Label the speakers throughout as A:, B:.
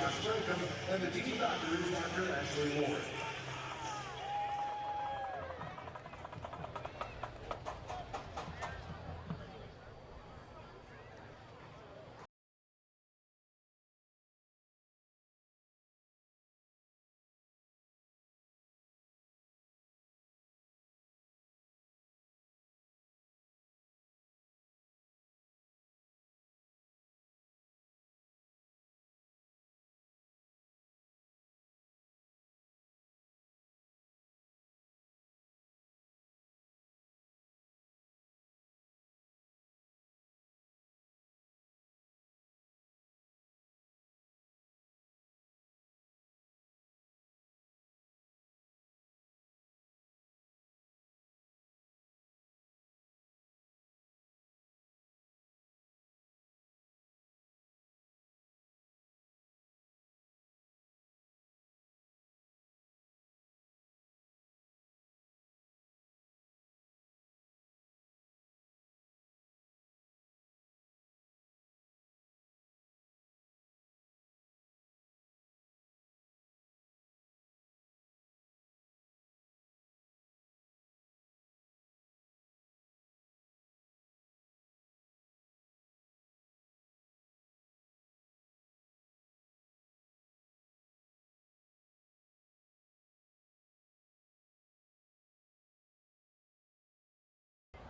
A: and the team doctor is Dr. Ashley Ward.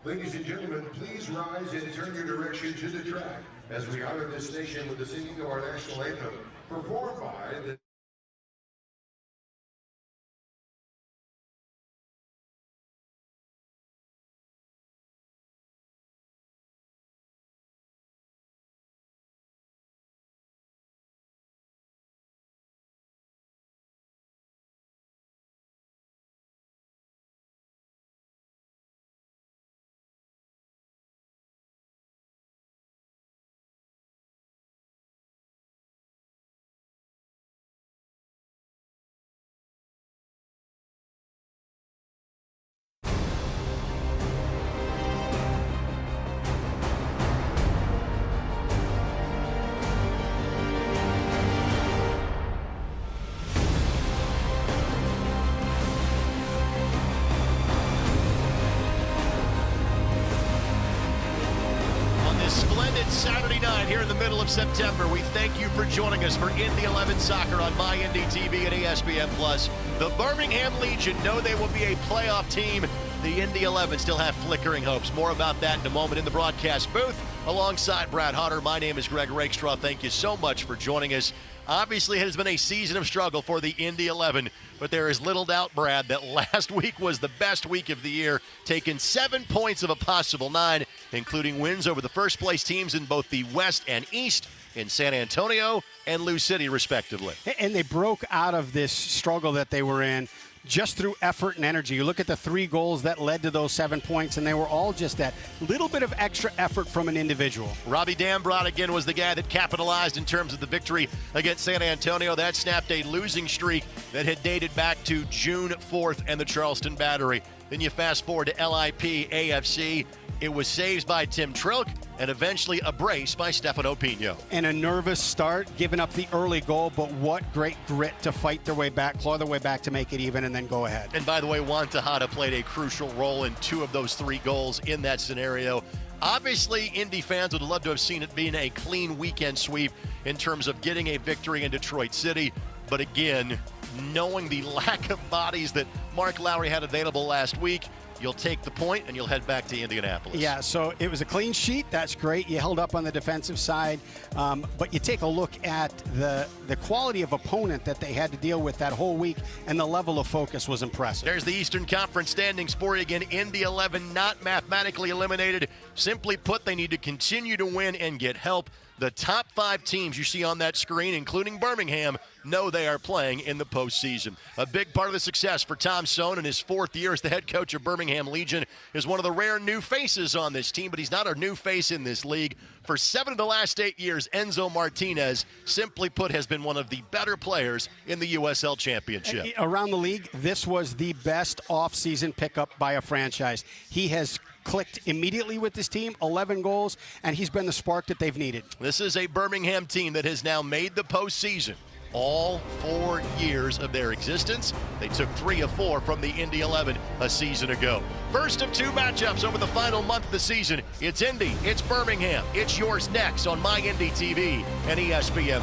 A: Ladies and gentlemen, please rise and turn your direction to the track as we honor this nation with the singing of our national anthem, performed by the
B: Saturday night here in the middle of September. We thank you for joining us for Indy 11 Soccer on My Indy TV and ESPN+. The Birmingham Legion know they will be a playoff team. The Indy 11 still have flickering hopes. More about that in a moment in the broadcast booth. Alongside Brad Hodder, my name is Greg Rakestraw. Thank you so much for joining us. Obviously, it has been a season of struggle for the Indy 11, but there is little doubt, Brad, that last week was the best week of the year, taking 7 points of a possible 9, including wins over the first-place teams in both the West and East, in San Antonio and Lou City, respectively.
C: And they broke out of this struggle that they were in just through effort and energy. You look at the 3 goals that led to those 7 points, and they were all just that little bit of extra effort from an individual.
B: Robbie Dambrot, again, was the guy that capitalized in terms of the victory against San Antonio. That snapped a losing streak that had dated back to June 4th and the Charleston Battery. Then you fast forward to LIP AFC. It was saves by Tim Trilk and eventually a brace by Stefano Pino.
C: And a nervous start, giving up the early goal, but what great grit to fight their way back, claw their way back to make it even, and then go ahead.
B: And by the way, Juan Tejada played a crucial role in 2 of those 3 goals in that scenario. Obviously, Indy fans would love to have seen it being a clean weekend sweep in terms of getting a victory in Detroit City. But again, knowing the lack of bodies that Mark Lowry had available last week, you'll take the point and you'll head back to Indianapolis.
C: Yeah, so it was a clean sheet. That's great. You held up on the defensive side. But you take a look at the quality of opponent that they had to deal with that whole week, and the level of focus was impressive.
B: There's the Eastern Conference standings for you again. Indy 11 not mathematically eliminated. Simply put, they need to continue to win and get help. The top 5 teams you see on that screen, including Birmingham, know they are playing in the postseason. A big part of the success for Tom Sohn in his 4th year as the head coach of Birmingham Legion is one of the rare new faces on this team, but he's not a new face in this league. For 7 of the last 8 years, Enzo Martinez, simply put, has been one of the better players in the USL Championship.
C: Around the league, this was the best offseason pickup by a franchise. He has clicked immediately with this team, 11 goals, and he's been the spark that they've needed.
B: This is a Birmingham team that has now made the postseason all 4 years of their existence. They took 3 of 4 from the Indy 11 a season ago. First of 2 matchups over the final month of the season. It's Indy, it's Birmingham. It's yours next on My Indy TV and ESPN+.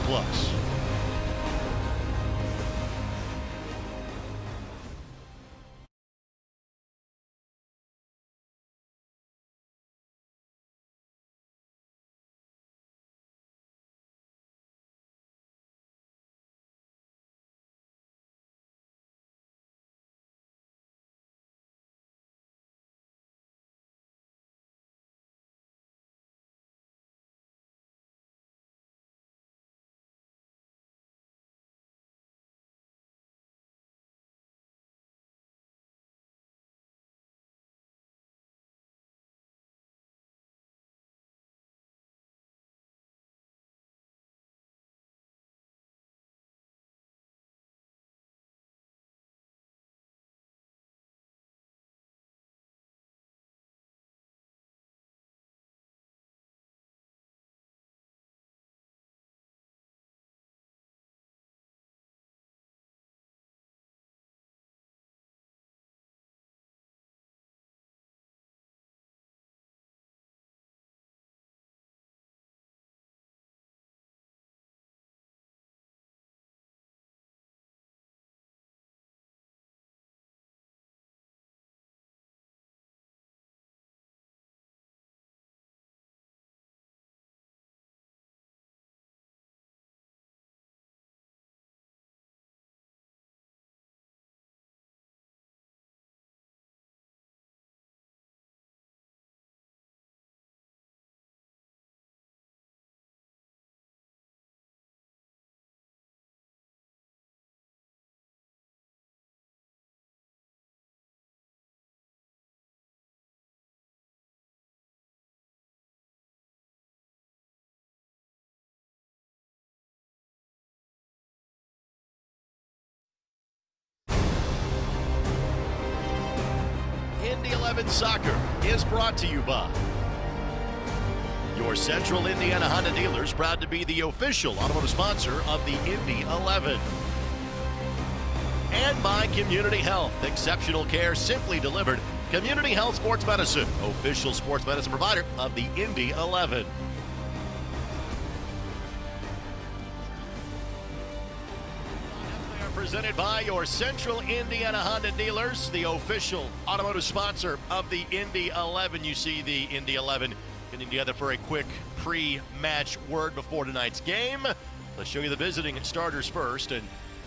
B: Indy 11 Soccer is brought to you by your Central Indiana Honda dealers, proud to be the official automotive sponsor of the Indy 11. And by Community Health, exceptional care simply delivered. Community Health Sports Medicine, official sports medicine provider of the Indy 11. Presented by your Central Indiana Honda dealers, the official automotive sponsor of the Indy 11. You see the Indy 11 getting together for a quick pre-match word before tonight's game. Let's show you the visiting starters first. And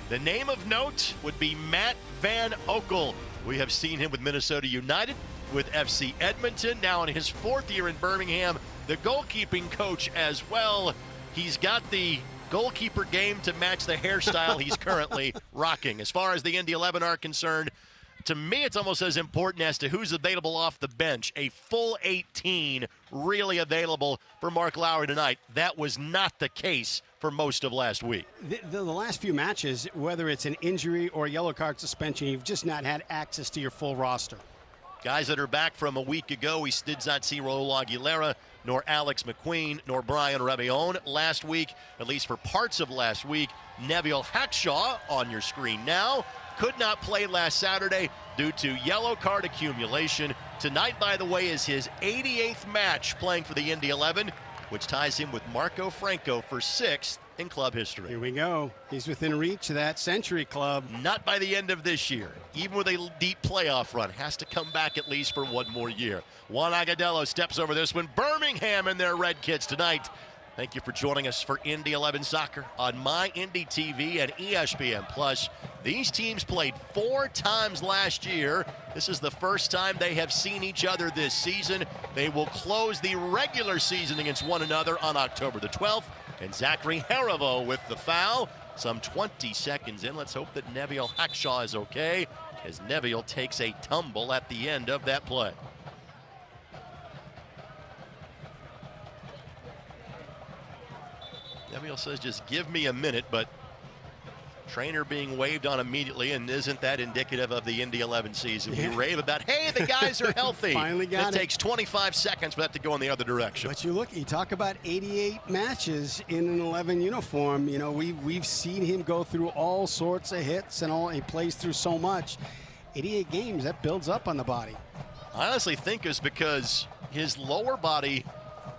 B: the name of note would be Matt Van Oekel. We have seen him with Minnesota United, with FC Edmonton, now in his 4th year in Birmingham, the goalkeeping coach as well. He's got the goalkeeper game to match the hairstyle he's currently rocking. As far as the Indy 11 are concerned, to me it's almost as important as to who's available off the bench. A full 18 really available for Mark Lowry tonight. That was not the case for most of last week.
C: The last few matches, whether it's an injury or a yellow card suspension, you've just not had access to your full roster.
B: Guys that are back from a week ago, we did not see Raul Aguilera, nor Alex McQueen, nor Brian Rebion last week, at least for parts of last week. Neville Hackshaw on your screen now could not play last Saturday due to yellow card accumulation. Tonight, by the way, is his 88th match playing for the Indy 11, which ties him with Marco Franco for 6th in club history.
C: Here we go. He's within reach of that Century Club.
B: Not by the end of this year. Even with a deep playoff run, has to come back at least for one more year. Juan Agudelo steps over this one. Birmingham in their red kits tonight. Thank you for joining us for Indy 11 Soccer on My Indy TV and ESPN+. These teams played 4 times last year. This is the first time they have seen each other this season. They will close the regular season against one another on October the 12th. And Zachary Harivo with the foul. Some 20 seconds in. Let's hope that Neville Hackshaw is okay, as Neville takes a tumble at the end of that play. Neville says, just give me a minute, but Trainer being waved on immediately, and isn't that indicative of the Indy 11 season? We rave about, hey, the guys are healthy.
C: Finally got it.
B: It takes 25 seconds for that to go in the other direction.
C: But you talk about 88 matches in an 11 uniform. You know, we've seen him go through all sorts of hits, and he plays through so much. 88 games, that builds up on the body.
B: I honestly think it's because his lower body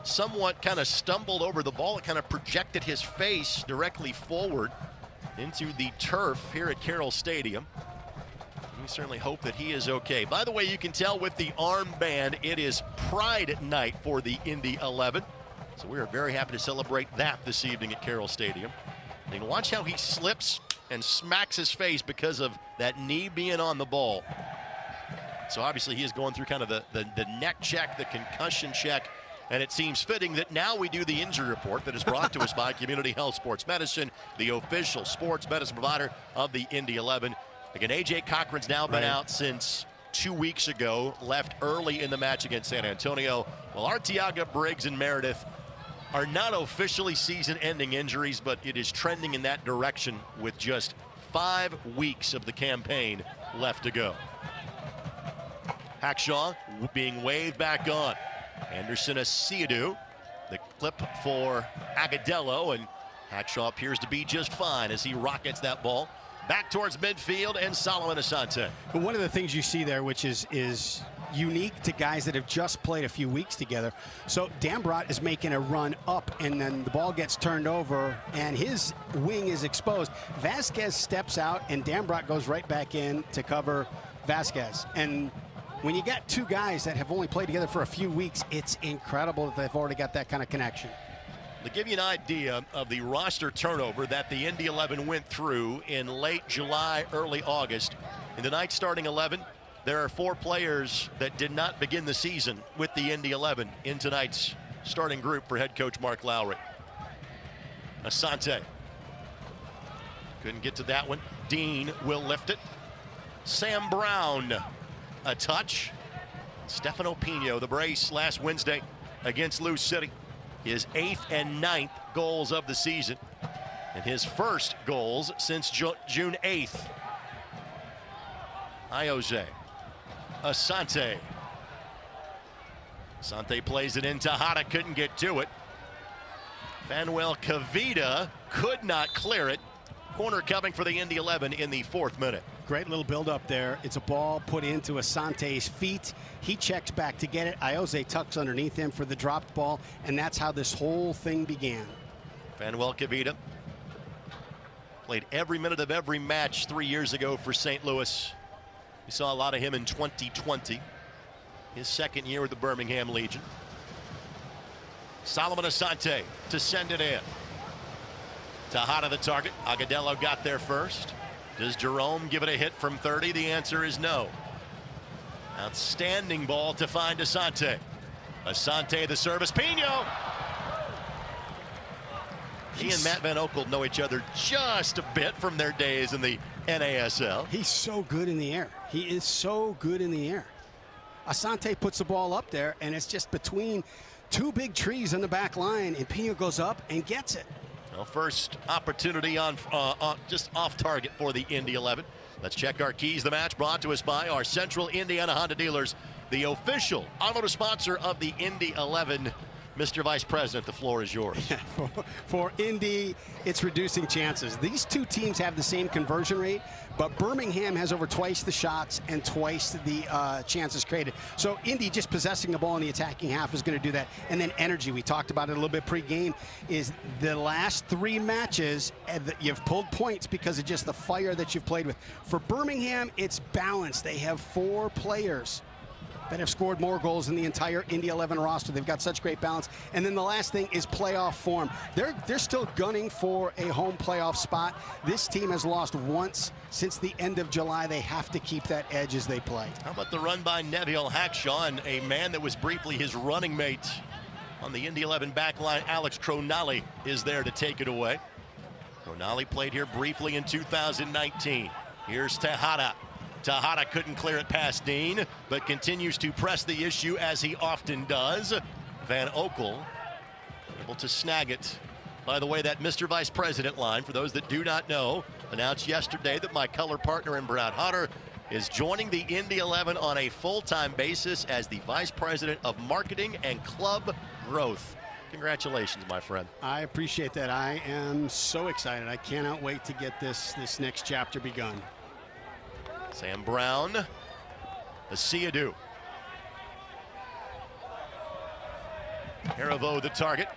B: somewhat kind of stumbled over the ball. It kind of projected his face directly forward into the turf here at Carroll Stadium. We certainly hope that he is okay. By the way, you can tell with the armband, it is Pride Night for the Indy 11. So we are very happy to celebrate that this evening at Carroll Stadium. And watch how he slips and smacks his face because of that knee being on the ball. So obviously he is going through kind of the neck check, the concussion check. And it seems fitting that now we do the injury report that is brought to us by Community Health Sports Medicine, the official sports medicine provider of the Indy 11. Again, A.J. Cochran's now been out since 2 weeks ago, left early in the match against San Antonio. While Arteaga, Briggs, and Meredith are not officially season-ending injuries, but it is trending in that direction with just 5 weeks of the campaign left to go. Hackshaw being waved back on. Anderson Asiadu, the clip for Agadello, and Hackshaw appears to be just fine as he rockets that ball back towards midfield, and Solomon Asante.
C: But one of the things you see there, which is unique to guys that have just played a few weeks together. So Dambrot is making a run up, and then the ball gets turned over, and his wing is exposed. Vasquez steps out, and Dambrot goes right back in to cover Vasquez. And when you got two guys that have only played together for a few weeks, it's incredible that they've already got that kind of connection.
B: To give you an idea of the roster turnover that the Indy 11 went through in late July, early August, in tonight's starting 11, there are 4 players that did not begin the season with the Indy 11 in tonight's starting group for head coach Mark Lowry. Asante couldn't get to that one. Dean will lift it. Sam Brown, a touch. Stefano Pino, the brace last Wednesday against Lou City. His 8th and 9th goals of the season, and his first goals since June 8th. Iose, Asante. Asante plays it in. Tejada couldn't get to it. Fanuel Kavita could not clear it. Corner coming for the Indy 11 in the 4th minute.
C: Great little build-up there. It's a ball put into Asante's feet. He checks back to get it. Iose tucks underneath him for the dropped ball, and that's how this whole thing began.
B: Fanuel Kavita played every minute of every match 3 years ago for St. Louis. We saw a lot of him in 2020, his 2nd year with the Birmingham Legion. Solomon Asante to send it in. Tejada the target. Agadello got there first. Does Jerome give it a hit from 30? The answer is no. Outstanding ball to find Asante. Asante the service. Pino! He and Matt Van Oekel know each other just a bit from their days in the NASL.
C: He's so good in the air. He is so good in the air. Asante puts the ball up there, and it's just between 2 big trees in the back line, and Pino goes up and gets it.
B: Well, first opportunity on just off target for the Indy 11. Let's check our keys. The match brought to us by our Central Indiana Honda dealers, the official automotive sponsor of the Indy 11. Mr. Vice President, the floor is yours.
C: For Indy, it's reducing chances. These two teams have the same conversion rate, but Birmingham has over twice the shots and twice the chances created. So Indy just possessing the ball in the attacking half is going to do that. And then energy, we talked about it a little bit pre-game, is the last 3 matches you've pulled points because of just the fire that you've played with. For Birmingham, it's balanced. They have 4 players that have scored more goals than the entire Indy 11 roster. They've got such great balance. And then the last thing is playoff form. They're still gunning for a home playoff spot. This team has lost once since the end of July. They have to keep that edge as they play.
B: How about the run by Neville Hackshaw, and a man that was briefly his running mate on the Indy 11 backline? Alex Cronali is there to take it away. Cronali played here briefly in 2019. Here's Tejada. Tejada couldn't clear it past Dean, but continues to press the issue as he often does. Van Oekel able to snag it By the way, that Mr. Vice President line, for those that do not know, announced yesterday that my color partner in Brown Hunter is joining the Indy 11 on a full-time basis as the Vice President of Marketing and Club Growth. Congratulations, my friend.
C: I appreciate that. I am so excited. I cannot wait to get this next chapter begun.
B: Sam Brown, Asiadu. Harivo the target.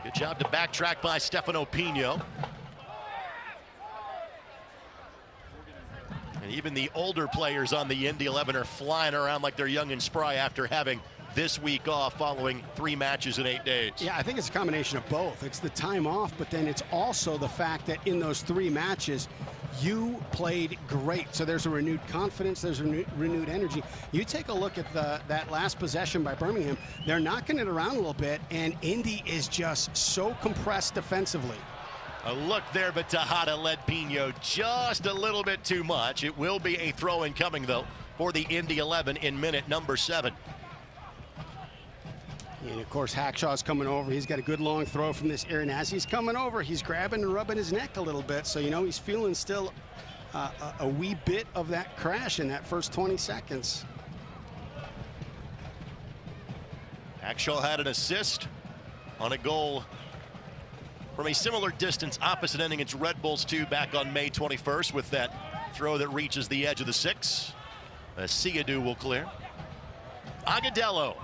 B: Good job to backtrack by Stefano Pino. And even the older players on the Indy 11 are flying around like they're young and spry after having this week off following 3 matches in 8 days.
C: Yeah, I think it's a combination of both. It's the time off, but then it's also the fact that in those 3 matches, you played great. So there's a renewed confidence, there's a renewed energy. You take a look at that last possession by Birmingham, they're knocking it around a little bit, and Indy is just so compressed defensively.
B: A look there, but Tejada led Pino just a little bit too much. It will be a throw-in coming, though, for the Indy 11 in minute number 7.
C: And of course, Hackshaw's coming over. He's got a good long throw from this area. And as he's coming over, he's grabbing and rubbing his neck a little bit. So, you know, he's feeling still a wee bit of that crash in that first 20 seconds.
B: Hackshaw had an assist on a goal from a similar distance opposite ending against Red Bulls 2 back on May 21st with that throw that reaches the edge of the 6. Asiadu will clear. Agudelo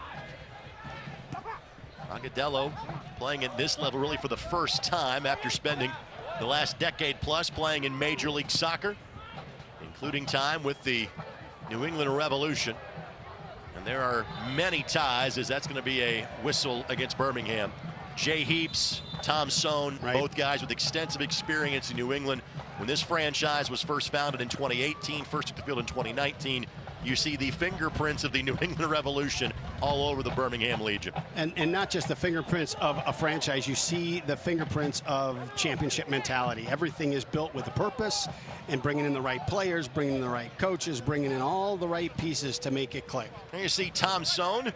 B: playing at this level really for the first time after spending the last decade plus playing in Major League Soccer, including time with the New England Revolution. And there are many ties, as that's going to be a whistle against Birmingham. Jay Heaps, Tom Sohn,
C: right.
B: Both guys with extensive experience in New England. When this franchise was first founded in 2018, first took the field in 2019, you see the fingerprints of the New England Revolution all over the Birmingham Legion.
C: And not just the fingerprints of a franchise, you see the fingerprints of championship mentality. Everything is built with a purpose, and bringing in the right players, bringing in the right coaches, bringing in all the right pieces to make it click.
B: And you see Tom Sohn,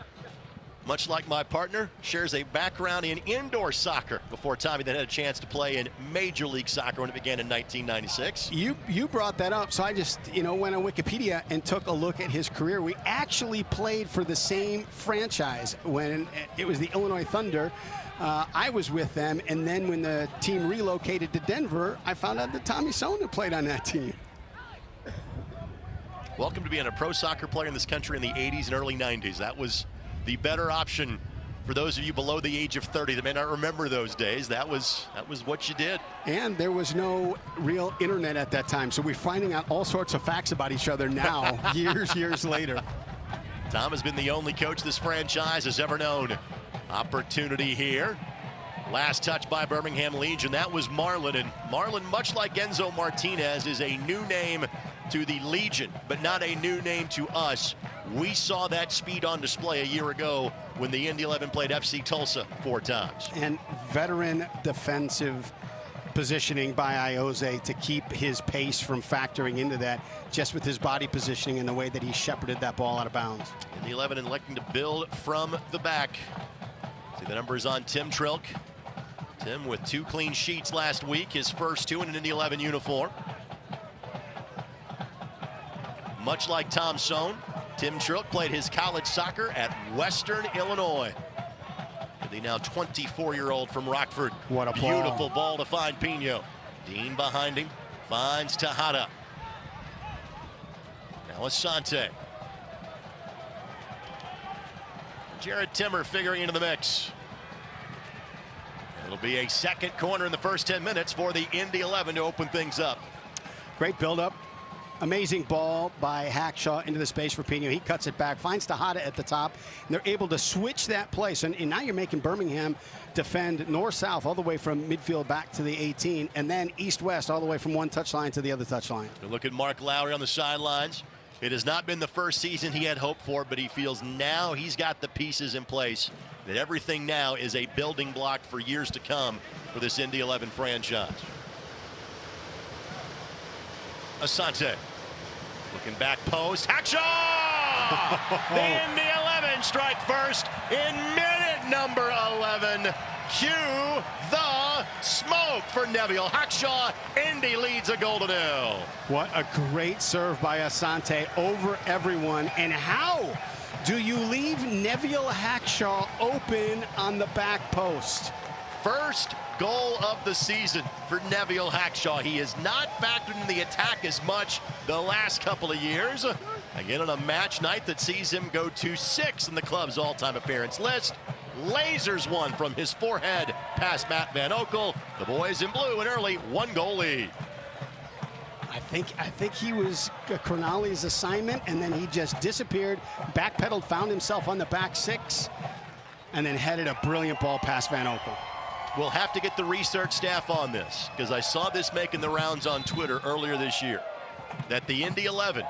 B: much like my partner, shares a background in indoor soccer before Tommy then had a chance to play in Major League Soccer when it began in 1996.
C: You brought that up, so I just, you know, went on Wikipedia and took a look at his career. We actually played for the same franchise when it was the Illinois Thunder. I was with them, and then when the team relocated to Denver, I found out that Tommy Sohn had played on that team.
B: Welcome to being a pro soccer player in this country in the 80s and early 90s. That was the better option for those of you below the age of 30 that may not remember those days. That was what you did.
C: And there was no real internet at that time, so we're finding out all sorts of facts about each other now, years later.
B: Tom has been the only coach this franchise has ever known. Opportunity here. Last touch by Birmingham Legion. That was Marlon, and Marlon, much like Enzo Martinez, is a new name to the Legion, but not a new name to us. We saw that speed on display a year ago when the Indy 11 played FC Tulsa 4 times.
C: And veteran defensive positioning by Iose to keep his pace from factoring into that, just with his body positioning and the way that he shepherded that ball out of bounds.
B: Indy 11 electing to build from the back. See the numbers on Tim Trilk. Tim with 2 clean sheets last week, his first 2 in an Indy 11 uniform. Much like Tom Sohn, Tim Trilk played his college soccer at Western Illinois. The now 24-year-old from Rockford.
C: What a
B: beautiful ball to find Pino. Dean behind him, finds Tejada. Now Asante. Jared Timmer figuring into the mix. It'll be a second corner in the first 10 minutes for the Indy 11 to open things up.
C: Great build-up. Amazing ball by Hackshaw into the space for Pino. He cuts it back, finds Tejada at the top, and they're able to switch that place. And now you're making Birmingham defend north-south all the way from midfield back to the 18, and then east-west all the way from one touchline to the other touchline.
B: Look at Mark Lowry on the sidelines. It has not been the first season he had hoped for, but he feels now he's got the pieces in place, that everything now is a building block for years to come for this Indy 11 franchise. Asante. Looking back post. Hackshaw! The Indy 11 strike first in minute number 11. Cue the Smoke for Neville Hackshaw. Indy leads a goal to 0.
C: What a great serve by Asante over everyone. And how do you leave Neville Hackshaw open on the back post?
B: First goal of the season for Neville Hackshaw. He has not factored in the attack as much the last couple of years. Again, on a match night that sees him go to 6 in the club's all-time appearance list. Lasers one from his forehead past Matt Van Oekel. The boys in blue an early 1-goal lead.
C: I think he was Cronali's assignment, and then he just disappeared, backpedaled, found himself on the back 6, and then headed a brilliant ball past Van Oekel.
B: We'll have to get the research staff on this, because I saw this making the rounds on Twitter earlier this year, that the Indy 11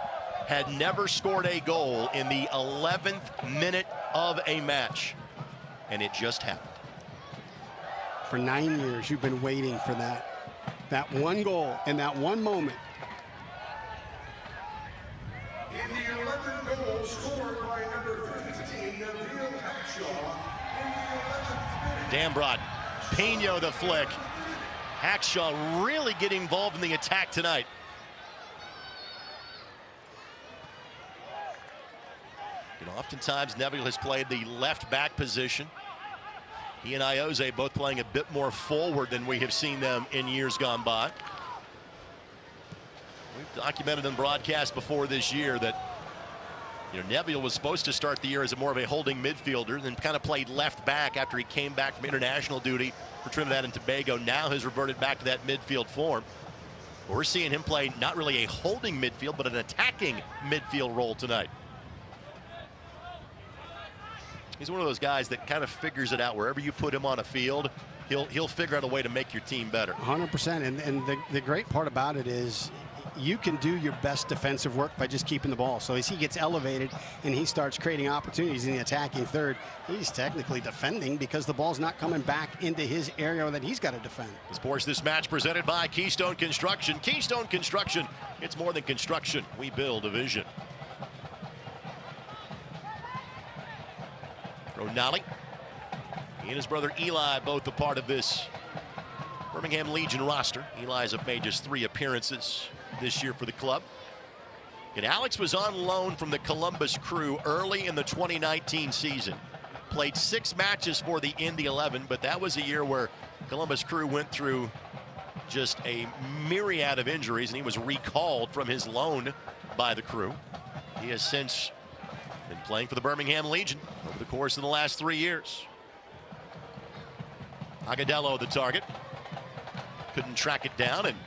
B: had never scored a goal in the 11th minute of a match, and it just happened.
C: For 9 years, you've been waiting for that one goal and that one moment.
A: In the 11 goals scored by number 15, Neville Hackshaw. In the 11th minute.
B: Dambrot, Pino the flick. Hackshaw really getting involved in the attack tonight. And oftentimes Neville has played the left back position. He and Ioze both playing a bit more forward than we have seen them in years gone by. We've documented in broadcast before this year that Neville was supposed to start the year as more of a holding midfielder, then kind of played left back after he came back from international duty for Trinidad and Tobago. Now has reverted back to that midfield form. We're seeing him play not really a holding midfield, but an attacking midfield role tonight. He's one of those guys that kind of figures it out. Wherever you put him on a field, he'll figure out a way to make your team better.
C: 100%. And the great part about it is you can do your best defensive work by just keeping the ball. So as he gets elevated and he starts creating opportunities in the attacking third, he's technically defending because the ball's not coming back into his area that he's got to defend.
B: Sports this match presented by Keystone Construction. Keystone Construction, it's more than construction. We build a vision. O'Nally, he and his brother Eli both a part of this Birmingham Legion roster. Eli's have made just 3 appearances this year for the club. And Alex was on loan from the Columbus Crew early in the 2019 season. Played 6 matches for the Indy 11, but that was a year where Columbus Crew went through just a myriad of injuries, and he was recalled from his loan by the Crew. He has since been playing for the Birmingham Legion over the course of the last 3 years. Agudelo the target. Couldn't track it down, and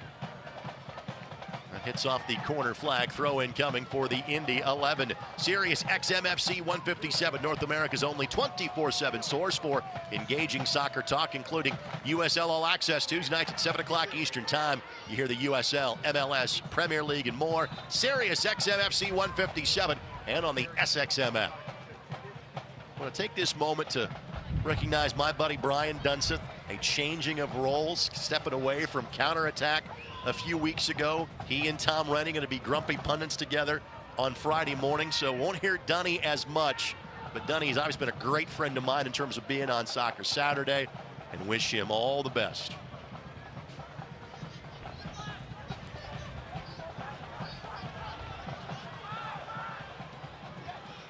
B: that hits off the corner flag. Throw in coming for the Indy 11. Sirius XM-FC 157, North America's only 24/7 source for engaging soccer talk, including USL All Access Tuesday nights at 7 o'clock Eastern Time. You hear the USL, MLS, Premier League, and more. Sirius XM-FC 157 and on the SXM app. I want to take this moment to recognize my buddy Brian Dunseth, a changing of roles, stepping away from counterattack a few weeks ago. He and Tom Rennie going to be grumpy pundits together on Friday morning, so won't hear Dunny as much. But Dunny's always been a great friend of mine in terms of being on Soccer Saturday, and wish him all the best.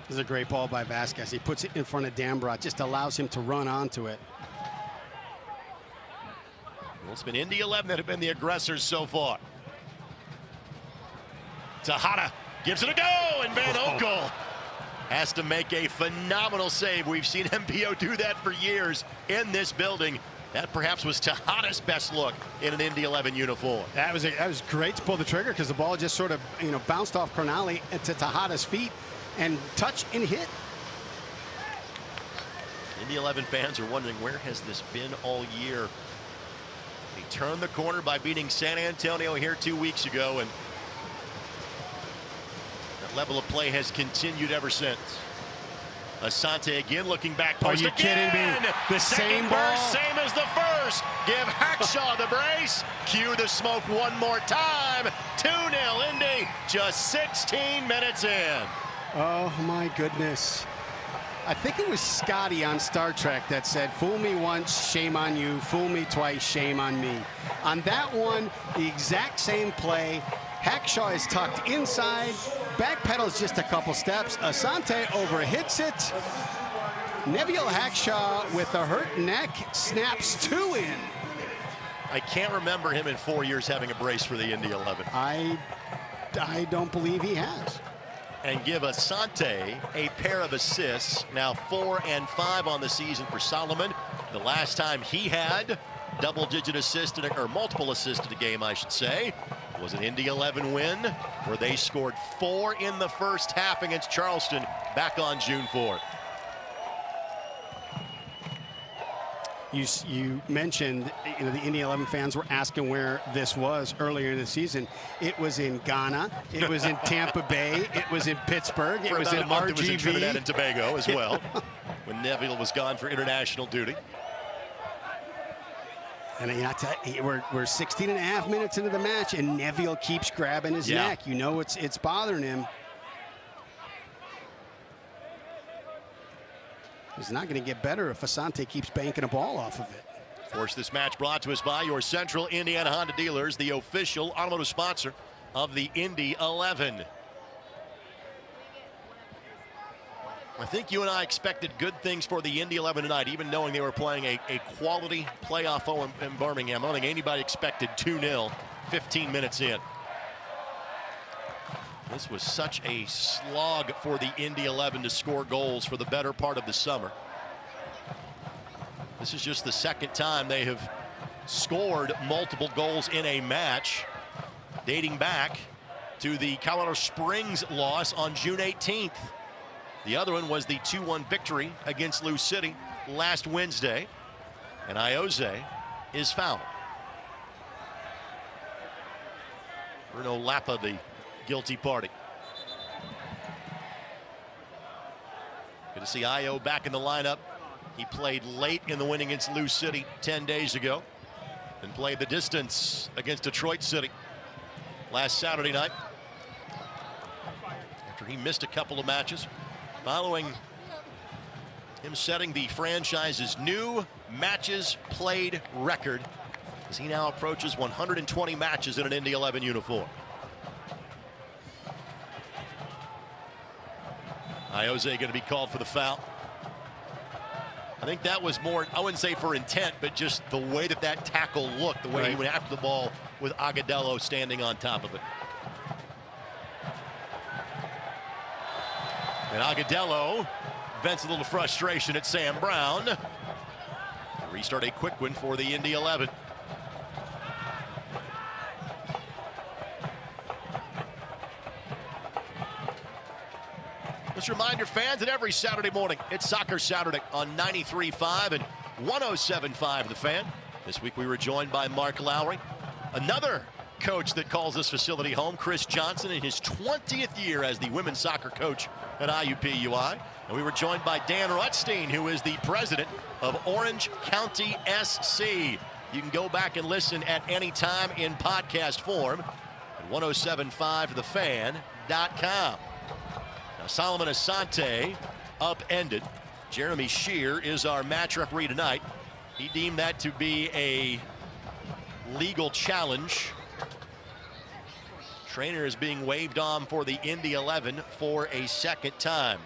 C: This is a great ball by Vasquez. He puts it in front of Dambrot, just allows him to run onto it.
B: Well, it's been Indy 11 that have been the aggressors so far. Tejada gives it a go, and Van Oekel has to make a phenomenal save. We've seen MPO do that for years in this building. That perhaps was Tejada's best look in an Indy 11 uniform.
C: That was great to pull the trigger because the ball just sort of bounced off Cronali to Tejada's feet and touch and hit.
B: Indy 11 fans are wondering, where has this been all year? He turned the corner by beating San Antonio here 2 weeks ago, and that level of play has continued ever since. Asante again looking back post.
C: Are you kidding me? The same ball.
B: Same as the first. Give Hackshaw the brace. Cue the smoke one more time. 2-0 Indy, just 16 minutes in.
C: Oh my goodness. I think it was Scotty on Star Trek that said, "Fool me once, shame on you. Fool me twice, shame on me." On that one, the exact same play. Hackshaw is tucked inside. Backpedals just a couple steps. Asante overhits it. Neville Hackshaw with a hurt neck snaps 2 in.
B: I can't remember him in 4 years having a brace for the Indy 11.
C: I don't believe he has.
B: And give Asante a pair of assists. Now 4 and 5 on the season for Solomon. The last time he had double-digit assists, or multiple assists in a game, I should say, was an Indy 11 win where they scored 4 in the first half against Charleston back on June 4th.
C: You mentioned, the Indy 11 fans were asking where this was earlier in the season. It was in Ghana. It was in Tampa Bay. It was in Pittsburgh. It was in RGV.
B: It was in Trinidad and Tobago as well, when Neville was gone for international duty.
C: And we're 16 and a half minutes into the match, and Neville keeps grabbing his neck. You know it's bothering him. It's not going to get better if Asante keeps banking a ball off of it.
B: Of course, this match brought to us by your Central Indiana Honda dealers, the official automotive sponsor of the Indy 11. I think you and I expected good things for the Indy 11 tonight, even knowing they were playing a quality playoff foe in Birmingham. I don't think anybody expected 2-0 15 minutes in. This was such a slog for the Indy 11 to score goals for the better part of the summer. This is just the second time they have scored multiple goals in a match, dating back to the Colorado Springs loss on June 18th. The other one was the 2-1 victory against Lou City last Wednesday. And Ioze is fouled. Bruno Lappa, the guilty party. Good to see Io back in the lineup. He played late in the win against Lou City 10 days ago and played the distance against Detroit City last Saturday night after he missed a couple of matches following him setting the franchise's new matches played record as he now approaches 120 matches in an Indy 11 uniform. Ioze going to be called for the foul. I think that was more, I wouldn't say for intent, but just the way that tackle looked, the way he went after the ball with Agudelo standing on top of it. And Agudelo vents a little frustration at Sam Brown. Restart a quick one for the Indy 11. Let's remind your fans that every Saturday morning, it's Soccer Saturday on 93.5 and 107.5 The Fan. This week we were joined by Mark Lowry, another coach that calls this facility home, Chris Johnson, in his 20th year as the women's soccer coach at IUPUI. And we were joined by Dan Rutstein, who is the president of Orange County SC. You can go back and listen at any time in podcast form at 1075thefan.com. Solomon Asante upended. Jeremy Shear is our match referee tonight. He deemed that to be a legal challenge. Trainer is being waved on for the Indy 11 for a second time.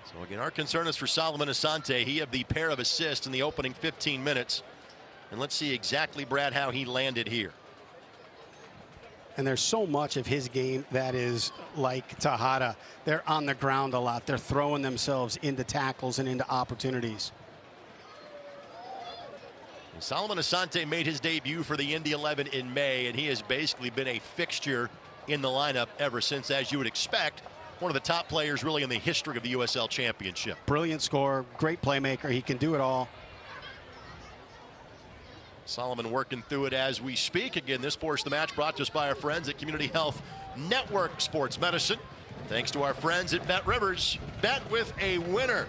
B: So again, our concern is for Solomon Asante. He had the pair of assists in the opening 15 minutes. And let's see exactly, Brad, how he landed here.
C: And there's so much of his game that is like Tejada. They're on the ground a lot. They're throwing themselves into tackles and into opportunities.
B: And Solomon Asante made his debut for the Indy 11 in May, and he has basically been a fixture in the lineup ever since, as you would expect. One of the top players really in the history of the USL Championship.
C: Brilliant scorer, great playmaker. He can do it all.
B: Solomon working through it as we speak. Again, this portion of the match brought to us by our friends at Community Health Network Sports Medicine. Thanks to our friends at Bet Rivers. Bet with a winner.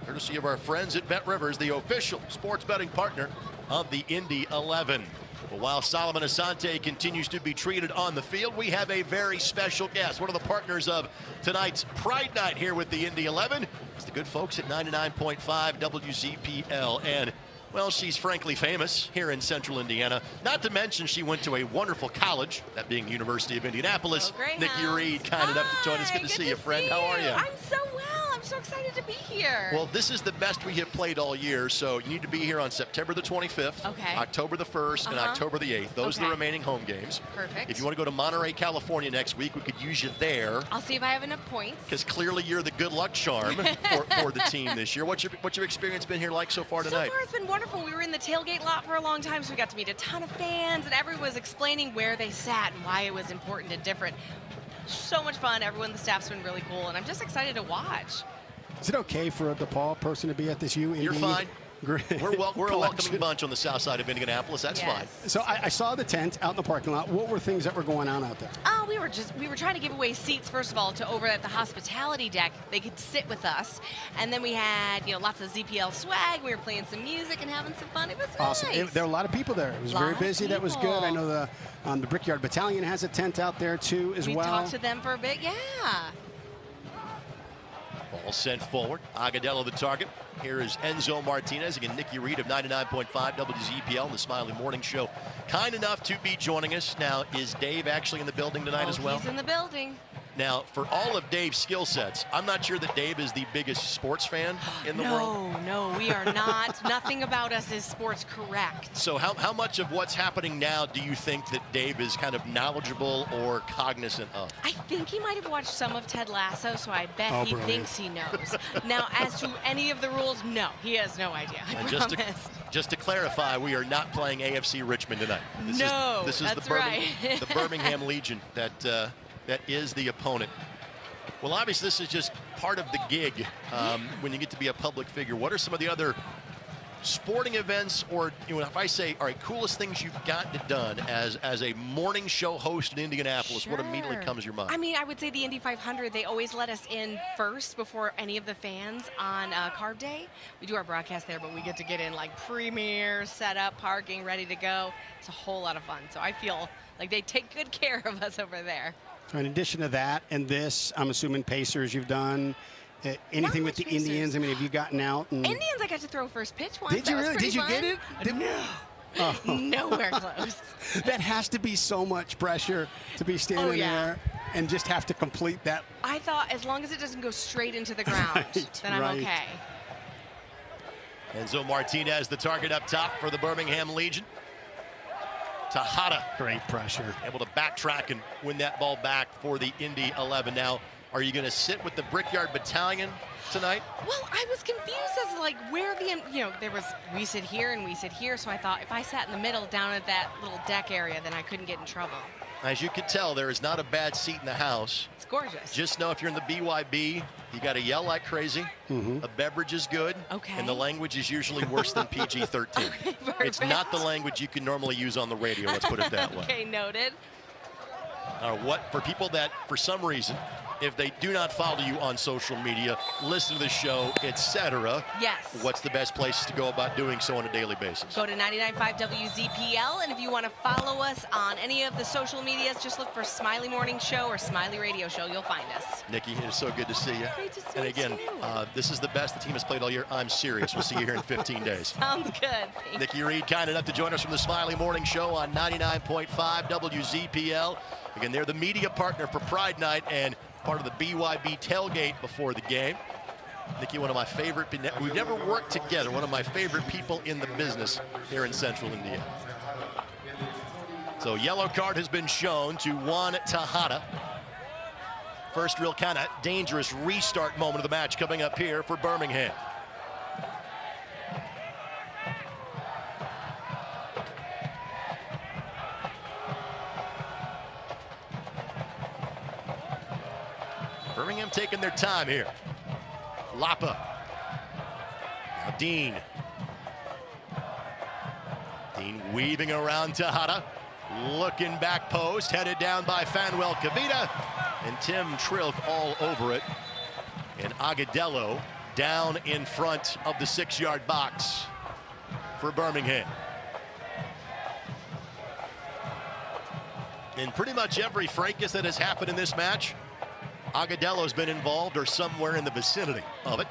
B: Courtesy of our friends at Bet Rivers, the official sports betting partner of the Indy 11. Well, while Solomon Asante continues to be treated on the field, we have a very special guest, one of the partners of tonight's Pride Night here with the Indy 11. It's the good folks at 99.5 WZPL. And, well, she's frankly famous here in Central Indiana. Not to mention she went to a wonderful college, that being the University of Indianapolis. Nikki Reed, kind enough to join us. Good to see you, friend. How are you?
D: I'm so well. I'm so excited to be here.
B: Well, this is the best we have played all year, so you need to be here on September the 25th, October the 1st, and October the 8th. Those are the remaining home games.
D: Perfect.
B: If you want to go to Monterey, California next week, we could use you there.
D: I'll see if I have enough points.
B: Because clearly you're the good luck charm for the team this year. What's your experience been here like so far tonight?
D: So far, it's been wonderful. We were in the tailgate lot for a long time, so we got to meet a ton of fans, and everyone was explaining where they sat and why it was important and different. So much fun. Everyone, the staff's been really cool, and I'm just excited to watch.
C: Is it okay for a DePaul person to be at this Indy?
B: You're fine. We're a welcoming bunch on the south side of Indianapolis. That's fine.
C: So I saw the tent out in the parking lot. What were things that were going on out there?
D: Oh, we were trying to give away seats, first of all, to over at the hospitality deck. They could sit with us. And then we had, lots of ZPL swag. We were playing some music and having some fun. It was
C: awesome.
D: nice.
C: There were a lot of people there. It was very busy. That was good. I know the Brickyard Battalion has a tent out there too as well.
D: We talked to them for a bit. Yeah.
B: Ball sent forward. Agudelo the target. Here is Enzo Martinez. Again, Nikki Reed of 99.5 WZPL, the Smiley Morning Show. Kind enough to be joining us. Now, is Dave actually in the building tonight as well?
D: He's in the building.
B: Now, for all of Dave's skill sets, I'm not sure that Dave is the biggest sports fan in the world.
D: No, we are not. Nothing about us is sports correct.
B: So how much of what's happening now do you think that Dave is kind of knowledgeable or cognizant of?
D: I think he might have watched some of Ted Lasso, so I bet he thinks he knows. Now, as to any of the rules, no, he has no idea. I promise.
B: Just to clarify, we are not playing AFC Richmond tonight. This is the Birmingham Legion that is the opponent. Well, obviously, this is just part of the gig when you get to be a public figure. What are some of the other sporting events, or if I say, all right, coolest things you've gotten done as a morning show host in Indianapolis? What immediately comes to your mind?
D: I mean, I would say the Indy 500. They always let us in first before any of the fans on Carb Day. We do our broadcast there, but we get to get in like premier, set up, parking, ready to go. It's a whole lot of fun. So I feel like they take good care of us over there.
C: So in addition to that and this, I'm assuming Pacers you've done. Anything with the
D: Pacers.
C: Indians? I mean, have you gotten out?
D: Indians, I got to throw first pitch once.
C: Did you really? Did you get it?
D: No. Nowhere close.
C: That has to be so much pressure to be standing there and just have to complete that.
D: I thought as long as it doesn't go straight into the ground, then I'm okay.
B: Enzo Martinez, the target up top for the Birmingham Legion. Tejada.
C: Great pressure.
B: Able to backtrack and win that ball back for the Indy 11. Now, are you going to sit with the Brickyard Battalion tonight?
D: Well, I was confused as to like where we sit here and we sit here. So I thought if I sat in the middle down at that little deck area, then I couldn't get in trouble.
B: As you can tell, there is not a bad seat in the house.
D: It's gorgeous.
B: Just know if you're in the BYB, you got to yell like crazy. A beverage is good.
D: Okay.
B: And the language is usually worse than PG-13.
D: Okay,
B: it's not the language you can normally use on the radio, let's put it that way.
D: Okay, noted.
B: For people that, for some reason, if they do not follow you on social media, listen to the show, etc.
D: Yes.
B: What's the best places to go about doing so on a daily basis?
D: Go to 99.5 WZPL, and if you want to follow us on any of the social medias, just look for Smiley Morning Show or Smiley Radio Show. You'll find us.
B: Nikki, it is so good to see you.
D: Great to see
B: and
D: you
B: again, this is the best the team has played all year. I'm serious. We'll see you here in 15 days.
D: Sounds good.
B: Nikki Reed, kind enough to join us from the Smiley Morning Show on 99.5 WZPL. Again, they're the media partner for Pride Night and part of the BYB tailgate before the game. Nikki, one of my favorite, we've never worked together, one of my favorite people in the business here in Central Indiana. So yellow card has been shown to Juan Tejada. First real kind of dangerous restart moment of the match coming up here for Birmingham. Birmingham taking their time here. Lapa. Now Dean. Dean weaving around Tejada. Looking back post, headed down by Fanuel Kavita. And Tim Trilk all over it. And Agudelo down in front of the 6-yard box for Birmingham. In pretty much every fracas that has happened in this match, Agudalo's been involved or somewhere in the vicinity of it.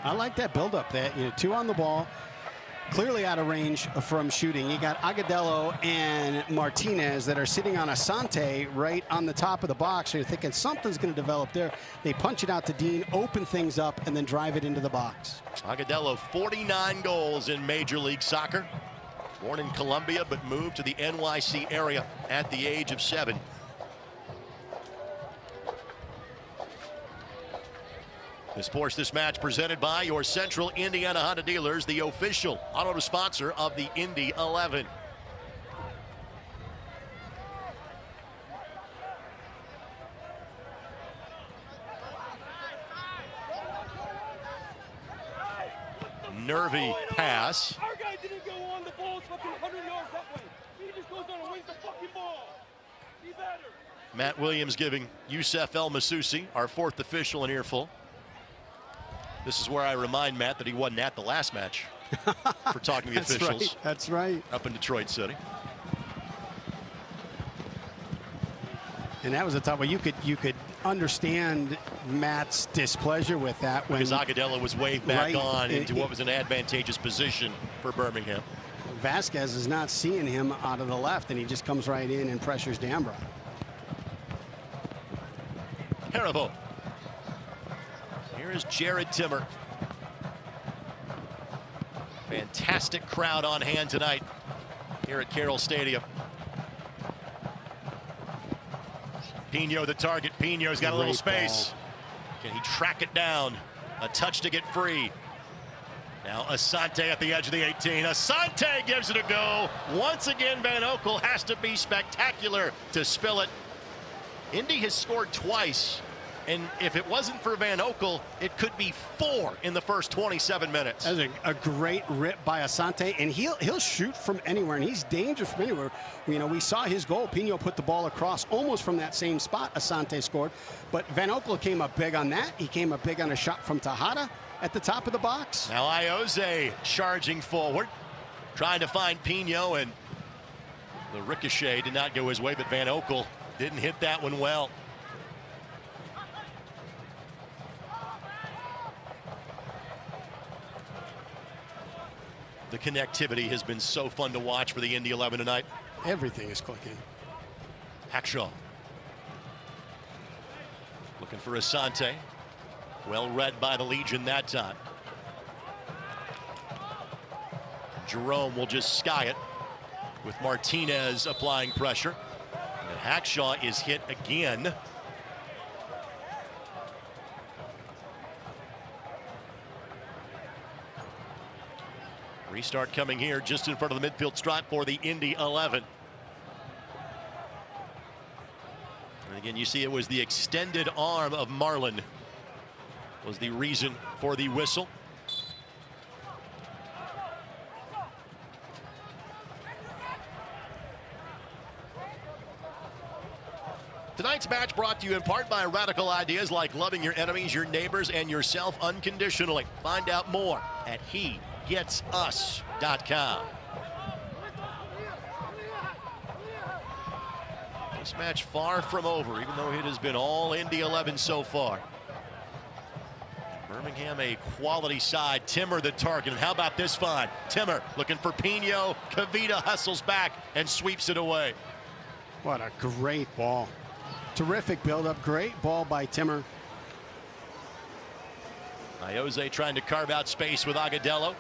C: I like that buildup. That 2 on the ball, clearly out of range from shooting. You got Agudalo and Martinez that are sitting on Asante right on the top of the box. So you're thinking something's going to develop there. They punch it out to Dean, open things up, and then drive it into the box.
B: Agudalo, 49 goals in Major League Soccer. Born in Colombia, but moved to the NYC area at the age of 7. This match presented by your Central Indiana Honda dealers, the official automotive sponsor of the Indy 11. Nervy pass.
E: Our guy didn't go on the ball, it's fucking 100 yards that way. He just goes on and wins the fucking ball. Be better.
B: Matt Williams giving Yusef El Masusi, our 4th official, an earful. This is where I remind Matt that he wasn't at the last match for talking to the officials.
C: Right. That's right.
B: Up in Detroit City.
C: And that was a tough one. You could understand Matt's displeasure with that when
B: because Agudalo was waved back on into what was an advantageous position for Birmingham.
C: Vasquez is not seeing him out of the left, and he just comes right in and pressures Dambra.
B: Haribo. Here is Jared Timmer. Fantastic crowd on hand tonight here at Carroll Stadium. Pino the target. Pino's got a little space. Can he track it down? A touch to get free. Now Asante at the edge of the 18. Asante gives it a go. Once again, Van Oekel has to be spectacular to spill it. Indy has scored twice, and if it wasn't for Van Oekel, it could be 4 in the first 27 minutes.
C: That's a great rip by Asante, and he'll shoot from anywhere, and he's dangerous from anywhere. We saw his goal. Pino put the ball across almost from that same spot Asante scored, but Van Oekel came up big on that. He came up big on a shot from Tejada at the top of the box.
B: Now Ioze charging forward, trying to find Pino, and the ricochet did not go his way, but Van Oekel didn't hit that one well. The connectivity has been so fun to watch for the Indy 11 tonight.
C: Everything is clicking.
B: Hackshaw. Looking for Asante. Well read by the Legion that time. Jerome will just sky it with Martinez applying pressure. And Hackshaw is hit again. Restart coming here just in front of the midfield stripe for the Indy 11. And again, you see it was the extended arm of Marlin was the reason for the whistle. Tonight's match brought to you in part by radical ideas like loving your enemies, your neighbors, and yourself unconditionally. Find out more at hegetsus.com. This match far from over, even though it has been all Indy 11 so far. Birmingham a quality side. Timmer the target. And how about this find? Timmer looking for Pino. Kavita hustles back and sweeps it away.
C: What a great ball. Terrific build-up. Great ball by Timmer.
B: Ioze trying to carve out space with Agudalo.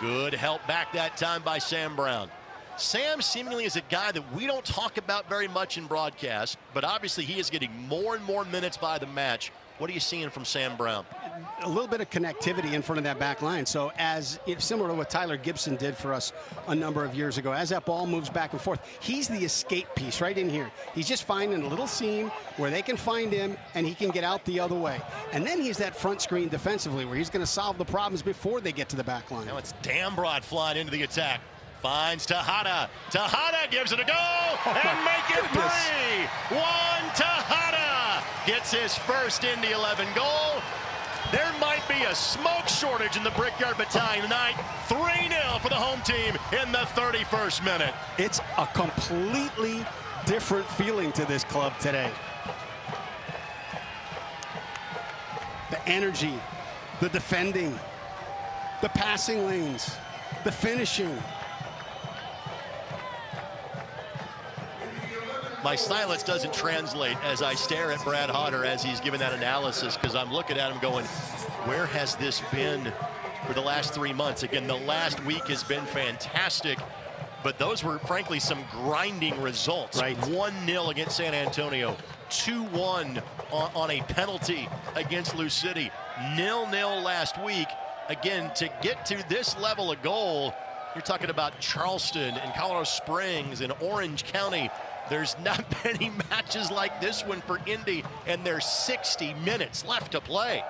B: Good help back that time by Sam Brown. Sam seemingly is a guy that we don't talk about very much in broadcast, but obviously he is getting more and more minutes by the match. What are you seeing from Sam Brown?
C: A little bit of connectivity in front of that back line. So similar to what Tyler Gibson did for us a number of years ago, as that ball moves back and forth, he's the escape piece right in here. He's just finding a little seam where they can find him and he can get out the other way. And then he's that front screen defensively where he's going to solve the problems before they get to the back line.
B: Now it's Dambrod flying into the attack. Finds Tejada. Tejada gives it a go and make it 3. Juan Tejada gets his first Indy 11 goal. There might be a smoke shortage in the Brickyard Battalion tonight. 3-0 for the home team in the 31st minute.
C: It's a completely different feeling to this club today. The energy, the defending, the passing lanes, the finishing.
B: My silence doesn't translate as I stare at Brad Hodder as he's giving that analysis, because I'm looking at him going, where has this been for the last 3 months? Again, the last week has been fantastic, but those were frankly some grinding results.
C: Right.
B: 1-0 against San Antonio, 2-1 on a penalty against Lou City, 0-0 last week. Again, to get to this level of goal, you're talking about Charleston and Colorado Springs and Orange County. There's not many matches like this one for Indy, and there's 60 minutes left to play.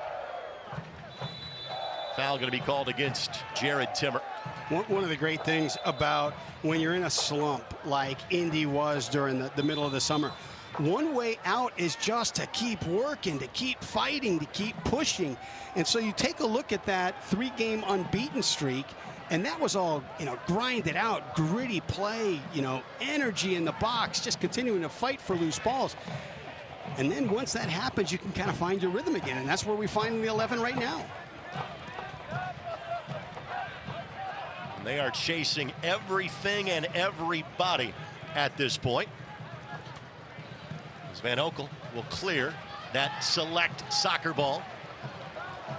B: Foul going to be called against Jared Timmer.
C: One of the great things about when you're in a slump like Indy was during the middle of the summer, one way out is just to keep working, to keep fighting, to keep pushing. And so you take a look at that 3-game unbeaten streak, and that was all, grinded out, gritty play, energy in the box, just continuing to fight for loose balls. And then once that happens, you can kind of find your rhythm again, and that's where we find the 11 right now.
B: They are chasing everything and everybody at this point. As Van Oekel will clear that Select soccer ball.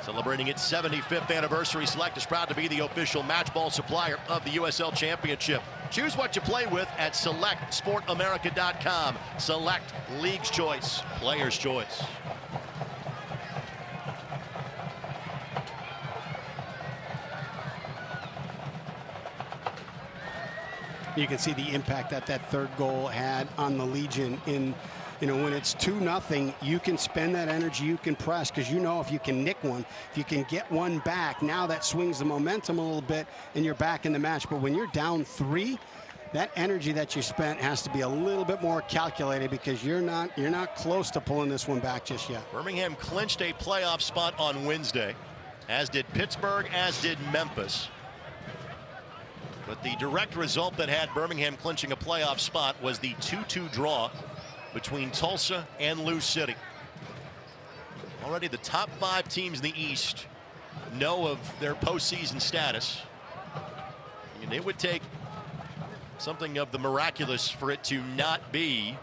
B: Celebrating its 75th anniversary, Select is proud to be the official match ball supplier of the USL Championship. Choose what you play with at SelectSportAmerica.com. Select, League's choice, player's choice.
C: You can see the impact that third goal had on the Legion. In when it's 2-0, you can spend that energy, you can press, because if you can nick one, if you can get one back, now that swings the momentum a little bit and you're back in the match. But when you're down 3, that energy that you spent has to be a little bit more calculated, because you're not close to pulling this one back just yet.
B: Birmingham clinched a playoff spot on Wednesday, as did Pittsburgh, as did Memphis. But the direct result that had Birmingham clinching a playoff spot was the 2-2 draw between Tulsa and Lou City. Already the top 5 teams in the East know of their postseason status. And it would take something of the miraculous for it to not be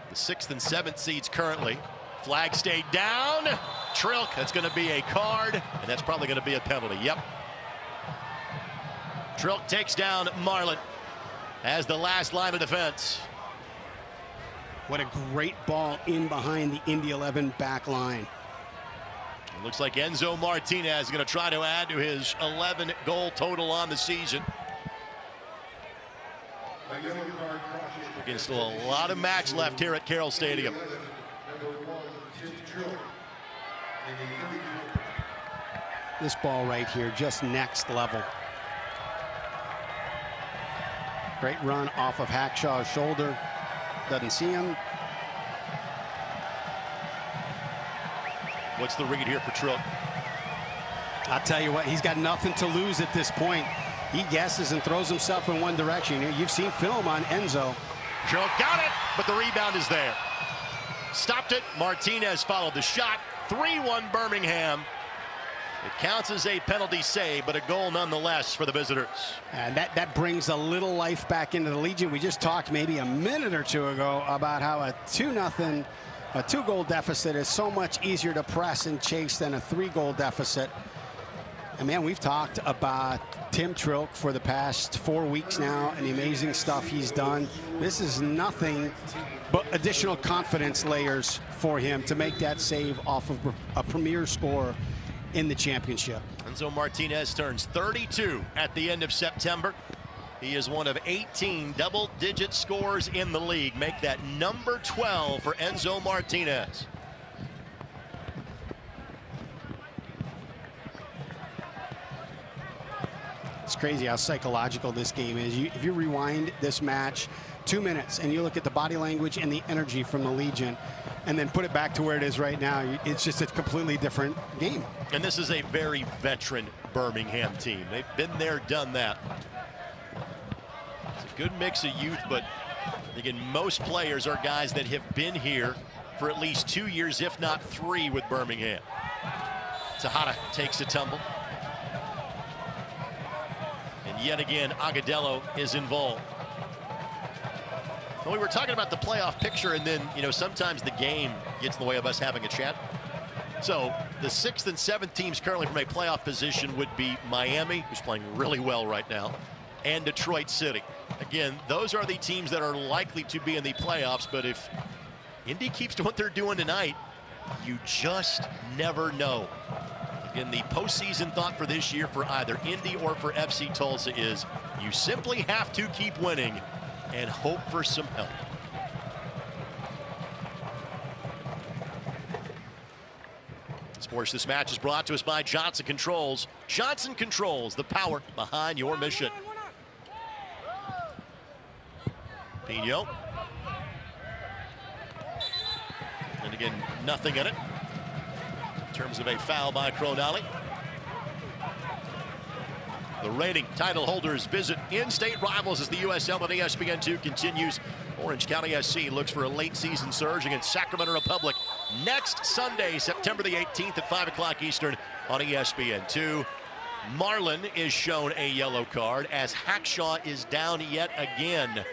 B: the 6th and 7th seeds currently. Flag stayed down. Trilk, that's going to be a card, and that's probably going to be a penalty. Yep. Trilk takes down Marlin as the last line of defense.
C: What a great ball in behind the Indy 11 back line.
B: It looks like Enzo Martinez is going to try to add to his 11-goal total on the season. Again, still a lot of match left here at Carroll Stadium.
C: This ball right here, just next level. Great run off of Hackshaw's shoulder. Doesn't see him.
B: What's the read here for Trilk?
C: I'll tell you what, he's got nothing to lose at this point. He guesses and throws himself in one direction. You've seen film on Enzo.
B: Trilk got it, but the rebound is there. Stopped it. Martinez followed the shot. 3-1 Birmingham. It counts as a penalty save, but a goal nonetheless for the visitors.
C: And that brings a little life back into the Legion. We just talked maybe a minute or two ago about how a 2-0, a 2-goal deficit is so much easier to press and chase than a 3-goal deficit. And man, we've talked about Tim Trilk for the past 4 weeks now and the amazing stuff he's done. This is nothing but additional confidence layers for him to make that save off of a premier score in the championship.
B: Enzo Martinez turns 32 at the end of September. He is one of 18 double-digit scorers in the league. Make that number 12 for Enzo Martinez.
C: It's crazy how psychological this game is. If you rewind this match 2 minutes and you look at the body language and the energy from the Legion, and then put it back to where it is right now. It's just a completely different game.
B: And this is a very veteran Birmingham team. They've been there, done that. It's a good mix of youth, but again, most players are guys that have been here for at least 2 years, if not 3, with Birmingham. Tejada takes a tumble. And yet again, Agudelo is involved. Well, we were talking about the playoff picture, and then, you know, sometimes the game gets in the way of us having a chat. So the 6th and 7th teams currently from a playoff position would be Miami, who's playing really well right now, and Detroit City. Again, those are the teams that are likely to be in the playoffs, but if Indy keeps to what they're doing tonight, you just never know. Again, the postseason thought for this year for either Indy or for FC Tulsa is you simply have to keep winning and hope for some help. Sports This Match is brought to us by Johnson Controls. Johnson Controls, the power behind your mission. Pino. And again, nothing in it in terms of a foul by Cronali. The reigning title holders visit in-state rivals as the USL on ESPN2 continues. Orange County SC looks for a late season surge against Sacramento Republic next Sunday, September the 18th at 5 o'clock Eastern on ESPN2. Marlin is shown a yellow card as Hackshaw is down yet again.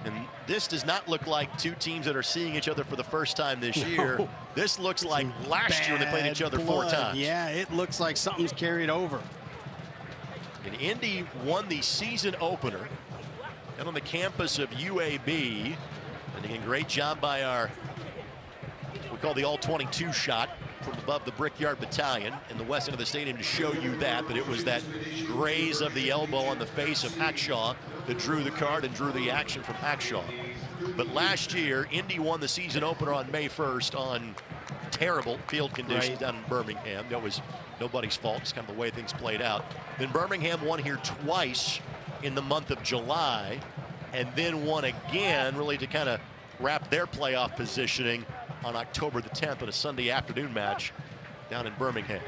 B: And this does not look like two teams that are seeing each other for the first time this year.
C: No.
B: This looks like last year they played each other 4 times.
C: Yeah, it looks like something's carried over.
B: And Indy won the season opener and on the campus of UAB. And again, great job by our, we call the all-22 shot from above the Brickyard Battalion in the west end of the stadium to show you that it was that graze of the elbow on the face of Hackshaw that drew the card and drew the action from Hackshaw. But last year, Indy won the season opener on May 1st on terrible field conditions down in Birmingham. That was nobody's fault. It's kind of the way things played out. Then Birmingham won here twice in the month of July, and then won again really to kind of wrap their playoff positioning on October the 10th in a Sunday afternoon match down in Birmingham.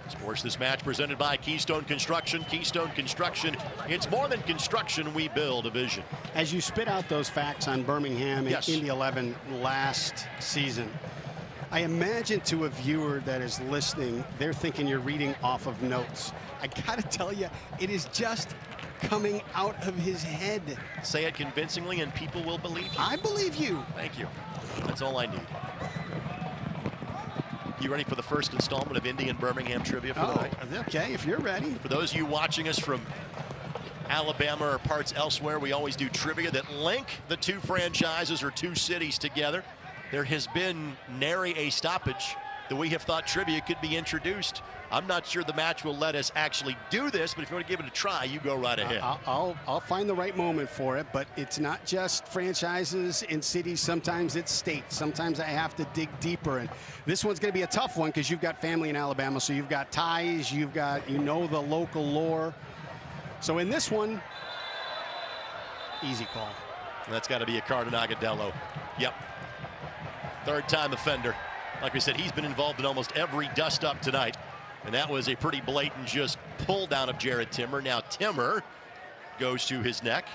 B: Sports This Match presented by Keystone Construction. Keystone Construction, it's more than construction, we build a vision.
C: As you spit out those facts on Birmingham and
B: Yes.
C: Indy 11 last season, I imagine to a viewer that is listening, they're thinking you're reading off of notes. I gotta tell you, it is just coming out of his head.
B: Say it convincingly and people will believe you.
C: I believe you.
B: Thank you. That's all I need. You ready for the first installment of Indy and Birmingham trivia for the night?
C: Okay, if you're ready.
B: For those of you watching us from Alabama or parts elsewhere, we always do trivia that link the two franchises or two cities together. There has been nary a stoppage that we have thought trivia could be introduced. I'm not sure the match will let us actually do this, but if you want to give it a try, you go right ahead.
C: I'll find the right moment for it, but it's not just franchises and cities. Sometimes it's states. Sometimes I have to dig deeper, and this one's going to be a tough one because you've got family in Alabama, so you've got ties, you've got, you know, the local lore. So in this one, easy call.
B: And that's got to be a card in Agudelo. Yep. Third-time offender. Like we said, he's been involved in almost every dust-up tonight. And that was a pretty blatant just pull down of Jared Timmer. Now Timmer goes to his neck.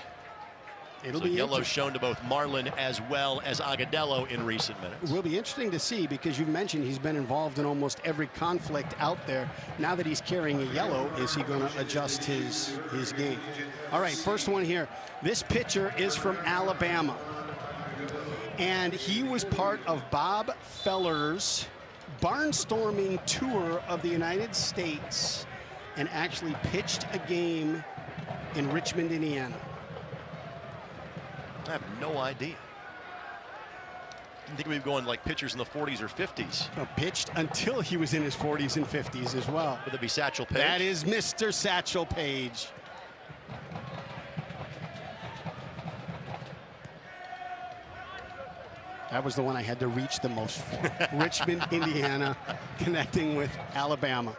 C: It'll
B: So
C: be
B: yellow shown to both Marlin as well as Agudelo in recent minutes.
C: It will be interesting to see because you mentioned he's been involved in almost every conflict out there. Now that he's carrying a yellow, is he going to adjust his game? All right, first one here. This pitcher is from Alabama. And he was part of Bob Feller's barnstorming tour of the United States and actually pitched a game in Richmond, Indiana.
B: I have no idea. I think we've been going like pitchers in the 40s or 50s.
C: No, pitched until he was in his 40s and 50s as well.
B: Would it be Satchel Paige?
C: That is Mr. Satchel Paige. That was the one I had to reach the most for. Richmond, Indiana, connecting with Alabama.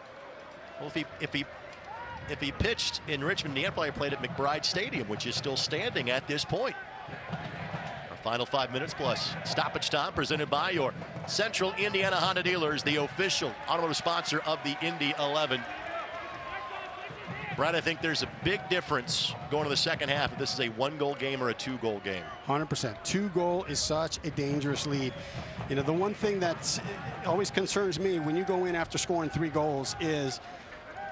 B: Well, if he pitched in Richmond, he probably played at McBride Stadium, which is still standing at this point. Our Final 5 minutes plus stoppage time, presented by your Central Indiana Honda dealers, the official automotive sponsor of the Indy 11. Brad, I think there's a big difference going to the second half if this is a 1-goal game or a 2-goal game.
C: 100%. 2-goal is such a dangerous lead. You know, the one thing that always concerns me when you go in after scoring 3 goals is,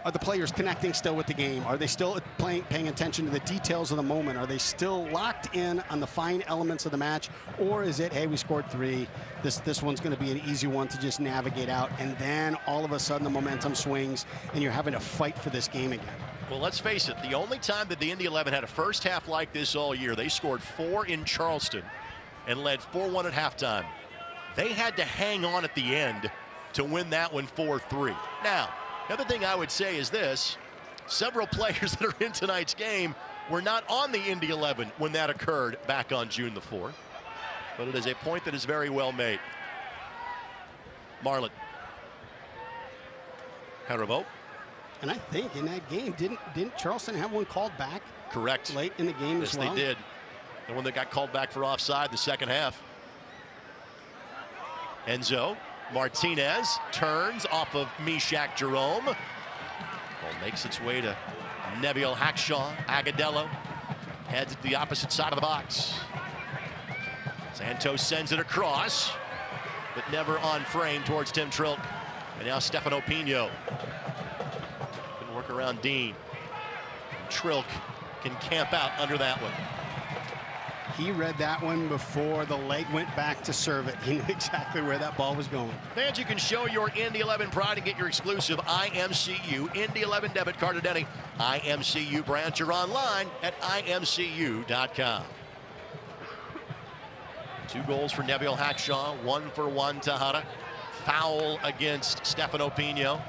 C: are the players connecting still with the game? Are they still paying attention to the details of the moment? Are they still locked in on the fine elements of the match? Or is it, hey, we scored 3. This one's going to be an easy one to just navigate out. And then all of a sudden the momentum swings and you're having to fight for this game again.
B: Well, let's face it, the only time that the Indy 11 had a first half like this all year, they scored 4 in Charleston and led 4-1 at halftime. They had to hang on at the end to win that one 4-3. Now, the other thing I would say is this: several players that are in tonight's game were not on the Indy 11 when that occurred back on June the 4th. But it is a point that is very well made. Marlin. Haribo.
C: And I think in that game, didn't Charleston have one called back?
B: Correct.
C: Late in the game as well?
B: Yes, they did. The one that got called back for offside the second half. Enzo Martinez turns off of Meshach Jerome. Ball makes its way to Nebiel Hackshaw. Agadello heads to the opposite side of the box. Santos sends it across, but never on frame towards Tim Trilk. And now Stefano Pino. Can work around Dean. Trilk can camp out under that one.
C: He read that one before the leg went back to serve it. He knew exactly where that ball was going.
B: Fans, you can show your Indy 11 pride and get your exclusive IMCU Indy 11 debit card at any IMCU branch or online at imcu.com. 2 goals for Nebiel Hackshaw, 1 for Juan Tejada. Foul against Stefano Pino.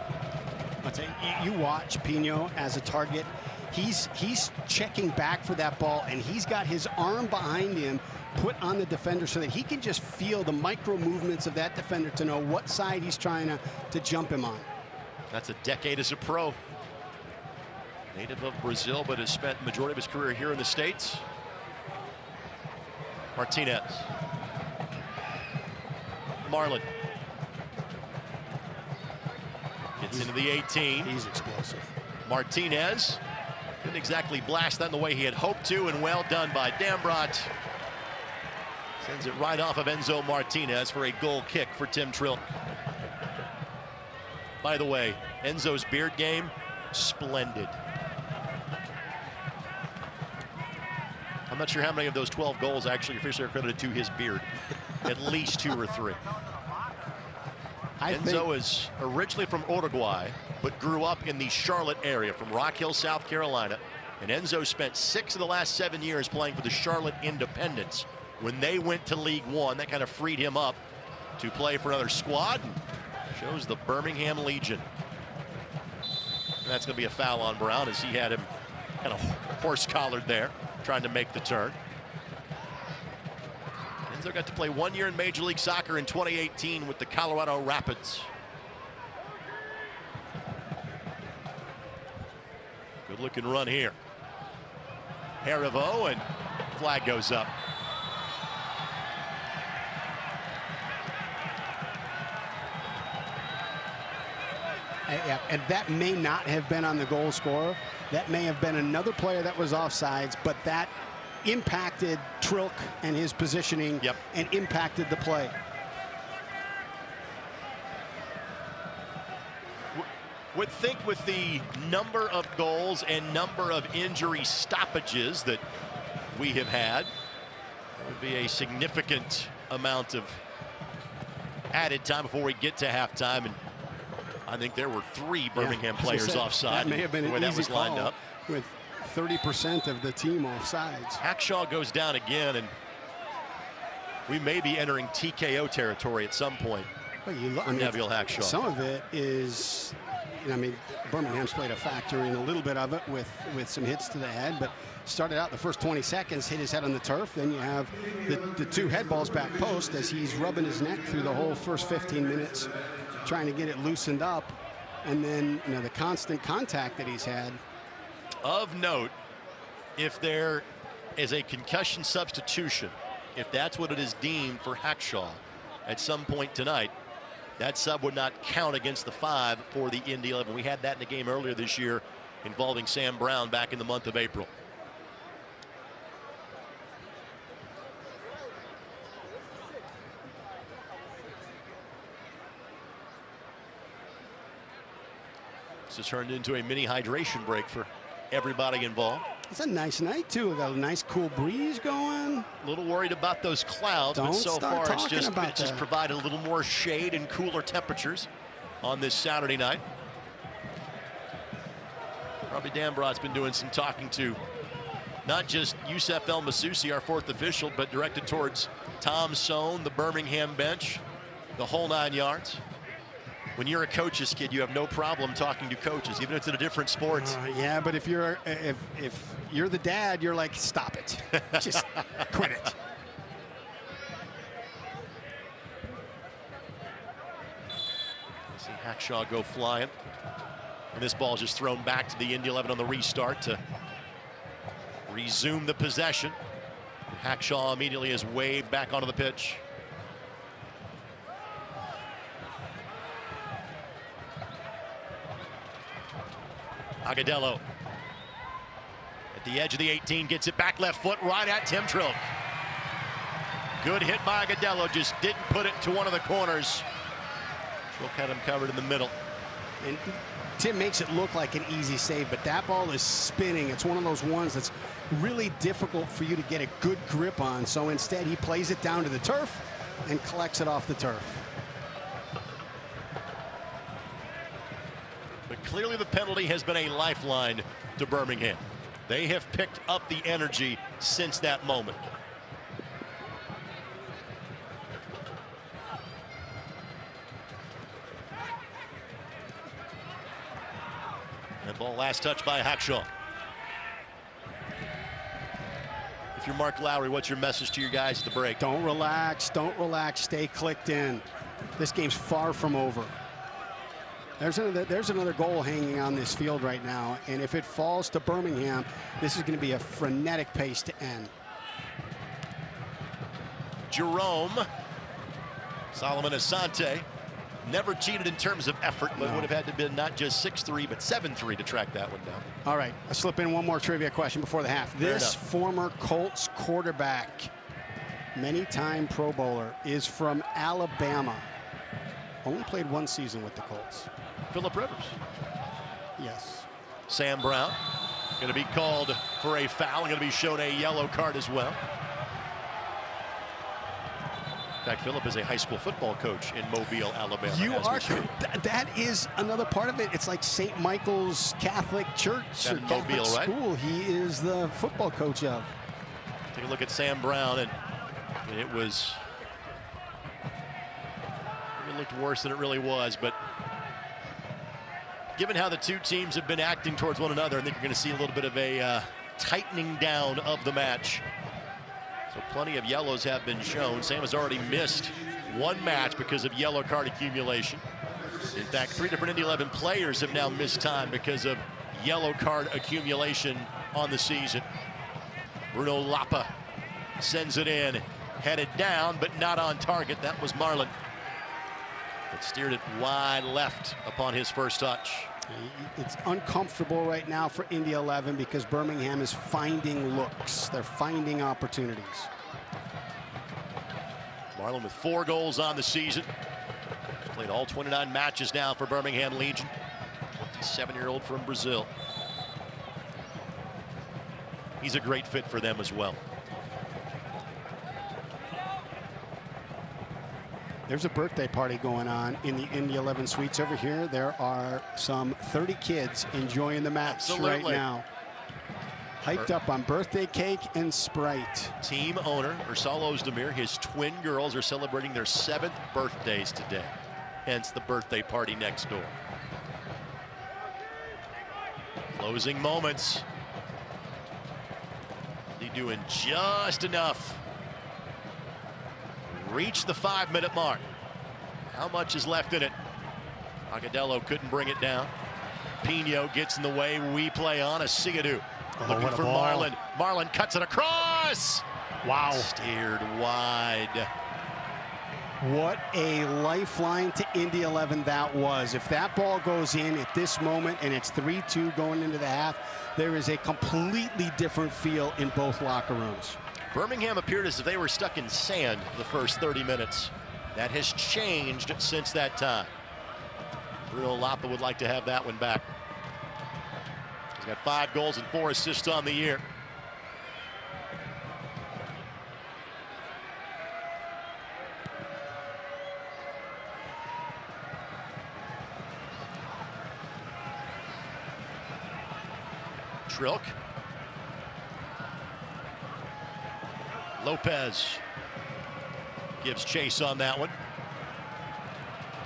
C: I'll tell you, you watch Pino as a target. He's checking back for that ball, and he's got his arm behind him put on the defender so that he can just feel the micro movements of that defender to know what side he's trying to jump him on.
B: That's a decade as a pro. Native of Brazil, but has spent the majority of his career here in the States. Martinez. Marlin. Gets into the 18.
C: He's explosive.
B: Martinez didn't exactly blast that in the way he had hoped to, and well done by Dambrot. Sends it right off of Enzo Martinez for a goal kick for Tim Trilk. By the way, Enzo's beard game, splendid. I'm not sure how many of those 12 goals actually officially are credited to his beard. At least 2 or 3. Enzo is originally from Uruguay, but grew up in the Charlotte area, from Rock Hill, South Carolina. And Enzo spent 6 of the last 7 years playing for the Charlotte Independents. When they went to League One, that kind of freed him up to play for another squad. And shows the Birmingham Legion. And that's going to be a foul on Brown, as he had him kind of horse-collared there, trying to make the turn. Enzo got to play 1 year in Major League Soccer in 2018 with the Colorado Rapids. Good looking run here. Haribo, and flag goes up.
C: And that may not have been on the goal scorer. That may have been another player that was offsides, but that impacted Trilk and his positioning.
B: Yep.
C: And impacted the play.
B: Would think with the number of goals and number of injury stoppages that we have had, there would be a significant amount of added time before we get to halftime. And I think there were 3 Birmingham players offside.
C: That may have been an easy call
B: lined up.
C: With 30% of the team offsides.
B: Hackshaw goes down again, and we may be entering TKO territory at some point.
C: Well,
B: Nebiel Hackshaw.
C: Some of it is, I mean, Birmingham's played a factor in a little bit of it with some hits to the head, but started out the first 20 seconds, hit his head on the turf. Then you have the 2 head balls back post as he's rubbing his neck through the whole first 15 minutes, trying to get it loosened up. And then, you know, the constant contact that he's had.
B: Of note, if there is a concussion substitution if that's what it is deemed for Hackshaw at some point tonight, that sub would not count against the 5 for the Indy 11. We had that in a game earlier this year involving Sam Brown back in the month of April. This has turned into a mini hydration break for everybody involved.
C: It's a nice night too. We got a nice cool breeze going.
B: A little worried about those clouds, but so far it's just provided a little more shade and cooler temperatures on this Saturday night. Probably Dan Broad's been doing some talking to not just Yusef El Masusi, our 4th official, but directed towards Tom Sohn, the Birmingham bench, the whole 9 yards. When you're a coach's kid, you have no problem talking to coaches, even if it's in a different sport.
C: Yeah, but if you're the dad, you're like, stop it, just quit it.
B: See Hackshaw go flying, and this ball is just thrown back to the Indy 11 on the restart to resume the possession. Hackshaw immediately is waved back onto the pitch. Agadello at the edge of the 18, gets it back left foot right at Tim Trilk. Good hit by Agadello, just didn't put it to one of the corners. Trilk had him covered in the middle.
C: And Tim makes it look like an easy save, but that ball is spinning. It's one of those ones that's really difficult for you to get a good grip on. So instead he plays it down to the turf and collects it off the turf.
B: But clearly the penalty has been a lifeline to Birmingham. They have picked up the energy since that moment. And ball last touch by Hackshaw. If you're Mark Lowry, what's your message to your guys at the break?
C: Don't relax, stay clicked in. This game's far from over. There's another goal hanging on this field right now, and if it falls to Birmingham, this is going to be a frenetic pace to end.
B: Jerome, Solomon Asante, never cheated in terms of effort, but would have had to have been not just 6'3", but 7'3" to track that one down.
C: All right, I'll slip in one more trivia question before the half. This former Colts quarterback, many-time Pro Bowler, is from Alabama. Only played 1 season with the Colts.
B: Phillip Rivers.
C: Yes.
B: Sam Brown going to be called for a foul, going to be shown a yellow card as well. In fact, Phillip is a high school football coach in Mobile, Alabama.
C: You are correct. That is another part of it. It's like St. Michael's Catholic Church or Catholic school. Right? He is the football coach of.
B: Take a look at Sam Brown, and it looked worse than it really was, but given how the two teams have been acting towards one another, I think you're going to see a little bit of a tightening down of the match. So plenty of yellows have been shown. Sam has already missed 1 match because of yellow card accumulation. In fact, 3 different Indy 11 players have now missed time because of yellow card accumulation on the season. Bruno Lapa sends it in, headed down, but not on target. That was Marlin. But steered it wide left upon his first touch.
C: It's uncomfortable right now for Indy 11 because Birmingham is finding looks. They're finding opportunities.
B: Marlin with 4 goals on the season. He's played all 29 matches now for Birmingham Legion. 27-year-old from Brazil. He's a great fit for them as well.
C: There's a birthday party going on in the Indy 11 suites over here. There are some 30 kids enjoying the match right now. Hyped up on birthday cake and Sprite.
B: Team owner Ursal Ozdemir, his twin girls are celebrating their 7th birthdays today. Hence the birthday party next door. Closing moments. They're doing just enough. Reach the 5-minute mark. How much is left in it? Agadello couldn't bring it down. Pino gets in the way. We play on. Asiadu looking for Marlin. Marlin cuts it across.
C: Wow.
B: Steered wide.
C: What a lifeline to Indy 11 that was. If that ball goes in at this moment and it's 3-2 going into the half, there is a completely different feel in both locker rooms.
B: Birmingham appeared as if they were stuck in sand the first 30 minutes. That has changed since that time. Bruno Lapa would like to have that one back. He's got 5 goals and 4 assists on the year. Trilk. Lopez gives chase on that one.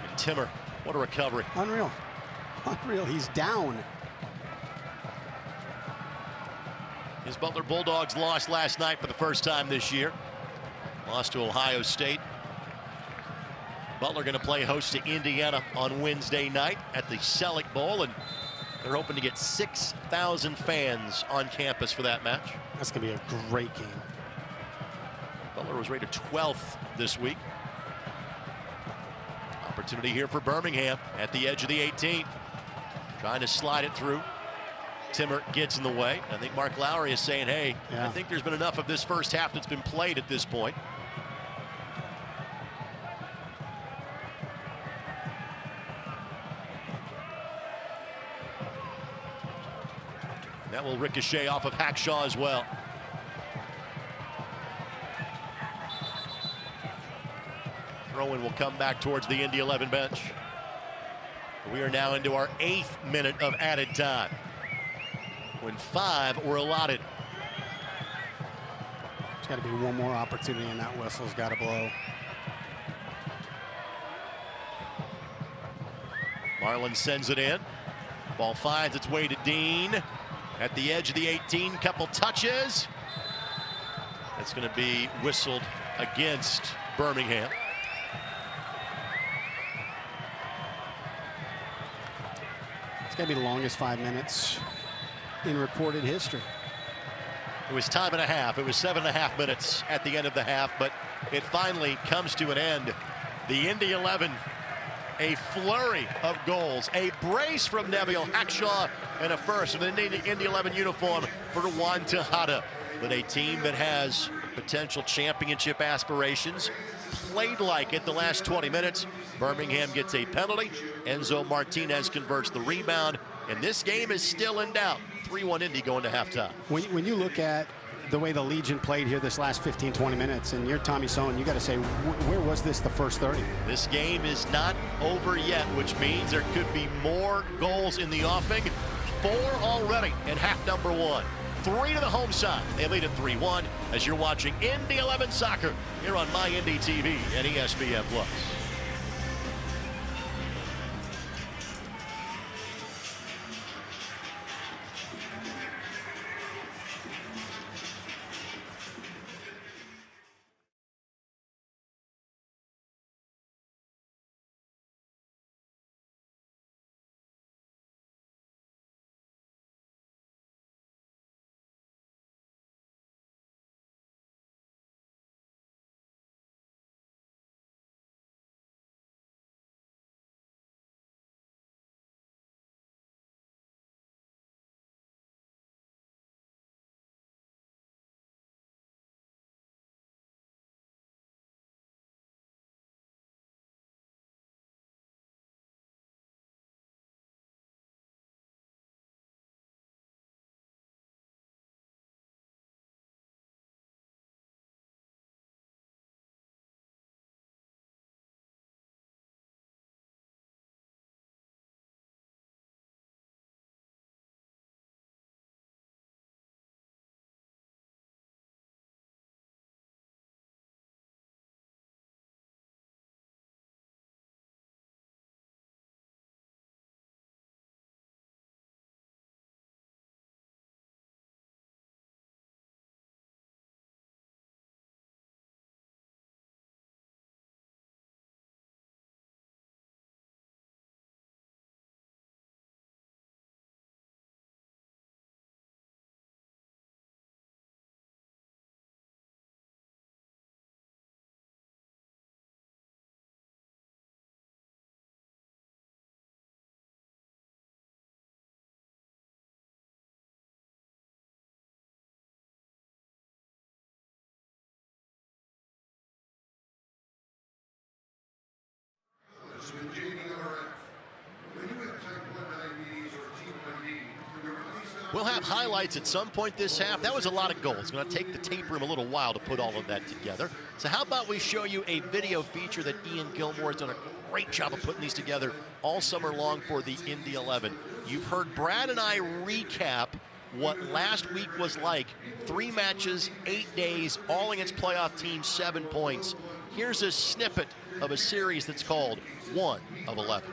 B: And Timmer, what a recovery.
C: Unreal. Unreal. He's down.
B: His Butler Bulldogs lost last night for the first time this year. Lost to Ohio State. Butler going to play host to Indiana on Wednesday night at the Selleck Bowl, and they're hoping to get 6,000 fans on campus for that match.
C: That's going to be a great game.
B: Butler was rated 12th this week. Opportunity here for Birmingham at the edge of the 18. Trying to slide it through. Timmer gets in the way. I think Mark Lowry is saying, hey, I think there's been enough of this first half that's been played at this point. That will ricochet off of Hackshaw as well. Throw-in will come back towards the Indy 11 bench. We are now into our 8th minute of added time, when 5 were allotted.
C: There's got to be one more opportunity, and that whistle's got to blow.
B: Marlin sends it in. Ball finds its way to Dean. At the edge of the 18, couple touches. That's going to be whistled against Birmingham.
C: It's got to be the longest 5 minutes in recorded history.
B: It was time and a half. It was 7.5 minutes at the end of the half, but it finally comes to an end. The Indy 11, a flurry of goals, a brace from Neville Hackshaw, and a first in the Indy 11 uniform for Juan Tejada. But a team that has potential championship aspirations played like it the last 20 minutes. Birmingham gets a penalty. Enzo Martinez converts the rebound, and this game is still in doubt. 3-1 Indy going to halftime.
C: When you look at the way the Legion played here this last 15-20 minutes, and you're Tommy Sohn, you got to say, where was this the first 30?
B: This game is not over yet, which means there could be more goals in the offing. 4 already in half number 1. 3 to the home side. They lead at 3-1 as you're watching Indy 11 soccer here on My Indy TV and ESPN+. We'll have highlights at some point this half. That was a lot of goals. It's going to take the tape room a little while to put all of that together. So how about we show you a video feature that Ian Gilmore has done a great job of putting these together all summer long for the Indy 11. You've heard Brad and I recap what last week was like. 3 matches, 8 days, all against playoff teams, 7 points. Here's a snippet of a series that's called 1 of 11.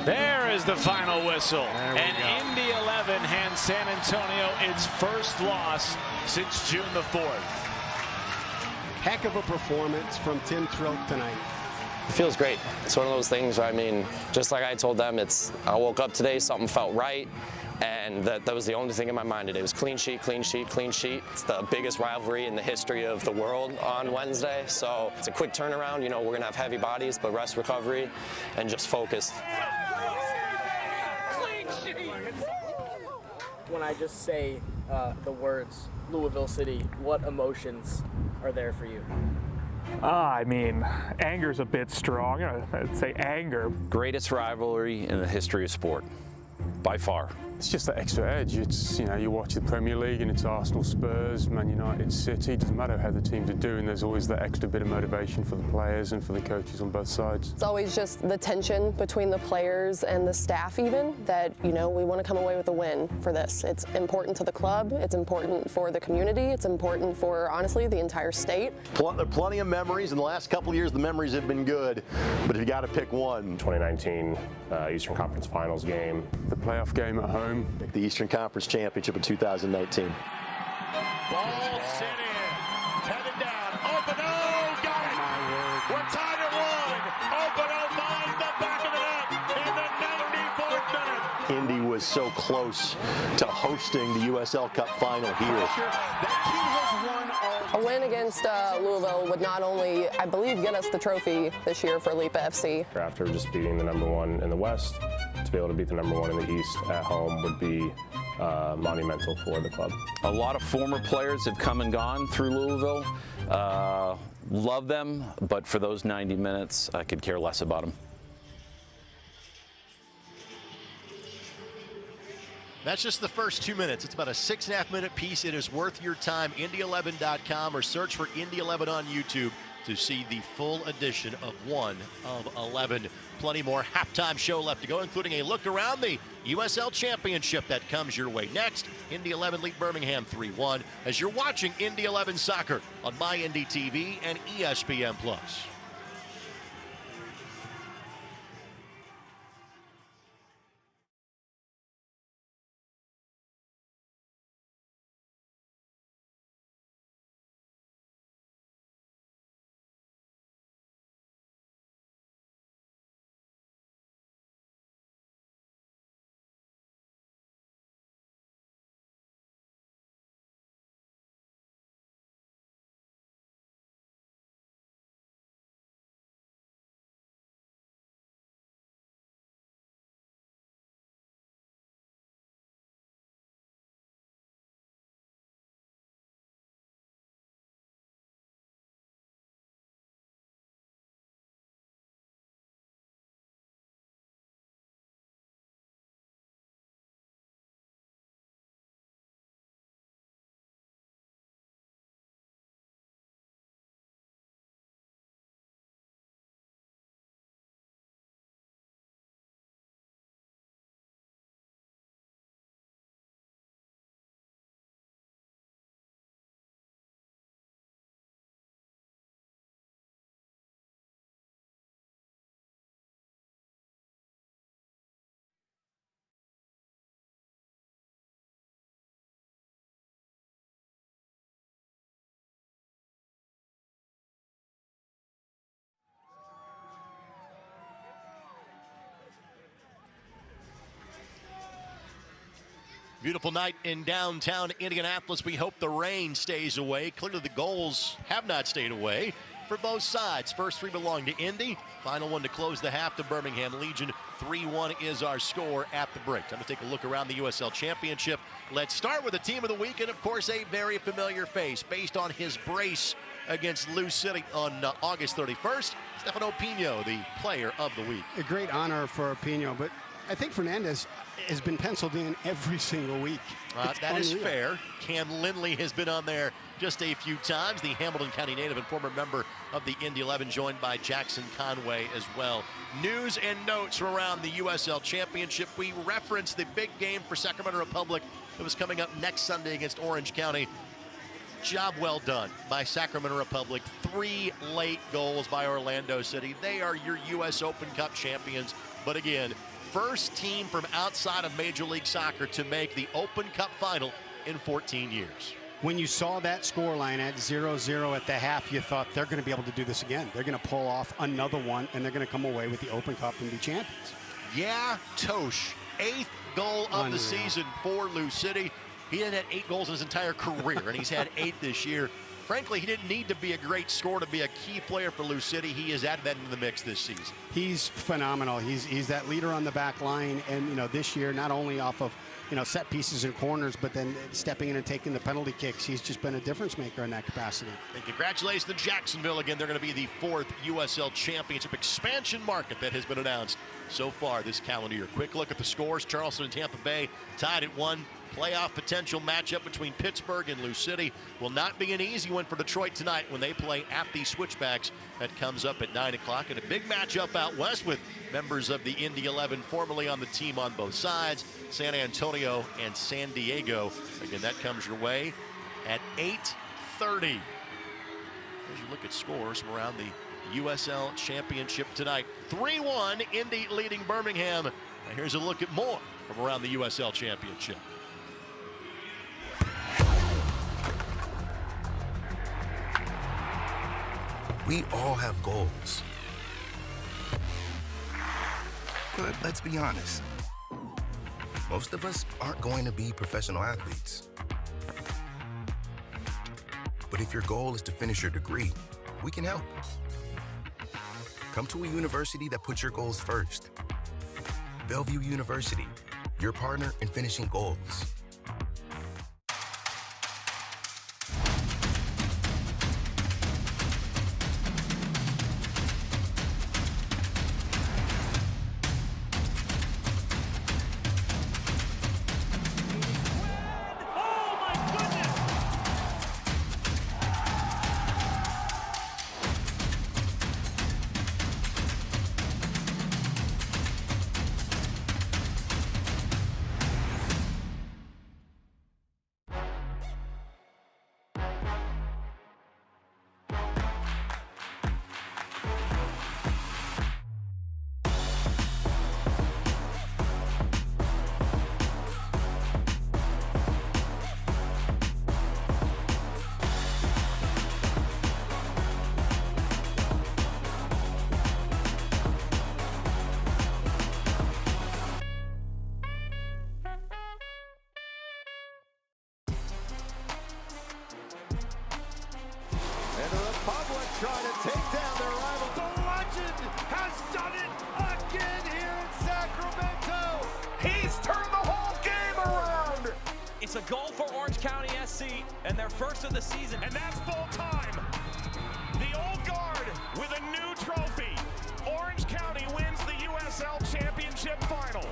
F: There is the final whistle. And Indy 11 hands San Antonio its first loss since June the 4th.
C: Heck of a performance from Tim Trilk tonight.
G: It feels great. It's one of those things where, I mean, just like I told them, I woke up today, something felt right, and that was the only thing in my mind today. It was clean sheet, clean sheet, clean sheet. It's the biggest rivalry in the history of the world on Wednesday, so it's a quick turnaround. You know, we're going to have heavy bodies, but rest, recovery, and just focus.
H: When I just say the words Louisville City, what emotions are there for you?
I: I mean, anger's a bit strong. I'd say anger.
J: Greatest rivalry in the history of sport, by far.
K: It's just that extra edge. It's, you know, you watch the Premier League and it's Arsenal, Spurs, Man United, City. It doesn't matter how the teams are doing, there's always that extra bit of motivation for the players and for the coaches on both sides.
L: It's always just the tension between the players and the staff even, that, you know, we want to come away with a win for this. It's important to the club, it's important for the community, it's important for, honestly, the entire state.
M: There are plenty of memories. In the last couple of years, the memories have been good, but if you got to pick one.
N: 2019 Eastern Conference Finals game.
K: The playoff game at home.
M: The Eastern Conference Championship in 2019.
F: Ball sent in, headed down, open, oh, got it! We're tied at 1. Open, oh, finds the back of the net in the 94th minute.
M: Indy was so close to hosting the USL Cup final here.
L: A win against Louisville would not only, I believe, get us the trophy this year for LIPA FC.
N: After just beating the #1 in the West, to be able to beat the #1 in the East at home would be monumental for the club.
J: A lot of former players have come and gone through Louisville. Love them, but for those 90 minutes, I could care less about them.
B: That's just the first 2 minutes. It's about a 6.5-minute piece. It is worth your time. Indy11.com, or search for Indy 11 on YouTube to see the full edition of 1 of 11. Plenty more halftime show left to go, including a look around the USL Championship that comes your way next. Indy 11 lead Birmingham 3-1 as you're watching Indy 11 Soccer on MyIndy TV and ESPN+. Beautiful night in downtown Indianapolis. We hope the rain stays away. Clearly the goals have not stayed away for both sides. First 3 belong to Indy. Final one to close the half, the Birmingham Legion 3-1 is our score at the break. Time to take a look around the USL Championship. Let's start with the team of the week, and of course a very familiar face based on his brace against Lou City on August 31st. Stefano Pino, the player of the week.
C: A great honor for Pino, but I think Fernandez has been penciled in every single week.
B: That is fair. Cam Lindley has been on there just a few times. The Hamilton County native and former member of the Indy 11, joined by Jackson Conway as well. News and notes from around the USL Championship. We referenced the big game for Sacramento Republic that was coming up next Sunday against Orange County. Job well done by Sacramento Republic. 3 late goals by Orlando City. They are your U.S. Open Cup champions. But again, first team from outside of Major League Soccer to make the Open Cup final in 14 years.
C: When you saw that scoreline at 0-0 at the half, you thought they're going to be able to do this again. They're going to pull off another one, and they're going to come away with the Open Cup and be champions.
B: Yeah, Tosh, 8th goal of the season for Lou City. He hadn't had 8 goals in his entire career, and he's had 8 this year. Frankly, he didn't need to be a great scorer to be a key player for Lou City. He has added that into the mix this season.
C: He's phenomenal. He's that leader on the back line, and this year, not only off of set pieces and corners, but then stepping in and taking the penalty kicks. He's just been a difference maker in that capacity.
B: And congratulations to Jacksonville again. They're going to be the 4th USL Championship expansion market that has been announced so far this calendar year. Quick look at the scores. Charleston and Tampa Bay tied at 1. Playoff potential matchup between Pittsburgh and Lou City will not be an easy one for Detroit tonight when they play at the Switchbacks. That comes up at 9 o'clock. And a big matchup out west with members of the Indy 11 formerly on the team on both sides, San Antonio and San Diego. Again, that comes your way at 8:30. As you look at scores from around the USL Championship tonight. 3-1, Indy leading Birmingham. Now here's a look at more from around the USL Championship.
O: We all have goals. But let's be honest, most of us aren't going to be professional athletes. But if your goal is to finish your degree, we can help. Come to a university that puts your goals first. Bellevue University, your partner in finishing goals.
F: Trying to take down their rival. The legend has done it again here in Sacramento. He's turned the whole game around.
P: It's a goal for Orange County SC and their first of the season.
F: And that's full time. The old guard with a new trophy. Orange County wins the USL Championship final.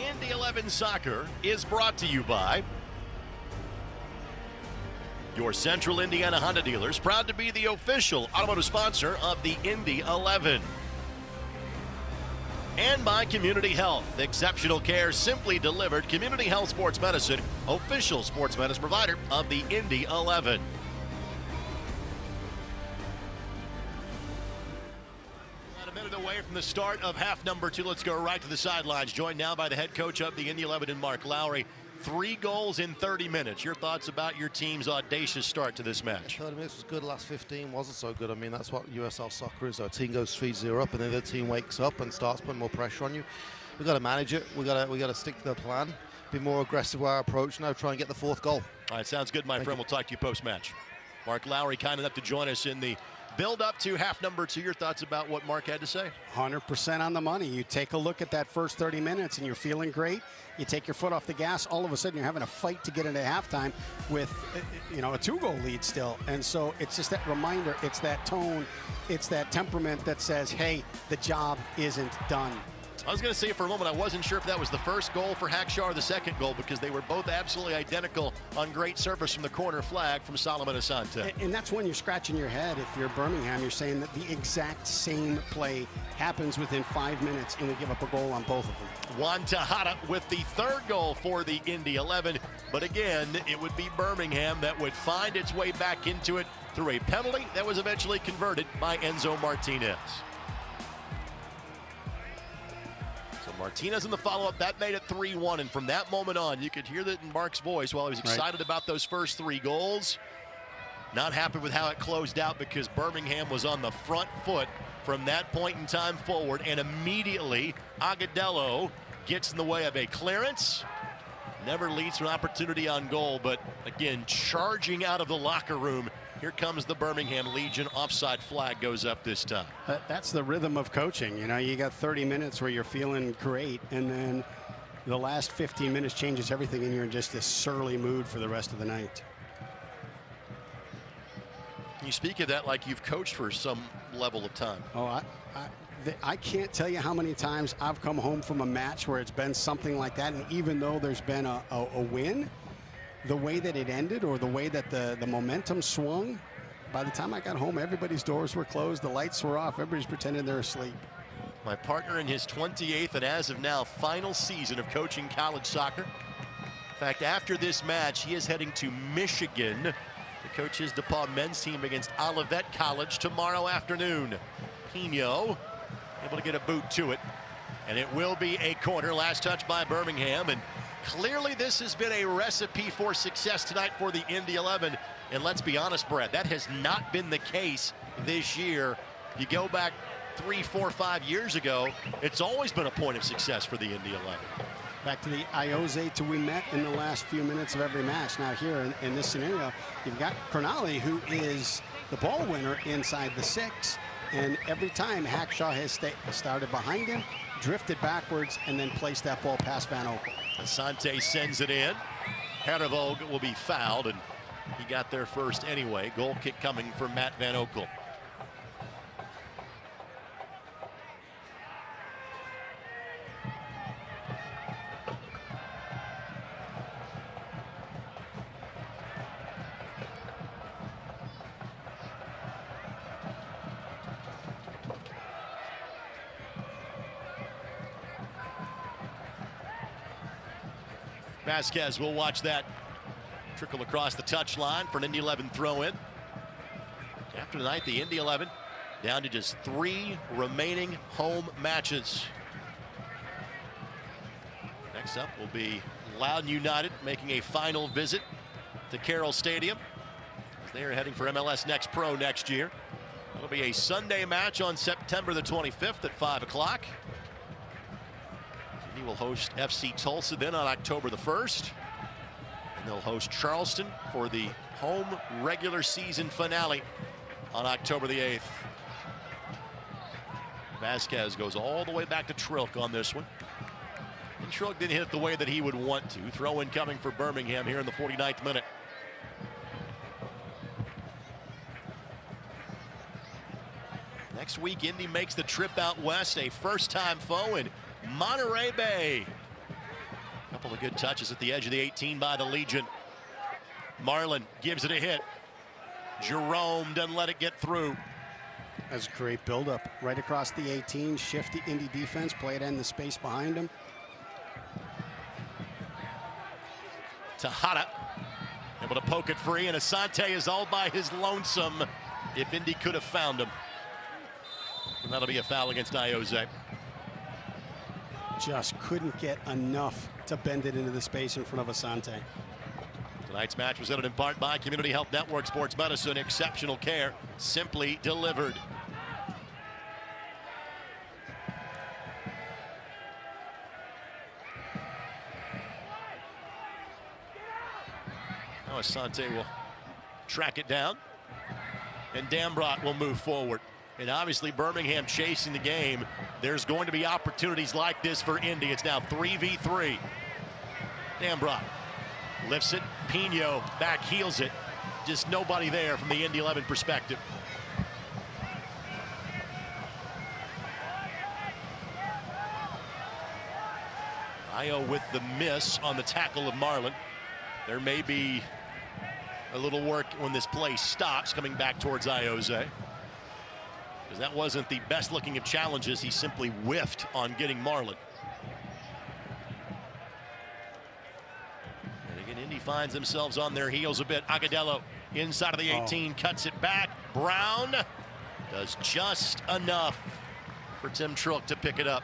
B: Indy 11 Soccer is brought to you by your Central Indiana Honda dealers, proud to be the official automotive sponsor of the Indy 11. And by Community Health, exceptional care simply delivered. Community Health Sports Medicine, official sports medicine provider of the Indy 11. About a minute away from the start of half number 2. Let's go right to the sidelines. Joined now by the head coach of the Indy 11, Mark Lowry. 3 goals in 30 minutes. Your thoughts about your team's audacious start to this match?
Q: 30 minutes was good. Last 15 wasn't so good. I mean, that's what USL soccer is. Our team goes 3-0 up, and then the team wakes up and starts putting more pressure on you. We've got to manage it. We got to stick to the plan. Be more aggressive with our approach now. Try and get the 4th goal.
B: All right, sounds good, my friend. We'll talk to you post-match. Mark Lowry, kind enough to join us in the build up to half number 2. Your thoughts about what Mark had to say?
C: 100% on the money. You take a look at that first 30 minutes and you're feeling great. You take your foot off the gas. All of a sudden you're having a fight to get into halftime with, a 2-goal lead still. And so it's just that reminder. It's that tone. It's that temperament that says, hey, the job isn't done.
B: I was going to say for a moment, I wasn't sure if that was the first goal for Hackshaw or the second goal, because they were both absolutely identical on great service from the corner flag from Solomon Asante.
C: And that's when you're scratching your head. If you're Birmingham, you're saying that the exact same play happens within 5 minutes, and we give up a goal on both of them.
B: Juan Tejada with the 3rd goal for the Indy 11. But again, it would be Birmingham that would find its way back into it through a penalty that was eventually converted by Enzo Martinez. Martinez in the follow-up, that made it 3-1, and from that moment on, you could hear that in Mark's voice while he was excited about those first 3 goals. Not happy with how it closed out, because Birmingham was on the front foot from that point in time forward, and immediately Agudelo gets in the way of a clearance. Never leads to an opportunity on goal, but again, charging out of the locker room. Here comes the Birmingham Legion. Offside flag goes up this time.
C: That's the rhythm of coaching. You got 30 minutes where you're feeling great, and then the last 15 minutes changes everything, and you're in just this surly mood for the rest of the night.
B: You speak of that like you've coached for some level of time.
C: Oh, I can't tell you how many times I've come home from a match where it's been something like that, and even though there's been a win, the way that it ended, or the way that the momentum swung, by the time I got home, everybody's doors were closed, the lights were off, everybody's pretending they're asleep.
B: My partner in his 28th and as of now final season of coaching college soccer. In fact, after this match, he is heading to Michigan to coach his DePaul men's team against Olivet College tomorrow afternoon. Pino able to get a boot to it, and it will be a corner. Last touch by Birmingham, and clearly this has been a recipe for success tonight for the Indy 11. And let's be honest, Brad, that has not been the case this year. You go back 3, 4, 5 years ago, it's always been a point of success for the Indy 11.
C: Back to the Ioze to win met in the last few minutes of every match. Now here in this scenario, you've got Crognale, who is the ball winner inside the 6. And every time Hackshaw has started behind him, drifted backwards, and then placed that ball past Van Oekel.
B: Asante sends it in. Herrevoog will be fouled, and he got there first anyway. Goal kick coming from Matt Van Oekel. Vasquez will watch that trickle across the touchline for an Indy 11 throw-in. After tonight, the Indy 11 down to just 3 remaining home matches. Next up will be Loudoun United making a final visit to Carroll Stadium, as they are heading for MLS Next Pro next year. It'll be a Sunday match on September the 25th at 5 o'clock. He will host FC Tulsa then on October the 1st. And they'll host Charleston for the home regular season finale on October the 8th. Vasquez goes all the way back to Trilk on this one. And Trilk didn't hit it the way that he would want to. Throw in coming for Birmingham here in the 49th minute. Next week, Indy makes the trip out west, a first-time foe in Monterey Bay. Couple of good touches at the edge of the 18 by the Legion. Marlin gives it a hit. Jerome doesn't let it get through.
C: That's a great buildup. Right across the 18, shift the Indy defense, play it in the space behind him.
B: Tejada able to poke it free, and Asante is all by his lonesome if Indy could have found him. And that'll be a foul against Iose.
C: Just couldn't get enough to bend it into the space in front of Asante.
B: Tonight's match was edited in part by Community Health Network Sports Medicine. Exceptional care, simply delivered. Now Asante will track it down, and Dambrot will move forward. And obviously Birmingham chasing the game. There's going to be opportunities like this for Indy. It's now 3v3. Dambrot lifts it. Pino back heels it. Just nobody there from the Indy 11 perspective. Io with the miss on the tackle of Marlin. There may be a little work when this play stops coming back towards Iose. Because that wasn't the best looking of challenges. He simply whiffed on getting Marlin. And again, Indy finds themselves on their heels a bit. Agudelo inside of the 18, cuts it back. Brown does just enough for Tim Trulk to pick it up.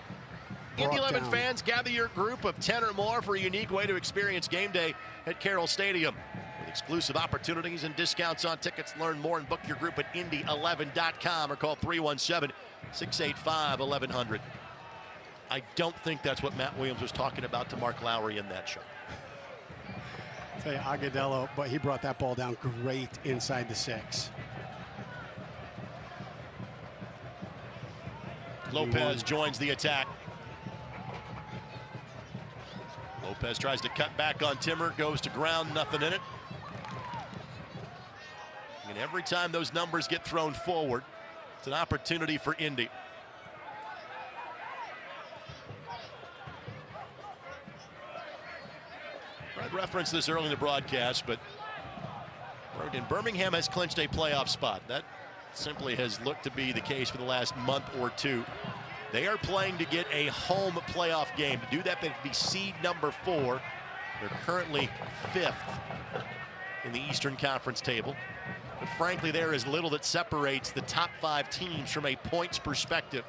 B: Indy 11 fans, gather your group of 10 or more for a unique way to experience game day at Carroll Stadium. With exclusive opportunities and discounts on tickets, learn more and book your group at Indy11.com or call 317-685-1100. I don't think that's what Matt Williams was talking about to Mark Lowry in that shot.
C: I'll tell you, Agudelo, but he brought that ball down great inside the 6.
B: Lopez joins the attack. Lopez tries to cut back on Timmer, goes to ground, nothing in it. And every time those numbers get thrown forward, it's an opportunity for Indy. I referenced this early in the broadcast, but Birmingham has clinched a playoff spot. That simply has looked to be the case for the last month or two. They are playing to get a home playoff game. To do that, they'd be seed number 4. They're currently 5th in the Eastern Conference table. But frankly, there is little that separates the top 5 teams from a points perspective.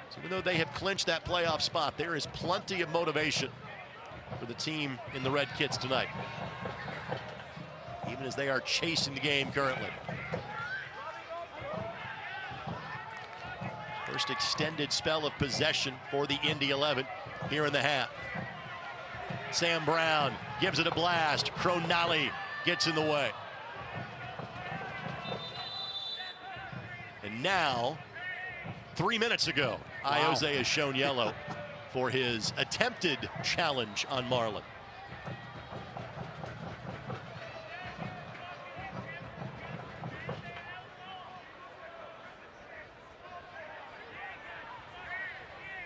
B: So even though they have clinched that playoff spot, there is plenty of motivation for the team in the red kits tonight, even as they are chasing the game currently. First extended spell of possession for the Indy 11 here in the half. Sam Brown gives it a blast. Cronali gets in the way. And now, 3 minutes ago, Iose has shown yellow for his attempted challenge on Marlin.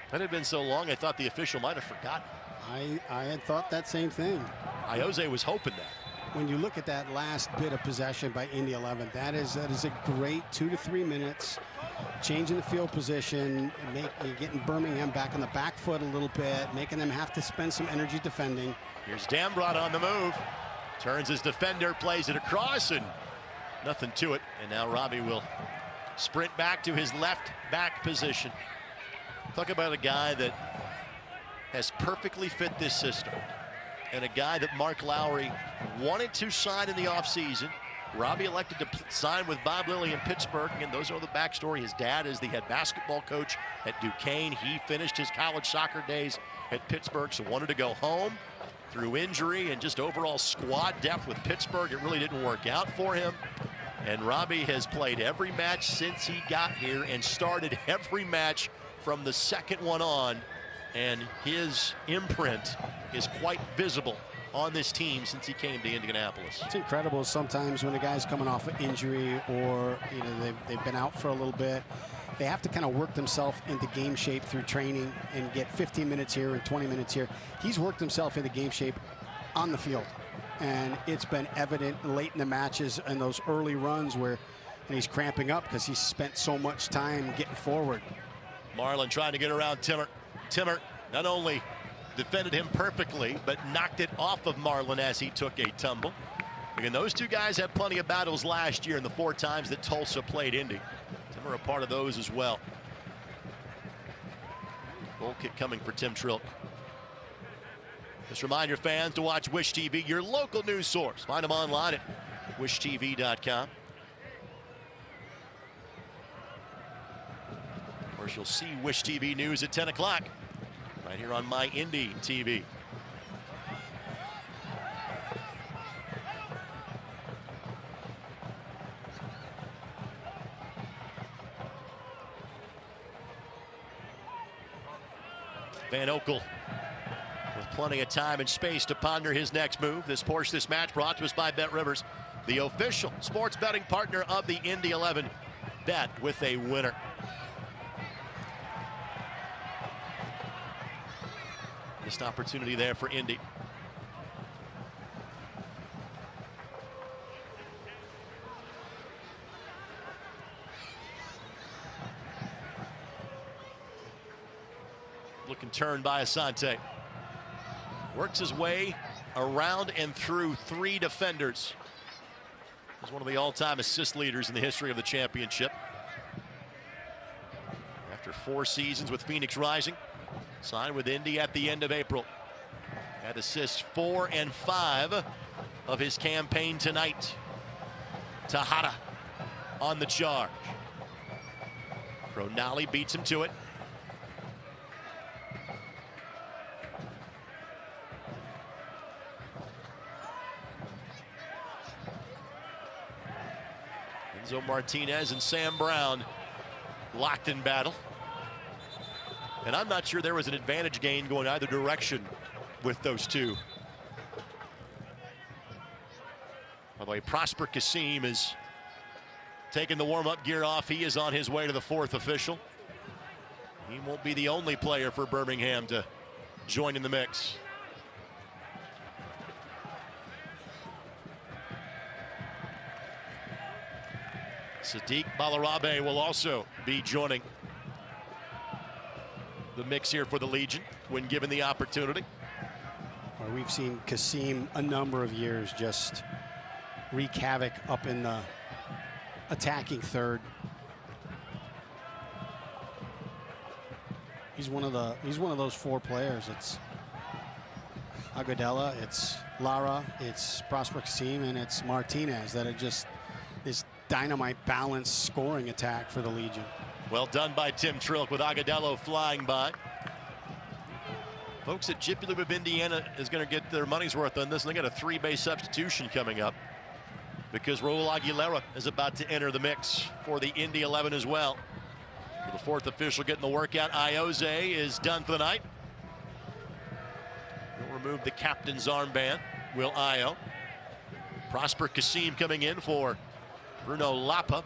B: That had been so long, I thought the official might have forgotten.
C: I had thought that same thing.
B: Iose was hoping that.
C: When you look at that last bit of possession by Indy 11, that is a great 2 to 3 minutes, changing the field position, getting Birmingham back on the back foot a little bit, making them have to spend some energy defending.
B: Here's Dambrot on the move, turns his defender, plays it across, and nothing to it. And now Robbie will sprint back to his left back position. Talk about a guy that has perfectly fit this system, and a guy that Mark Lowry wanted to sign in the offseason. Robbie elected to sign with Bob Lilly in Pittsburgh, and those are the backstory. His dad is the head basketball coach at Duquesne. He finished his college soccer days at Pittsburgh, so wanted to go home. Through injury and just overall squad depth with Pittsburgh, it really didn't work out for him. And Robbie has played every match since he got here and started every match from the second one on, and his imprint is quite visible on this team since he came to Indianapolis.
C: It's incredible sometimes when a guy's coming off an injury or they've been out for a little bit. they have to kind of work themselves into game shape through training and get 15 minutes here and 20 minutes here. He's worked himself into game shape on the field, and it's been evident late in the matches and those early runs where he's cramping up because he's spent so much time getting forward.
B: Marlin trying to get around Timmer. Timmer not only defended him perfectly, but knocked it off of Marlin as he took a tumble. Again, those two guys had plenty of battles last year in the 4 times that Tulsa played Indy. Timmer a part of those as well. Goal kick coming for Tim Trilk. Just remind your fans to watch Wish TV, your local news source. Find them online at wishtv.com. Of course, you'll see Wish TV news at 10 o'clock right here on My Indy TV. Van Oekel with plenty of time and space to ponder his next move. This match brought to us by Bet Rivers, the official sports betting partner of the Indy 11. Bet with a winner. Missed opportunity there for Indy. Looking turned by Asante. Works his way around and through 3 defenders. He's one of the all-time assist leaders in the history of the championship. After 4 seasons with Phoenix Rising, signed with Indy at the end of April. Had assists 4 and 5 of his campaign tonight. Tejada on the charge. Pronali beats him to it. Enzo Martinez and Sam Brown locked in battle. And I'm not sure there was an advantage gain going either direction with those two. By the way, Prosper Kasim is taking the warm-up gear off. He is on his way to the 4th official. He won't be the only player for Birmingham to join in the mix. Sadiq Balarabe will also be joining the mix here for the Legion when given the opportunity.
C: Well, we've seen Kasim a number of years just wreak havoc up in the attacking third. He's one of those 4 players. It's Agudelo, it's Lara, it's Prosper Kasim, and it's Martinez that are just this dynamite balanced scoring attack for the Legion.
B: Well done by Tim Trilk with Agudelo flying by. Folks at Jiffy Lube of Indiana is going to get their money's worth on this, and they got a 3-base substitution coming up because Raul Aguilera is about to enter the mix for the Indy 11 as well. For the 4th official getting the workout, Ioze is done for the night. He'll remove the captain's armband, Will Io. Prosper Kasim coming in for Bruno Lapa.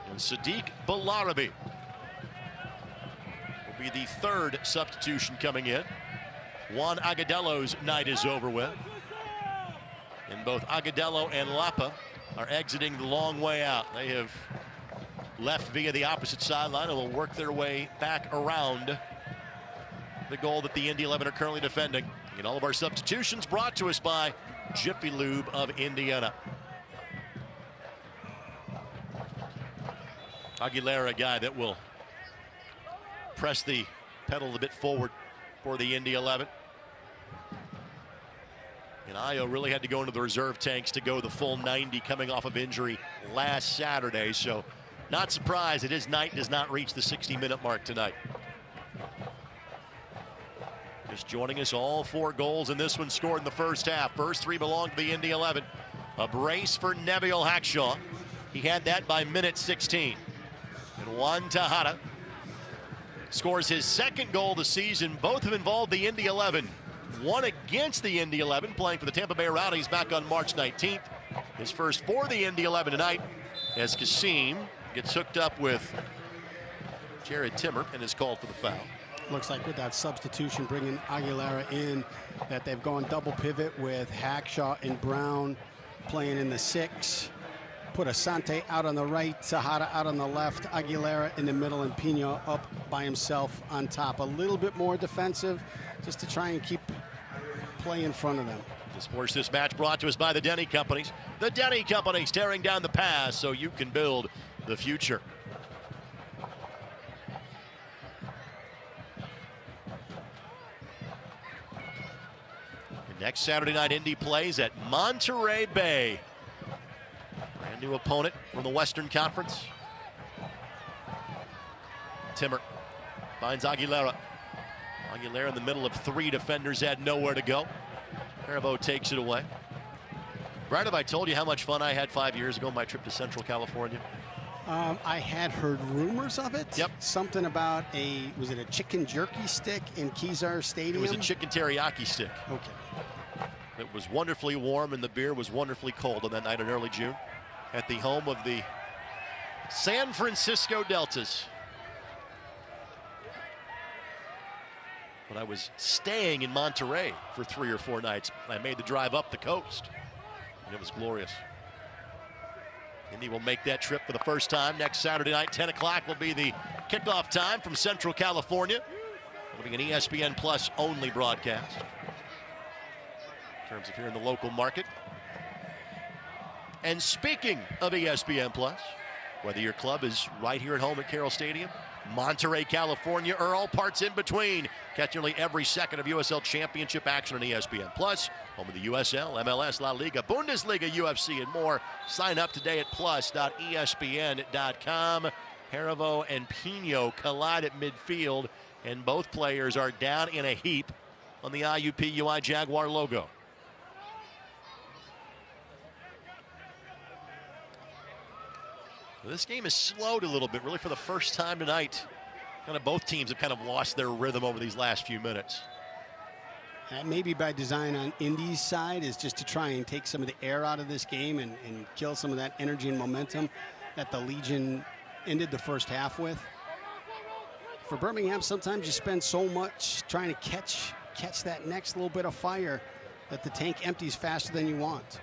B: And Sadiq Balarabe will be the 3rd substitution coming in. Juan Agudelo's night is over with. And both Agudelo and Lapa are exiting the long way out. They have left via the opposite sideline and will work their way back around the goal that the Indy 11 are currently defending. And all of our substitutions brought to us by Jiffy Lube of Indiana. Aguilera, a guy that will press the pedal a bit forward for the Indy 11. And Io really had to go into the reserve tanks to go the full 90 coming off of injury last Saturday. So not surprised that his night does not reach the 60-minute mark tonight. Just joining us, all 4 goals in this one scored in the first half. First 3 belong to the Indy 11. A brace for Neviel Hackshaw. He had that by minute 16. And Juan Tejada scores his 2nd goal of the season. Both have involved the Indy 11. One against the Indy 11, playing for the Tampa Bay Rowdies back on March 19th. His first for the Indy 11 tonight as Kasim gets hooked up with Jared Timmer and is called for the foul.
C: Looks like with that substitution, bringing Aguilera in, that they've gone double pivot with Hackshaw and Brown playing in the 6. Put Asante out on the right, Tejada out on the left, Aguilera in the middle, and Pino up by himself on top. A little bit more defensive, just to try and keep play in front of them.
B: To sports this match brought to us by the Denny Companies. The Denny Companies tearing down the past so you can build the future. Next Saturday night, Indy plays at Monterey Bay. Brand new opponent from the Western Conference. Timmer finds Aguilera. Aguilera in the middle of 3 defenders, had nowhere to go. Haribo takes it away. Brad, have I told you how much fun I had 5 years ago on my trip to Central California?
C: I had heard rumors of it.
B: Yep.
C: Something about was it a chicken jerky stick in Kezar Stadium?
B: It was a chicken teriyaki stick.
C: Okay.
B: It was wonderfully warm and the beer was wonderfully cold on that night in early June at the home of the San Francisco Deltas. But I was staying in Monterey for 3 or 4 nights. I made the drive up the coast, and it was glorious. Indy will make that trip for the first time next Saturday night. 10 o'clock will be the kickoff time from Central California. It'll be an ESPN Plus only broadcast in terms of here in the local market. And speaking of ESPN Plus, whether your club is right here at home at Carroll Stadium, Monterey, California, or all parts in between, catch nearly every second of USL Championship action on ESPN Plus, home of the USL, MLS, La Liga, Bundesliga, UFC, and more. Sign up today at plus.espn.com. Haribo and Pino collide at midfield, and both players are down in a heap on the IUPUI Jaguar logo. This game has slowed a little bit, really, for the first time tonight. Kind of both teams have kind of lost their rhythm over these last few minutes.
C: That maybe by design on Indy's side is just to try and take some of the air out of this game and kill some of that energy and momentum that the Legion ended the first half with. For Birmingham, sometimes you spend so much trying to catch that next little bit of fire that the tank empties faster than you want.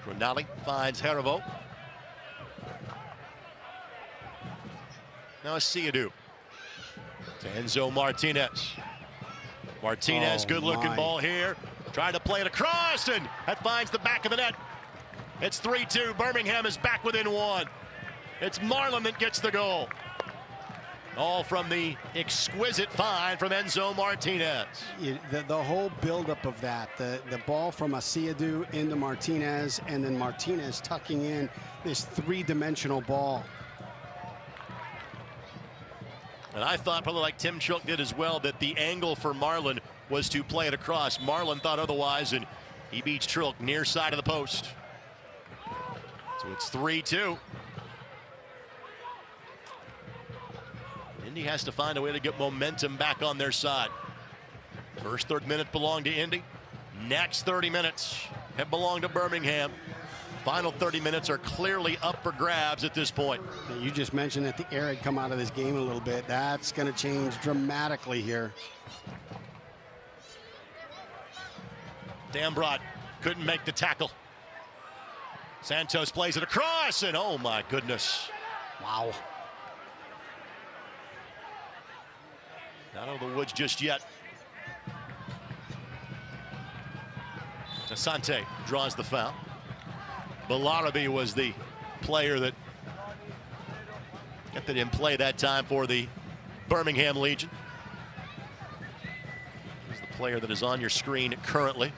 B: Ronali finds Haribo. Now Siadu to Enzo Martinez. Martinez, good-looking ball here. Trying to play it across, and that finds the back of the net. It's 3-2. Birmingham is back within 1. It's Marlon that gets the goal. All from the exquisite find from Enzo Martinez.
C: The whole buildup of that, the ball from Asiadu into Martinez, and then Martinez tucking in this 3-dimensional ball.
B: And I thought, probably like Tim Chook did as well, that the angle for Marlon was to play it across. Marlon thought otherwise, and he beats Trilk near side of the post. So it's 3-2. Indy has to find a way to get momentum back on their side. First 30 minutes belong to Indy. Next 30 minutes have belonged to Birmingham. Final 30 minutes are clearly up for grabs at this point.
C: You just mentioned that the air had come out of this game a little bit. That's going to change dramatically here.
B: Dambrot couldn't make the tackle. Santos plays it across, and oh my goodness.
C: Wow.
B: Not out of the woods just yet. Asante draws the foul. Balarabi was the player that kept it in play that time for the Birmingham Legion. He's the player that is on your screen currently.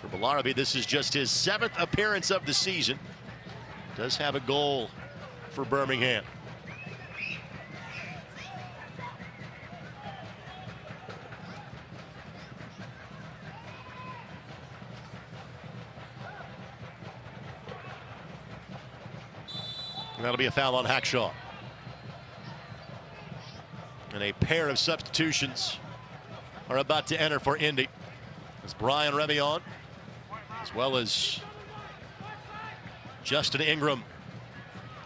B: For Balarabi, this is just his 7th appearance of the season. Does have a goal for Birmingham. That'll be a foul on Hackshaw. And a pair of substitutions are about to enter for Indy. As Brian Revion, as well as Justin Ingram,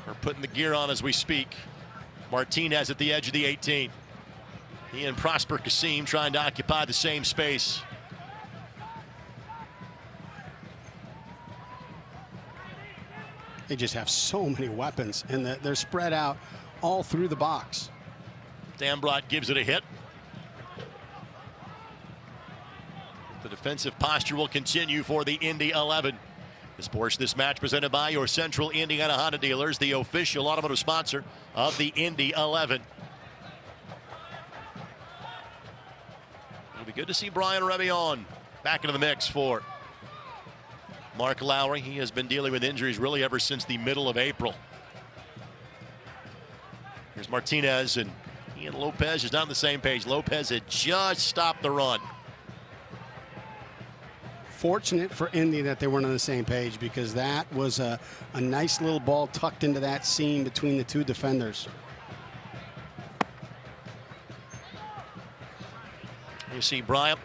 B: are putting the gear on as we speak. Martinez at the edge of the 18. He and Prosper Kasim trying to occupy the same space.
C: They just have so many weapons, and they're spread out all through the box.
B: Dambrot gives it a hit. The defensive posture will continue for the Indy 11. This match presented by your Central Indiana Honda dealers, the official automotive sponsor of the Indy 11. It'll be good to see Brian Revion back into the mix for Mark Lowry. He has been dealing with injuries really ever since the middle of April. Here's Martinez, and he and Lopez is not on the same page. Lopez had just stopped the run.
C: Fortunate for Indy that they weren't on the same page, because that was a nice little ball tucked into that seam between the two defenders.
B: You see Bryant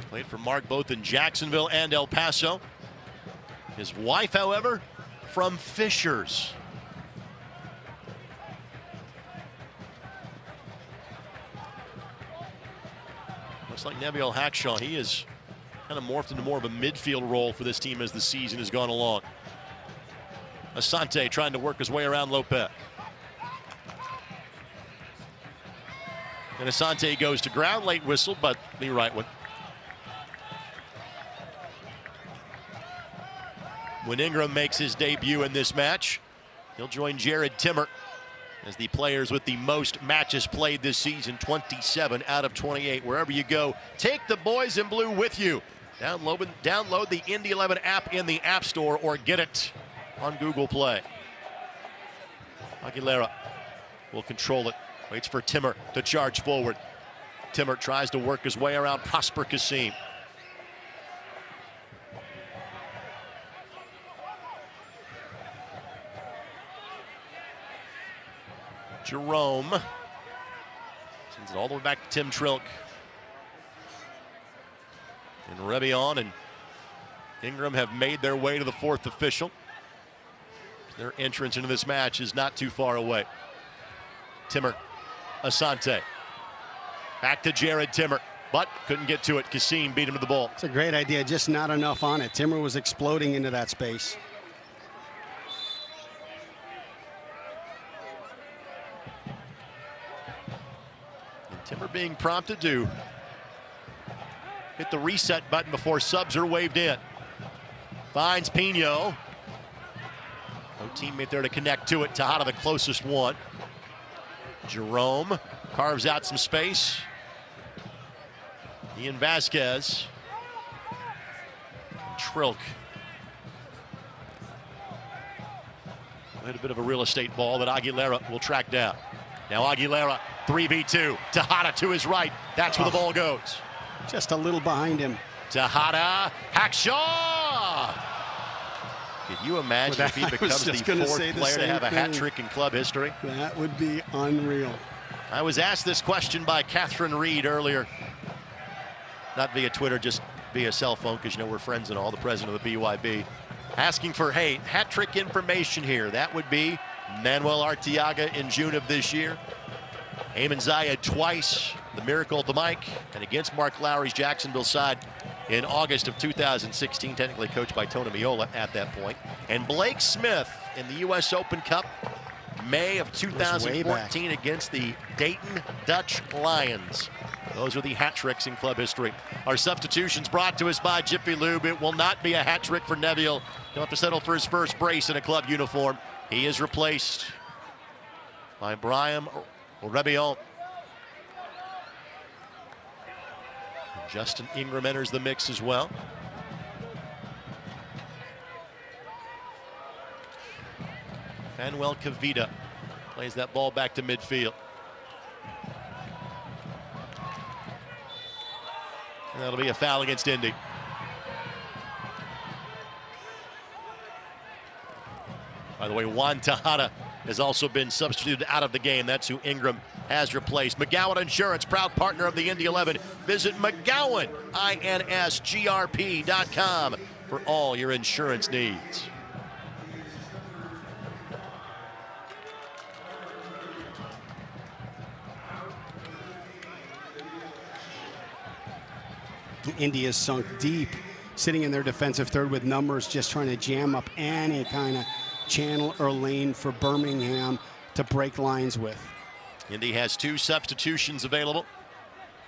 B: played for Mark both in Jacksonville and El Paso. His wife, however, from Fishers. Looks like Neviel Hackshaw, he is kind of morphed into more of a midfield role for this team as the season has gone along. Asante trying to work his way around Lopez. And Asante goes to ground, late whistle, but the right one. When Ingram makes his debut in this match, he'll join Jared Timmer as the players with the most matches played this season, 27 out of 28. Wherever you go, take the boys in blue with you. Download the Indy 11 app in the App Store or get it on Google Play. Aguilera will control it. Waits for Timmer to charge forward. Timmer tries to work his way around Prosper Kasim. Jerome sends it all the way back to Tim Trilk. And Revion and Ingram have made their way to the fourth official. Their entrance into this match is not too far away. Timmer, Asante. Back to Jared Timmer, but couldn't get to it. Kasim beat him to the ball.
C: It's a great idea, just not enough on it. Timmer was exploding into that space.
B: And Timmer being prompted to hit the reset button before subs are waved in. Finds Pino. No teammate there to connect to it. Tejada the closest one. Jerome carves out some space. Ian Vasquez. Trilk. Hit a bit of a real estate ball that Aguilera will track down. Now Aguilera, 3v2. Tejada to his right. That's where the ball goes.
C: Just a little behind him.
B: Tejada, Hackshaw. Could you imagine if he becomes the fourth player to have a hat trick in club history?
C: That would be unreal.
B: I was asked this question by Catherine Reed earlier. Not via Twitter, just via cell phone, because you know we're friends and all, the president of the BYB. Asking for, hey, hat trick information here. That would be Manuel Arteaga in June of this year. Eamon Zayed twice, the miracle at the mic, and against Mark Lowry's Jacksonville side in August of 2016, technically coached by Tony Miola at that point. And Blake Smith in the U.S. Open Cup, May of 2014 against the Dayton Dutch Lions. Those are the hat tricks in club history. Our substitutions brought to us by Jiffy Lube. It will not be a hat trick for Neviel. He'll have to settle for his first brace in a club uniform. He is replaced by Brian Revion. Justin Ingram enters the mix as well. Manuel Cavita plays that ball back to midfield. And that'll be a foul against Indy. By the way, Juan Tejada has also been substituted out of the game. That's who Ingram has replaced. McGowan Insurance, proud partner of the Indy 11. Visit McGowan, INSGRP.com for all your insurance needs.
C: Indy is sunk deep, sitting in their defensive third with numbers, just trying to jam up any kind of channel or lane for Birmingham to break lines with.
B: Indy has 2 substitutions available.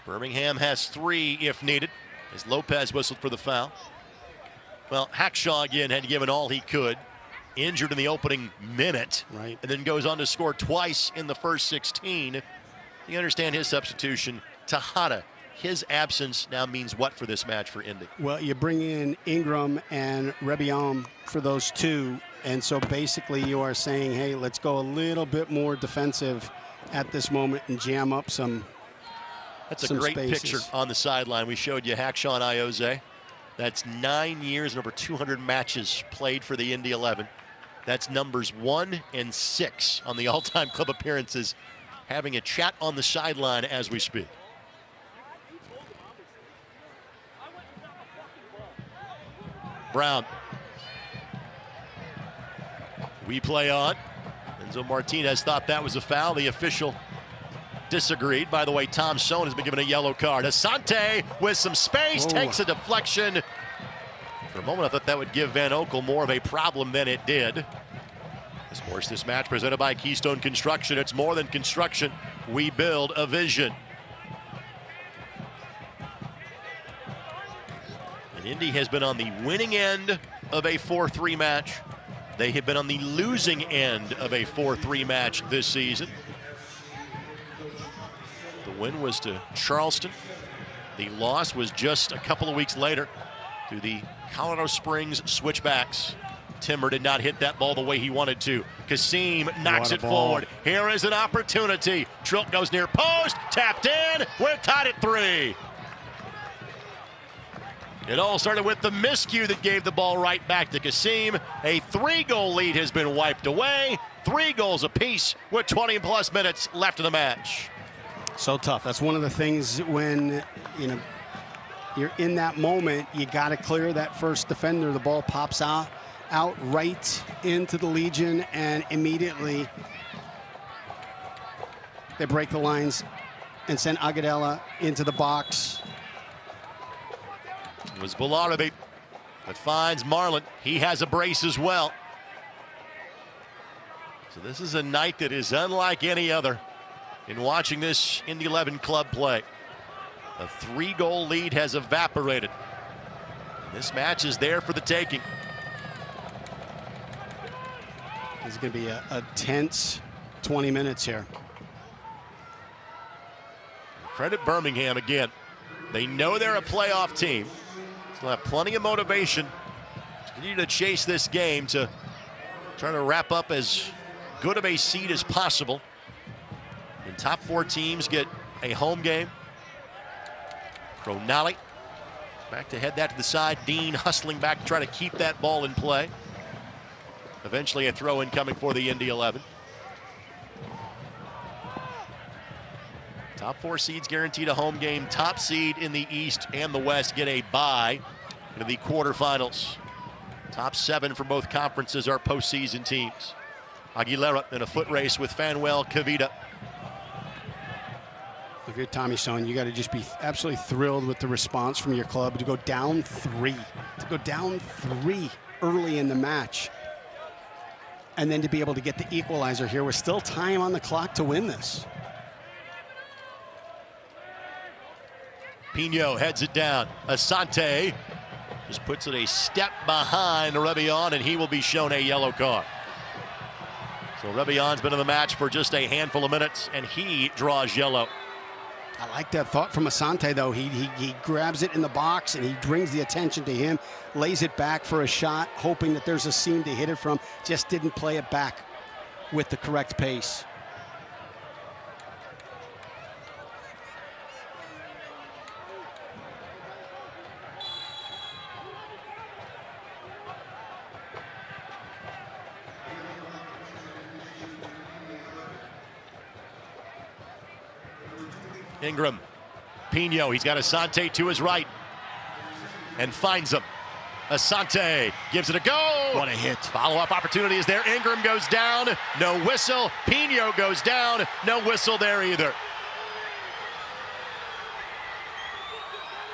B: Birmingham has 3 if needed, as Lopez whistled for the foul. Well, Hackshaw again had given all he could, injured in the opening minute,
C: right,
B: and then goes on to score twice in the first 16. You understand his substitution. Tejada, his absence now means what for this match for Indy?
C: Well, you bring in Ingram and Rebiom for those 2, and so basically you are saying, hey, let's go a little bit more defensive at this moment and jam up some
B: That's a great
C: spaces.
B: picture on the sideline. We showed you Hackshaw and Ioze. That's 9 years and over 200 matches played for the Indy 11. That's numbers 1 and 6 on the all-time club appearances, having a chat on the sideline as we speak. Brown. We play on. Enzo Martinez thought that was a foul. The official disagreed. By the way, Tom Sohn has been given a yellow card. Asante with some space, takes a deflection. For a moment, I thought that would give Van Oekel more of a problem than it did. Of course, this match presented by Keystone Construction. It's more than construction. We build a vision. And Indy has been on the winning end of a 4-3 match. They have been on the losing end of a 4-3 match this season. The win was to Charleston. The loss was just a couple of weeks later to the Colorado Springs Switchbacks. Timber did not hit that ball the way he wanted to. Kasim knocks it forward. Here is an opportunity. Trilt goes near post, tapped in. We're tied at 3. It all started with the miscue that gave the ball right back to Kasim. A 3-goal lead has been wiped away. 3 goals apiece with 20-plus minutes left in the match.
C: So tough. That's one of the things when, you're in that moment, you got to clear that first defender. The ball pops out right into the Legion, and immediately they break the lines and send Agudelo into the box.
B: It was Balarabi that finds Marlin. He has a brace as well. So this is a night that is unlike any other in watching this Indy 11 club play. A 3-goal lead has evaporated. This match is there for the taking.
C: It's going to be a tense 20 minutes here.
B: Credit Birmingham again. They know they're a playoff team. They'll have plenty of motivation to continue to chase this game to try to wrap up as good of a seed as possible. And top 4 teams get a home game. Cronali back to head that to the side. Dean hustling back to try to keep that ball in play. Eventually a throw in coming for the Indy 11. Top 4 seeds guaranteed a home game. Top seed in the East and the West get a bye into the quarterfinals. Top 7 for both conferences are postseason teams. Aguilera in a foot race with Fanuel Kavita.
C: If you're Tommy Sohn, you got to just be absolutely thrilled with the response from your club to go down 3. To go down 3 early in the match. And then to be able to get the equalizer here with still time on the clock to win this.
B: Pino heads it down. Asante just puts it a step behind Rebion, and he will be shown a yellow card. So Rebion's been in the match for just a handful of minutes, and he draws yellow.
C: I like that thought from Asante, though. He grabs it in the box, and he brings the attention to him, lays it back for a shot, hoping that there's a seam to hit it from. Just didn't play it back with the correct pace.
B: Ingram. Pino, he's got Asante to his right. And finds him. Asante gives it a go.
C: What a hit.
B: Follow-up opportunity is there. Ingram goes down. No whistle. Pino goes down. No whistle there either.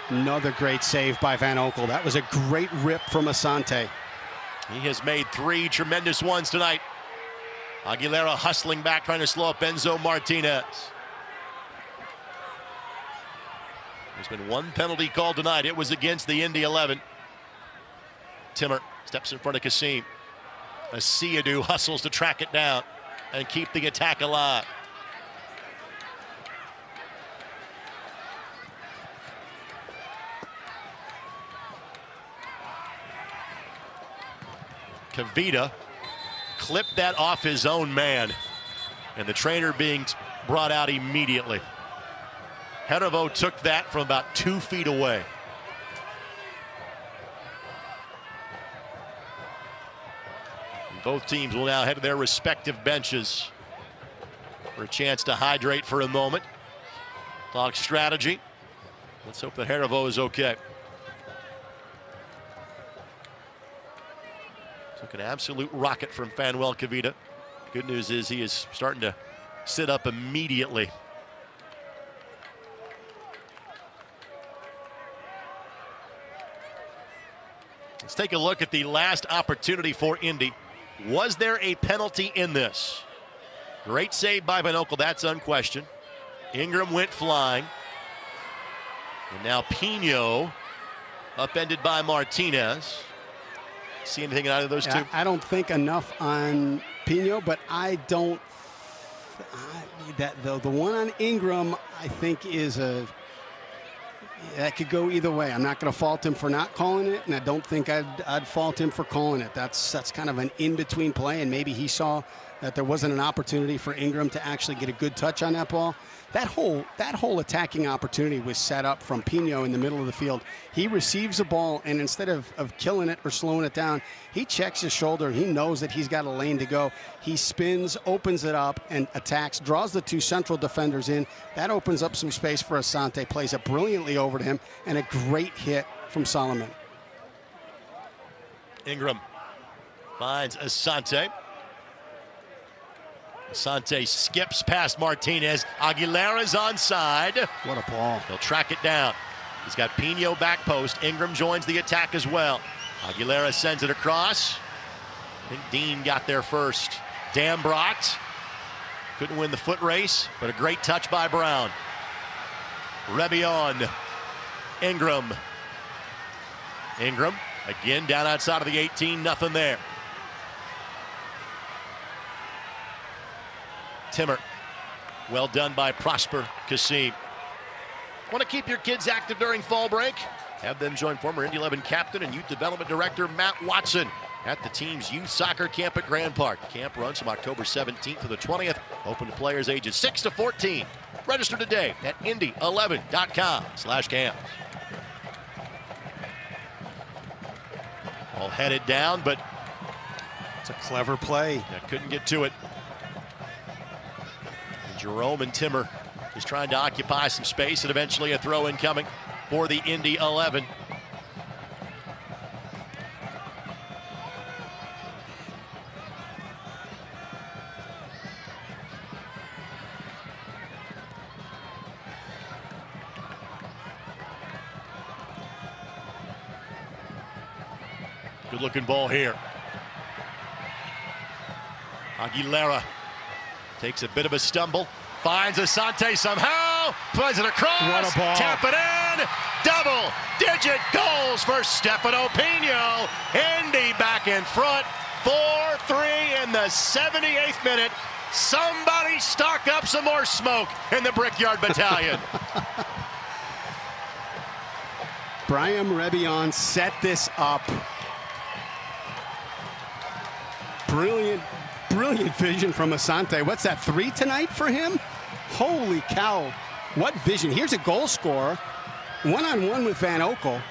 C: Another great save by Van Oekel. That was a great rip from Asante.
B: He has made 3 tremendous ones tonight. Aguilera hustling back, trying to slow up Enzo Martinez. There's been 1 penalty called tonight. It was against the Indy 11. Timmer steps in front of Kasim. Asiadu hustles to track it down and keep the attack alive. Kavita clipped that off his own man, and the trainer being brought out immediately. Heravo took that from about 2 feet away. And both teams will now head to their respective benches for a chance to hydrate for a moment. Talk strategy. Let's hope that Heravo is okay. Took an absolute rocket from Fanuel Kavita. Good news is he is starting to sit up immediately. Let's take a look at the last opportunity for Indy. Was there a penalty in this? Great save by Van Oekel, that's unquestioned. Ingram went flying. And now Pino upended by Martinez. See anything out of those two?
C: I don't think enough on Pino, but I don't. The one on Ingram, I think, is that could go either way. I'm not going to fault him for not calling it, and I don't think I'd fault him for calling it. That's kind of an in-between play, and maybe he saw that there wasn't an opportunity for Ingram to actually get a good touch on that ball. That whole attacking opportunity was set up from Pino in the middle of the field. He receives the ball, and instead of killing it or slowing it down, he checks his shoulder. He knows that he's got a lane to go. He spins, opens it up, and attacks, draws the 2 central defenders in. That opens up some space for Asante, plays it brilliantly over to him, and a great hit from Solomon.
B: Ingram finds Asante. Asante skips past Martinez. Aguilera's onside.
C: What a ball.
B: He'll track it down. He's got Pino back post. Ingram joins the attack as well. Aguilera sends it across. I think Dean got there first. Dambrot couldn't win the foot race, but a great touch by Brown. Rebion. Ingram. Ingram again down outside of the 18. Nothing there. Timmer. Well done by Prosper Kasim. Want to keep your kids active during fall break? Have them join former Indy 11 captain and youth development director Matt Watson at the team's youth soccer camp at Grand Park. Camp runs from October 17th to the 20th. Open to players ages 6 to 14. Register today at indy11.com/camps. All headed down, but
C: it's a clever play.
B: Couldn't get to it. Jerome and Timmer is trying to occupy some space, and eventually a throw in coming for the Indy 11. Good looking ball here. Aguilera takes a bit of a stumble, finds Asante somehow, plays it across,
C: what a ball.
B: Tap it in, double-digit goals for Stefano Pino. Indy back in front, 4-3 in the 78th minute. Somebody stock up some more smoke in the Brickyard Battalion.
C: Brian Rebion set this up. Brilliant vision from Asante. What's that, 3 tonight for him? Holy cow. What vision. Here's a goal scorer, one-on-one with Van Oekel,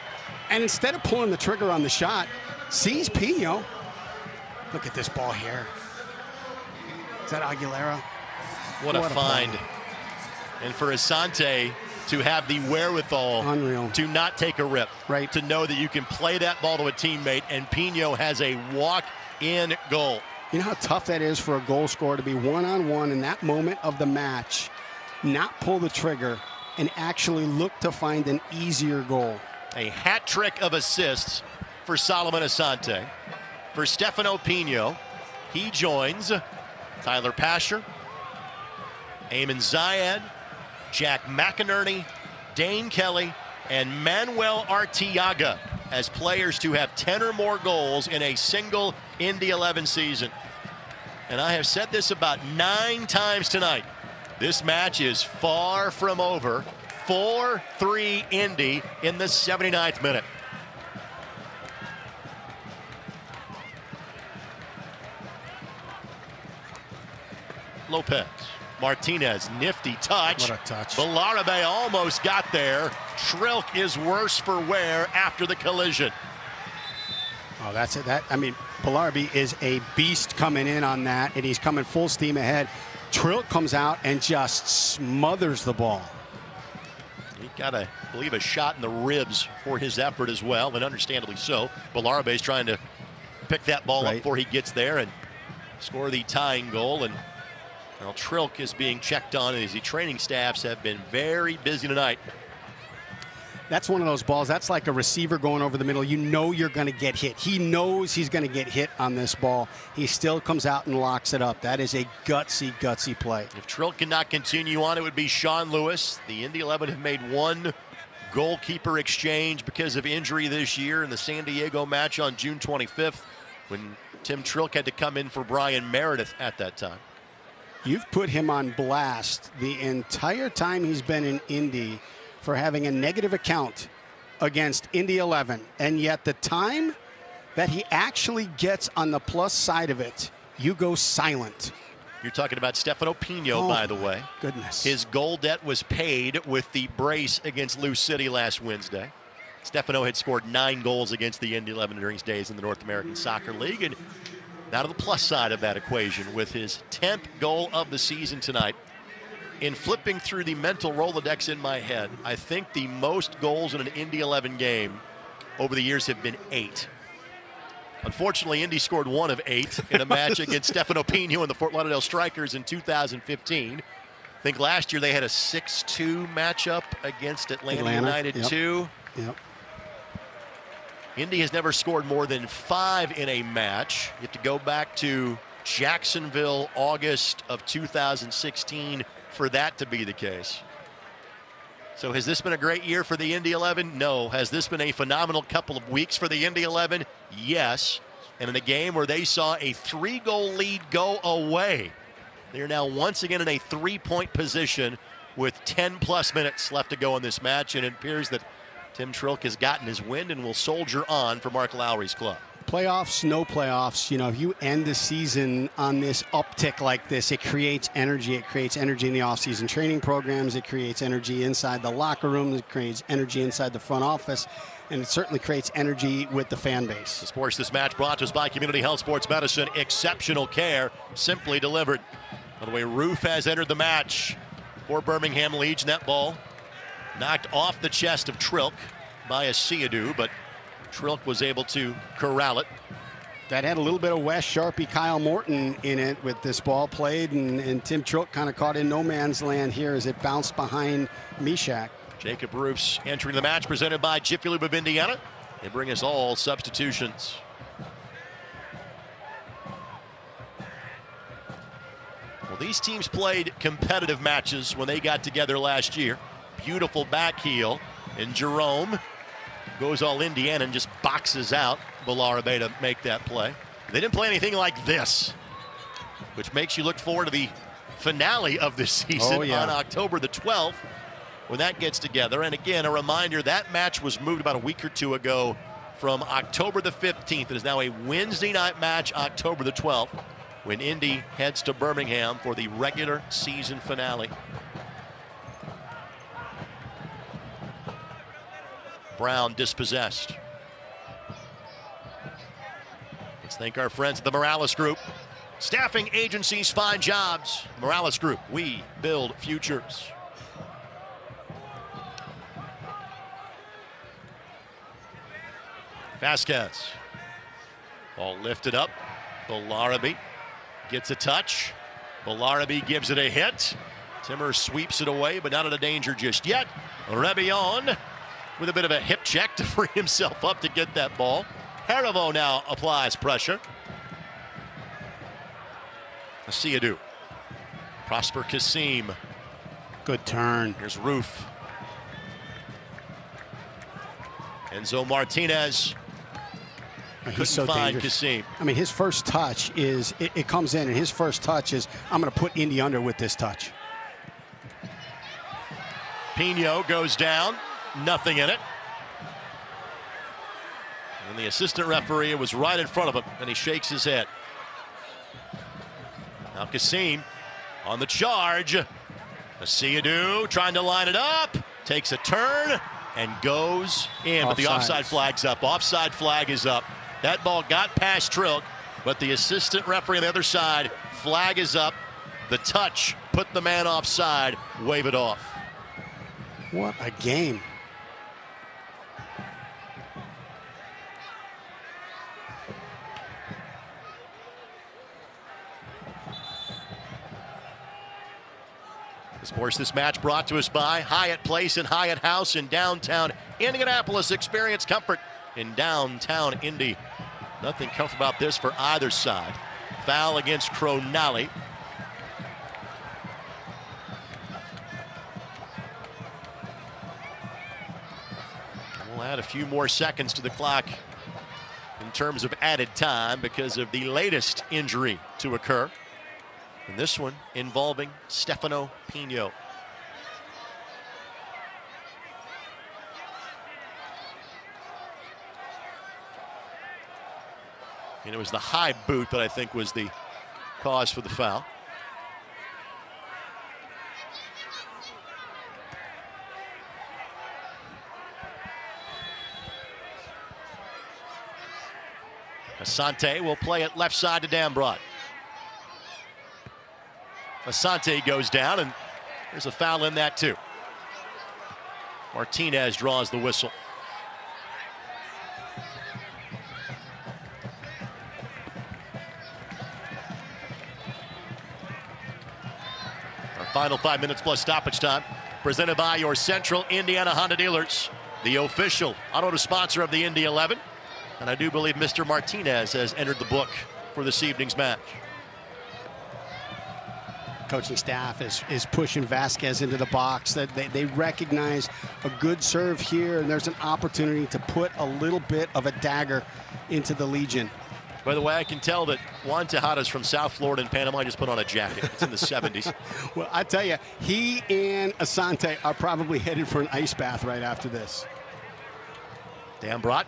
C: and instead of pulling the trigger on the shot, sees Pino. Look at this ball here. Is that Aguilera?
B: What a find.
C: Play.
B: And for Asante to have the wherewithal to not take a rip,
C: right?
B: To know that you can play that ball to a teammate, and Pino has a walk-in goal.
C: You know how tough that is for a goal scorer to be one-on-one in that moment of the match, not pull the trigger, and actually look to find an easier goal.
B: A hat trick of assists for Solomon Asante. For Stefano Pino, he joins Tyler Pasher, Eamon Zayed, Jack McInerney, Dane Kelly, and Manuel Arteaga as players to have 10 or more goals in a single Indy 11 season. And I have said this about 9 times tonight. This match is far from over. 4-3 Indy in the 79th minute. Lopez. Martinez, nifty touch.
C: What a touch.
B: Balarabe almost got there. Trilk is worse for wear after the collision.
C: Oh, that's it. Balarabe is a beast coming in on that, and he's coming full steam ahead. Trilk comes out and just smothers the ball.
B: He got, I believe, a shot in the ribs for his effort as well, and understandably so. Balarabe is trying to pick that ball up before he gets there and score the tying goal. And well, Trilk is being checked on, as the training staffs have been very busy tonight.
C: That's one of those balls. That's like a receiver going over the middle. You know you're going to get hit. He knows he's going to get hit on this ball. He still comes out and locks it up. That is a gutsy, gutsy play.
B: If Trilk cannot continue on, it would be Sean Lewis. The Indy 11 have made one goalkeeper exchange because of injury this year in the San Diego match on June 25th, when Tim Trilk had to come in for Brian Meredith at that time.
C: You've put him on blast the entire time he's been in Indy for having a negative account against Indy 11. And yet the time that he actually gets on the plus side of it, you go silent.
B: You're talking about Stefano Pino, by the way.
C: Goodness.
B: His goal debt was paid with the brace against Lou City last Wednesday. Stefano had scored 9 goals against the Indy 11 during his days in the North American Soccer League. And now to the plus side of that equation with his 10th goal of the season tonight. In flipping through the mental Rolodex in my head, I think the most goals in an Indy 11 game over the years have been 8. Unfortunately, Indy scored 1 of 8 in a match against Stefano Pino and the Fort Lauderdale Strikers in 2015. I think last year they had a 6-2 matchup against Atlanta United 2.
C: Yep.
B: Indy has never scored more than 5 in a match. You have to go back to Jacksonville, August of 2016 for that to be the case. So has this been a great year for the Indy 11? No. Has this been a phenomenal couple of weeks for the Indy 11? Yes. And in a game where they saw a 3-goal lead go away, they are now once again in a 3-point position with 10-plus minutes left to go in this match, and it appears that Tim Trilk has gotten his wind and will soldier on for Mark Lowry's club.
C: Playoffs, no playoffs. You know, if you end the season on this uptick like this, it creates energy. It creates energy in the offseason training programs. It creates energy inside the locker room. It creates energy inside the front office. And it certainly creates energy with the fan base.
B: The sports this match brought to us by Community Health Sports Medicine. Exceptional care, simply delivered. By the way, Roof has entered the match for Birmingham Legion. That ball knocked off the chest of Trilk by Asiadu, but Trilk was able to corral it.
C: That had a little bit of Wes Sharpie, Kyle Morton in it with this ball played, and Tim Trilk kind of caught in no man's land here as it bounced behind Mishak.
B: Jacob Roofs entering the match, presented by Jiffy Lube of Indiana. They bring us all substitutions. Well, these teams played competitive matches when they got together last year. Beautiful back heel, and Jerome goes all Indiana and just boxes out Balarabe to make that play. They didn't play anything like this, which makes you look forward to the finale of this season on October the 12th when that gets together. And again, a reminder, that match was moved about a week or two ago from October the 15th. It is now a Wednesday night match, October the 12th, when Indy heads to Birmingham for the regular season finale. Brown dispossessed. Let's thank our friends at the Morales Group. Staffing agencies find jobs. Morales Group, we build futures. Vasquez. Ball lifted up. Bellarabi gets a touch. Bellarabi gives it a hit. Timmer sweeps it away, but not in a danger just yet. Rebillon with a bit of a hip check to free himself up to get that ball. Haribo now applies pressure. Asiadu. Prosper Kasim.
C: Good turn.
B: Here's Roof. Enzo Martinez.
C: He's so
B: find
C: dangerous.
B: Kasim.
C: I mean, his first touch is, it comes in, and his first touch is, I'm going to put Indy under with this touch.
B: Pino goes down. Nothing in it. And the assistant referee was right in front of him, and he shakes his head. Now Kasim on the charge. Asiadu trying to line it up. Takes a turn and goes in. But the offside flag's up. Offside flag is up. That ball got past Trilk, but the assistant referee on the other side, flag is up. The touch put the man offside. Wave it off.
C: What a game.
B: Of course, this match brought to us by Hyatt Place and Hyatt House in downtown Indianapolis. Experience comfort in downtown Indy. Nothing comfortable about this for either side. Foul against Cronali. We'll add a few more seconds to the clock in terms of added time because of the latest injury to occur. And this one involving Stefano Pino. And it was the high boot that I think was the cause for the foul. Asante will play it left side to Dambrot. Asante goes down, and there's a foul in that too. Martinez draws the whistle. Our final 5 minutes plus stoppage time, presented by your Central Indiana Honda dealers, the official auto sponsor of the Indy 11. And I do believe Mr. Martinez has entered the book for this evening's match.
C: Coaching staff is pushing Vasquez into the box. That they recognize a good serve here, and there's an opportunity to put a little bit of a dagger into the Legion.
B: By the way, I can tell that Juan Tejada's from South Florida and Panama. Just put on a jacket. It's in the 70s.
C: Well, I tell you, he and Asante are probably headed for an ice bath right after this.
B: Dambrot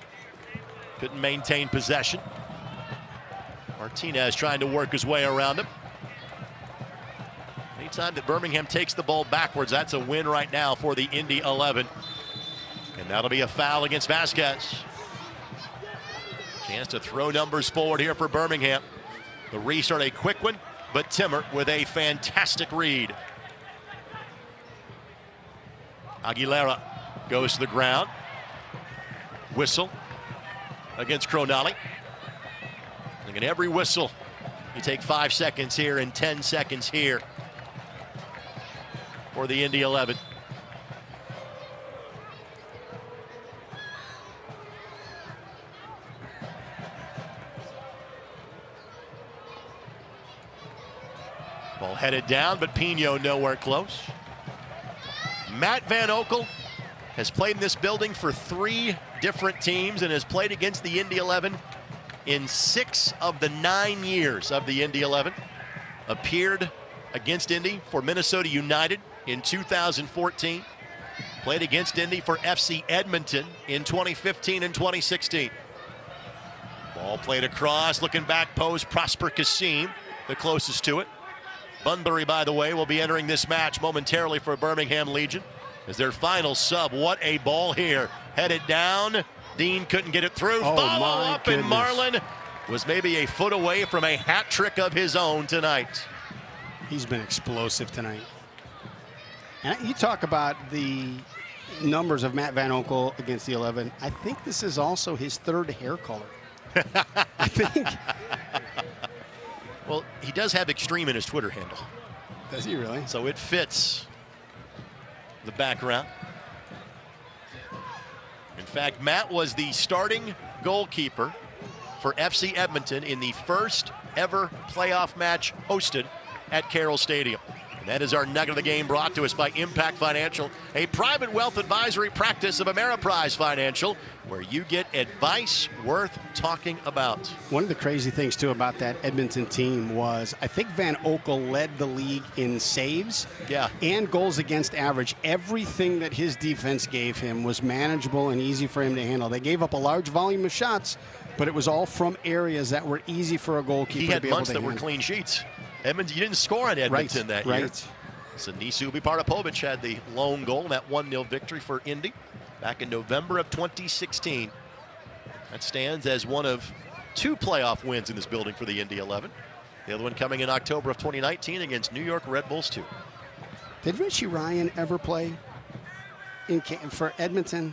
B: couldn't maintain possession. Martinez trying to work his way around him. Anytime that Birmingham takes the ball backwards, that's a win right now for the Indy 11. And that'll be a foul against Vasquez. Chance to throw numbers forward here for Birmingham. The restart a quick one, but Timmer with a fantastic read. Aguilera goes to the ground. Whistle against Cronali. Look at every whistle. You take 5 seconds here and 10 seconds here for the Indy 11. Ball headed down, but Pino nowhere close. Matt Van Oekel has played in this building for 3 different teams and has played against the Indy 11 in 6 of the 9 years of the Indy 11. Appeared against Indy for Minnesota United in 2014. Played against Indy for FC Edmonton in 2015 and 2016. Ball played across, looking back post, Prosper Kasim, the closest to it. Bunbury, by the way, will be entering this match momentarily for Birmingham Legion as their final sub. What a ball here. Headed down. Dean couldn't get it through.
C: Oh,
B: follow up, and Marlin was maybe a foot away from a hat trick of his own tonight.
C: He's been explosive tonight. And you talk about the numbers of Matt Van Onkel against the 11. I think this is also his 3rd hair color. I think.
B: Well, he does have extreme in his Twitter handle.
C: Does he really?
B: So it fits the background. In fact, Matt was the starting goalkeeper for FC Edmonton in the first ever playoff match hosted at Carroll Stadium. And that is our nugget of the game, brought to us by Impact Financial, a private wealth advisory practice of Ameriprise Financial, where you get advice worth talking about.
C: One of the crazy things, too, about that Edmonton team was I think Van Onkel led the league in saves and goals against average. Everything that his defense gave him was manageable and easy for him to handle. They gave up a large volume of shots, but it was all from areas that were easy for a goalkeeper to be able to handle.
B: He had months that were clean sheets. Edmonton, you didn't score on Edmonton that year. So Nisu Biparapovic had the lone goal in that 1-0 victory for Indy back in November of 2016. That stands as one of 2 playoff wins in this building for the Indy 11. The other one coming in October of 2019 against New York Red Bulls 2.
C: Did Richie Ryan ever play for Edmonton?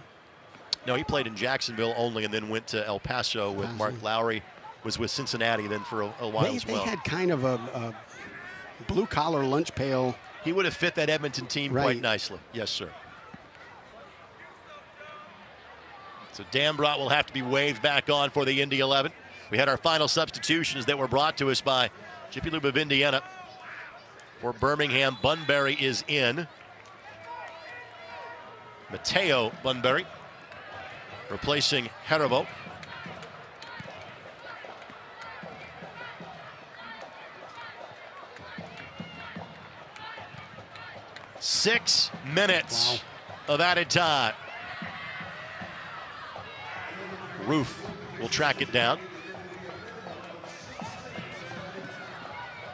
B: No, he played in Jacksonville only and then went to El Paso with Mark Lowry. Was with Cincinnati then for a while as well.
C: They had kind of a blue-collar lunch pail.
B: He would have fit that Edmonton team quite nicely. Yes, sir. So Dambrot will have to be waved back on for the Indy 11. We had our final substitutions that were brought to us by Jiffy Lube of Indiana. For Birmingham, Bunbury is in. Mateo Bunbury replacing Haribo. Six minutes of added time. Roof will track it down.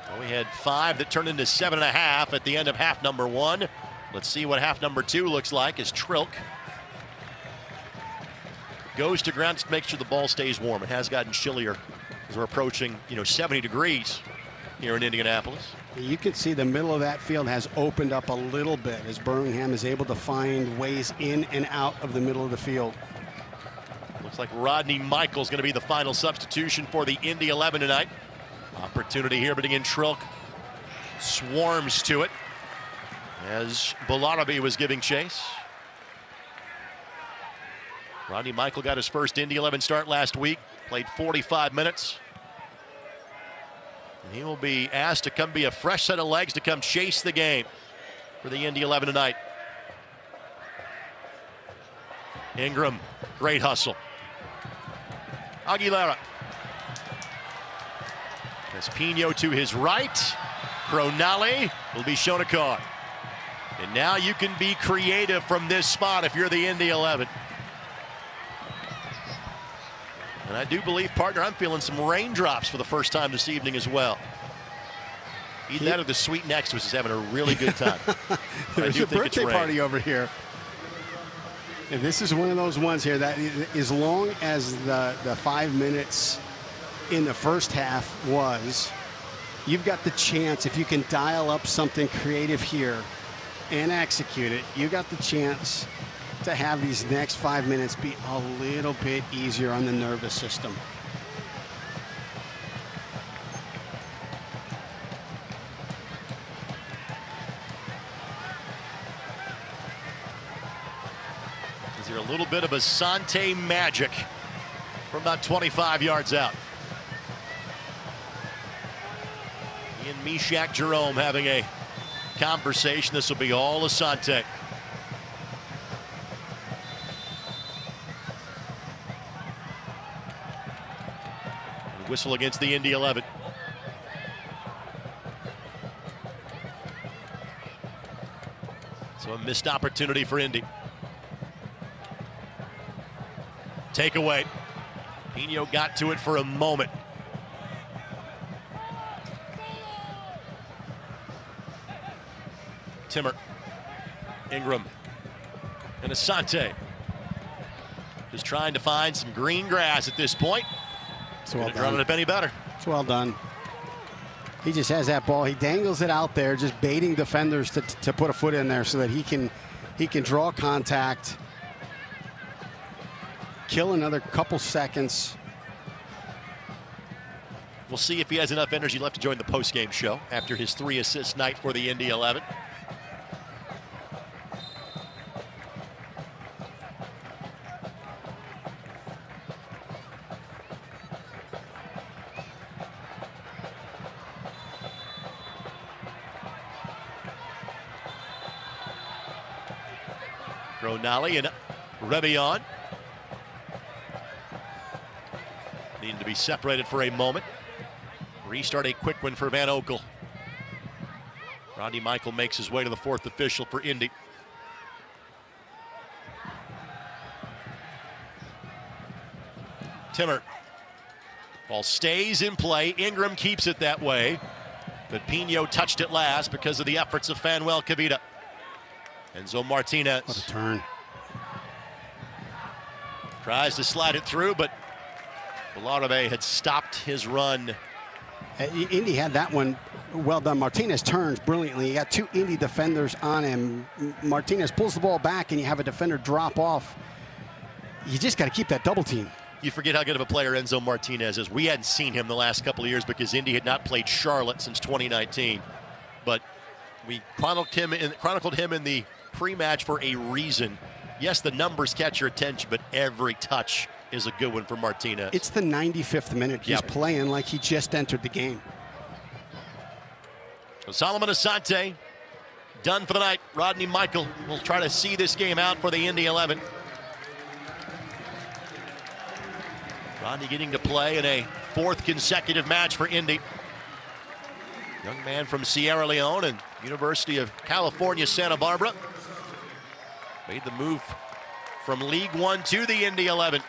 B: Well, we had 5 that turned into 7.5 at the end of half number 1. Let's see what half number 2 looks like as Trilk goes to ground to make sure the ball stays warm. It has gotten chillier as we're approaching, 70 degrees here in Indianapolis.
C: You can see the middle of that field has opened up a little bit as Birmingham is able to find ways in and out of the middle of the field.
B: Looks like Rodney Michael's going to be the final substitution for the Indy 11 tonight. Opportunity here, but again, Trilk swarms to it as Balarabi was giving chase. Rodney Michael got his first Indy 11 start last week, played 45 minutes. And he will be asked to come be a fresh set of legs to come chase the game for the Indy 11 tonight. Ingram, great hustle. Aguilera. As Pino to his right. Cronali will be shown a card. And now you can be creative from this spot if you're the Indy 11. And I do believe, partner, I'm feeling some raindrops for the first time this evening as well. Either that or the suite next to us is having a really good time.
C: There's a birthday party over here. And this is one of those ones here that as long as the 5 minutes in the first half was, you've got the chance, if you can dial up something creative here and execute it, you got the chance to have these next 5 minutes be a little bit easier on the nervous system.
B: Is there a little bit of Asante magic from about 25 yards out? He and Meshach Jerome having a conversation. This will be all Asante. Whistle against the Indy 11. So a missed opportunity for Indy. Takeaway. Pino got to it for a moment. Timmer, Ingram, and Asante just trying to find some green grass at this point.
C: It's well
B: done. It up any better.
C: It's well done. He just has that ball. He dangles it out there, just baiting defenders to put a foot in there so that he can he can draw contact, kill another couple seconds.
B: We'll see if he has enough energy left to join the post-game show after his 3-assist night for the Indy 11. Ronali and Rebion needed to be separated for a moment. Restart a quick one for Van Oekel. Rodney Michael makes his way to the fourth official for Indy. Timmer. Ball stays in play. Ingram keeps it that way. But Pino touched it last because of the efforts of Fanuel Kavita. Enzo Martinez.
C: What a turn.
B: Tries to slide it through, but Velarde had stopped his run.
C: Indy had that one well done. Martinez turns brilliantly. You got two Indy defenders on him. Martinez pulls the ball back, and you have a defender drop off. You just got to keep that double team.
B: You forget how good of a player Enzo Martinez is. We hadn't seen him the last couple of years because Indy had not played Charlotte since 2019. But we chronicled him in the pre-match for a reason. Yes, the numbers catch your attention, but every touch is a good one for Martinez.
C: It's the 95th minute. He's playing like he just entered the game.
B: Solomon Asante done for the night. Rodney Michael will try to see this game out for the Indy 11. Rodney getting to play in a fourth consecutive match for Indy. Young man from Sierra Leone and University of California, Santa Barbara. Made the move from League One to the Indy 11.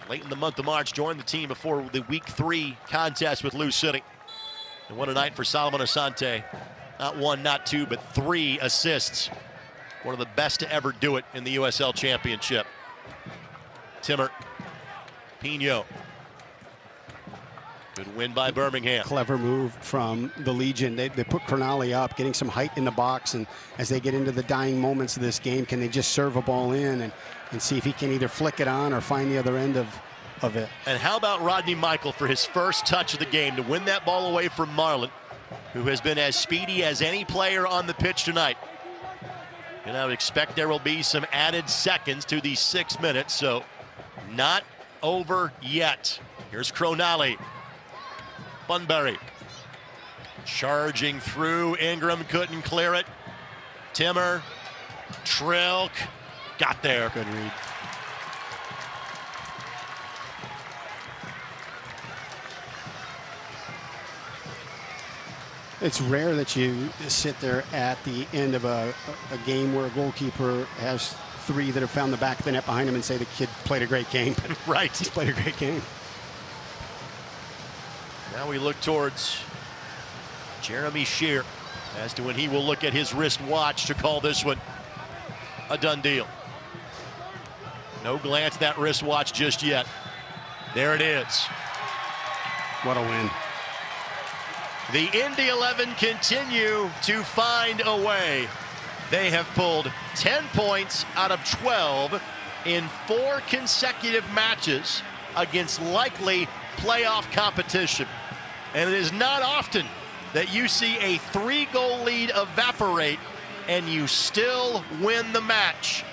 B: Late in the month of March, joined the team before the Week 3 contest with Lou City. And what a night for Solomon Asante. Not one, not two, but 3 assists. One of the best to ever do it in the USL Championship. Timmer. Pino. Good win by Birmingham.
C: Clever move from the Legion. They put Crognali up, getting some height in the box, and as they get into the dying moments of this game, can they just serve a ball in and see if he can either flick it on or find the other end of it.
B: And how about Rodney Michael for his first touch of the game to win that ball away from Marlon, who has been as speedy as any player on the pitch tonight. And I would expect there will be some added seconds to these 6 minutes, so not over yet. Here's Crognali. Bunbury charging through. Ingram couldn't clear it. Timmer, Trilk, got there.
C: Good read. It's rare that you sit there at the end of a game where a goalkeeper has 3 that have found the back of the net behind him and say the kid played a great game.
B: Right.
C: He's played a great game.
B: Now we look towards Jeremy Shear as to when he will look at his wristwatch to call this one a done deal. No glance at that wristwatch just yet. There it is.
C: What a win.
B: The Indy 11 continue to find a way. They have pulled 10 points out of 12 in 4 consecutive matches against likely playoff competition. And it is not often that you see a 3-goal lead evaporate and you still win the match.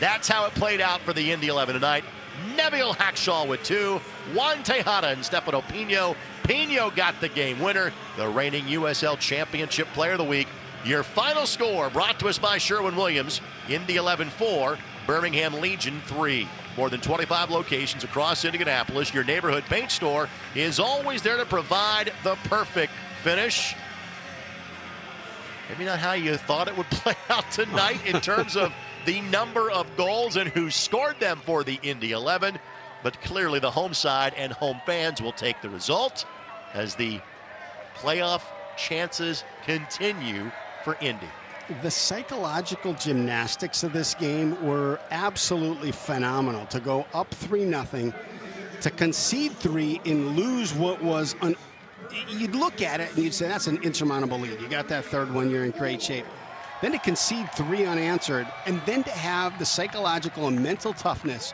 B: That's how it played out for the Indy 11 tonight. Neville Hackshaw with 2, Juan Tejada and Stefano Pino. Pino got the game winner, the reigning USL Championship Player of the Week. Your final score brought to us by Sherwin-Williams. Indy 11 4, Birmingham Legion 3. More than 25 locations across Indianapolis. Your neighborhood paint store is always there to provide the perfect finish. Maybe not how you thought it would play out tonight in terms of the number of goals and who scored them for the Indy 11, but clearly the home side and home fans will take the result as the playoff chances continue for Indy.
C: The psychological gymnastics of this game were absolutely phenomenal. To go up 3-0, to concede 3 and lose what was you'd look at it and you'd say that's an insurmountable lead. You got that third one, you're in great shape. then to concede 3 unanswered, and then to have the psychological and mental toughness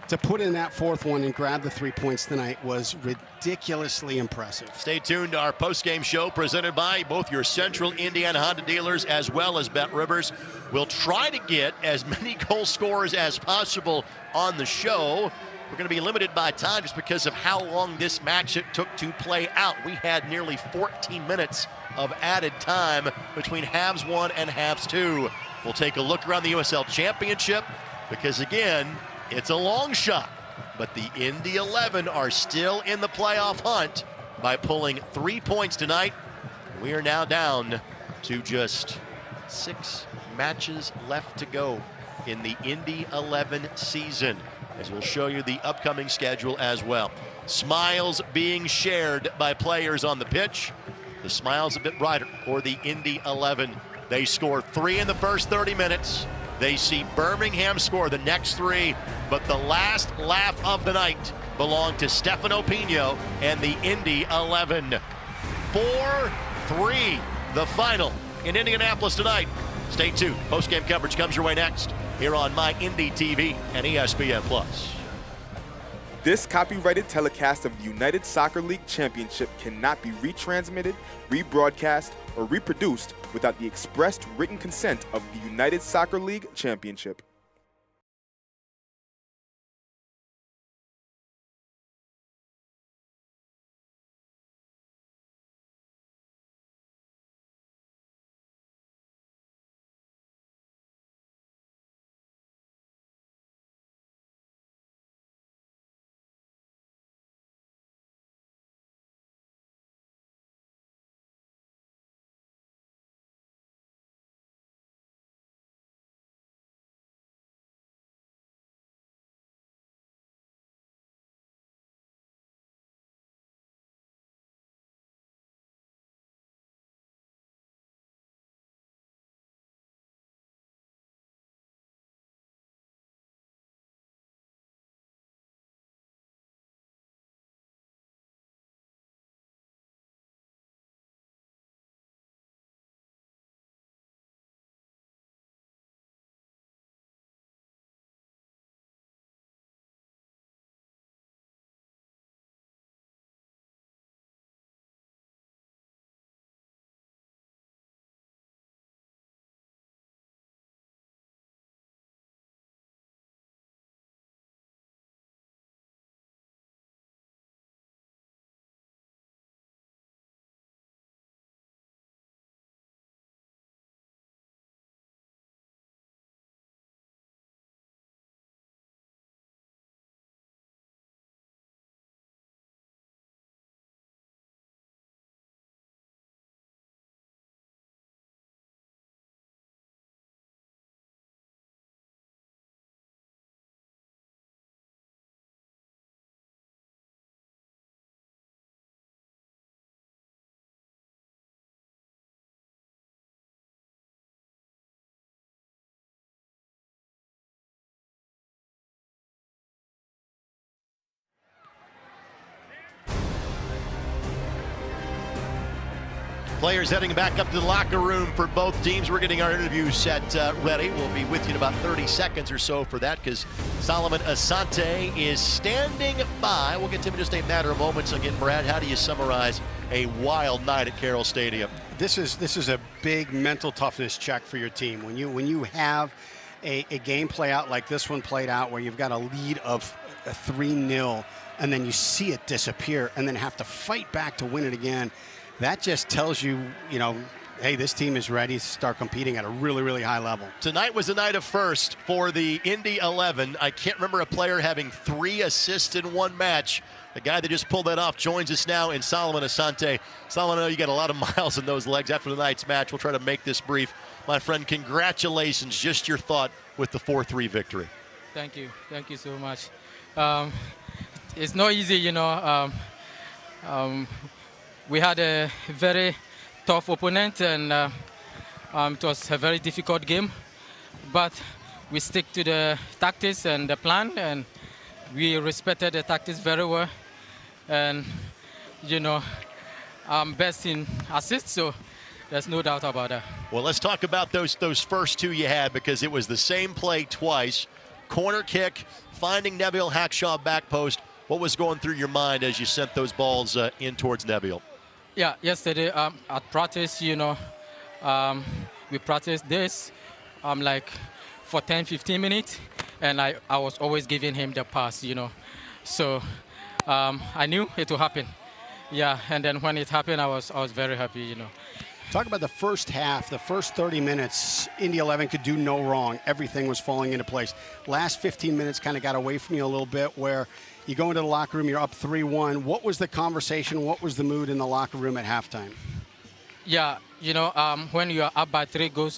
C: to put in that 4th one and grab the 3 points tonight was ridiculously impressive.
B: Stay tuned to our post-game show presented by both your Central Indiana Honda dealers as well as Bet Rivers. We'll try to get as many goal scorers as possible on the show. We're going to be limited by time just because of how long this match it took to play out. We had nearly 14 minutes of added time between halves 1 and halves 2. We'll take a look around the USL Championship because, again, it's a long shot, but the Indy 11 are still in the playoff hunt by pulling 3 points tonight. We are now down to just 6 matches left to go in the Indy 11 season, as we'll show you the upcoming schedule as well. Smiles being shared by players on the pitch. The smile's a bit brighter for the Indy 11. They score 3 in the first 30 minutes. They see Birmingham score the next 3, but the last laugh of the night belonged to Stefano Pino and the Indy 11. 4-3, the final in Indianapolis tonight. Stay tuned. Post-game coverage comes your way next here on My Indy TV and ESPN+.
R: This copyrighted telecast of the United Soccer League Championship cannot be retransmitted, rebroadcast, or reproduced without the expressed written consent of the United Soccer League Championship.
B: Players heading back up to the locker room for both teams. We're getting our interview set ready. We'll be with you in about 30 seconds or so for that because Solomon Asante is standing by. We'll get to him in just a matter of moments. Again, Brad, how do you summarize a wild night at Carroll Stadium?
C: This is a big mental toughness check for your team. When you have a game play out like this one played out where you've got a lead of 3-0 and then you see it disappear and then have to fight back to win it again, that just tells you, hey, this team is ready to start competing at a really, really high level.
B: Tonight was a night of first for the Indy 11. I can't remember a player having 3 assists in one match. The guy that just pulled that off joins us now in Solomon Asante. Solomon, I know you got a lot of miles in those legs after tonight's match. We'll try to make this brief. My friend, congratulations. Just your thought with the 4-3 victory.
S: Thank you. Thank you so much. It's not easy, we had a very tough opponent, and it was a very difficult game. But we stick to the tactics and the plan, and we respected the tactics very well. And, I'm best in assists, so There's no doubt about that.
B: Well, let's talk about those first two you had, because it was the same play twice. Corner kick, finding Neville Hackshaw back post. What was going through your mind as you sent those balls in towards Neville?
S: Yeah, yesterday at practice, you know, we practiced this like for 10, 15 minutes, and I was always giving him the pass, you know. So I knew it would happen. Yeah, and then when it happened, I was very happy, you know.
C: Talk about the first half, the first 30 minutes, Indy 11 could do no wrong. Everything was falling into place. Last 15 minutes kind of got away from you a little bit, where you go into the locker room, you're up 3-1. What was the conversation? What was the mood in the locker room at halftime?
S: Yeah, you know, when you are up by 3 goals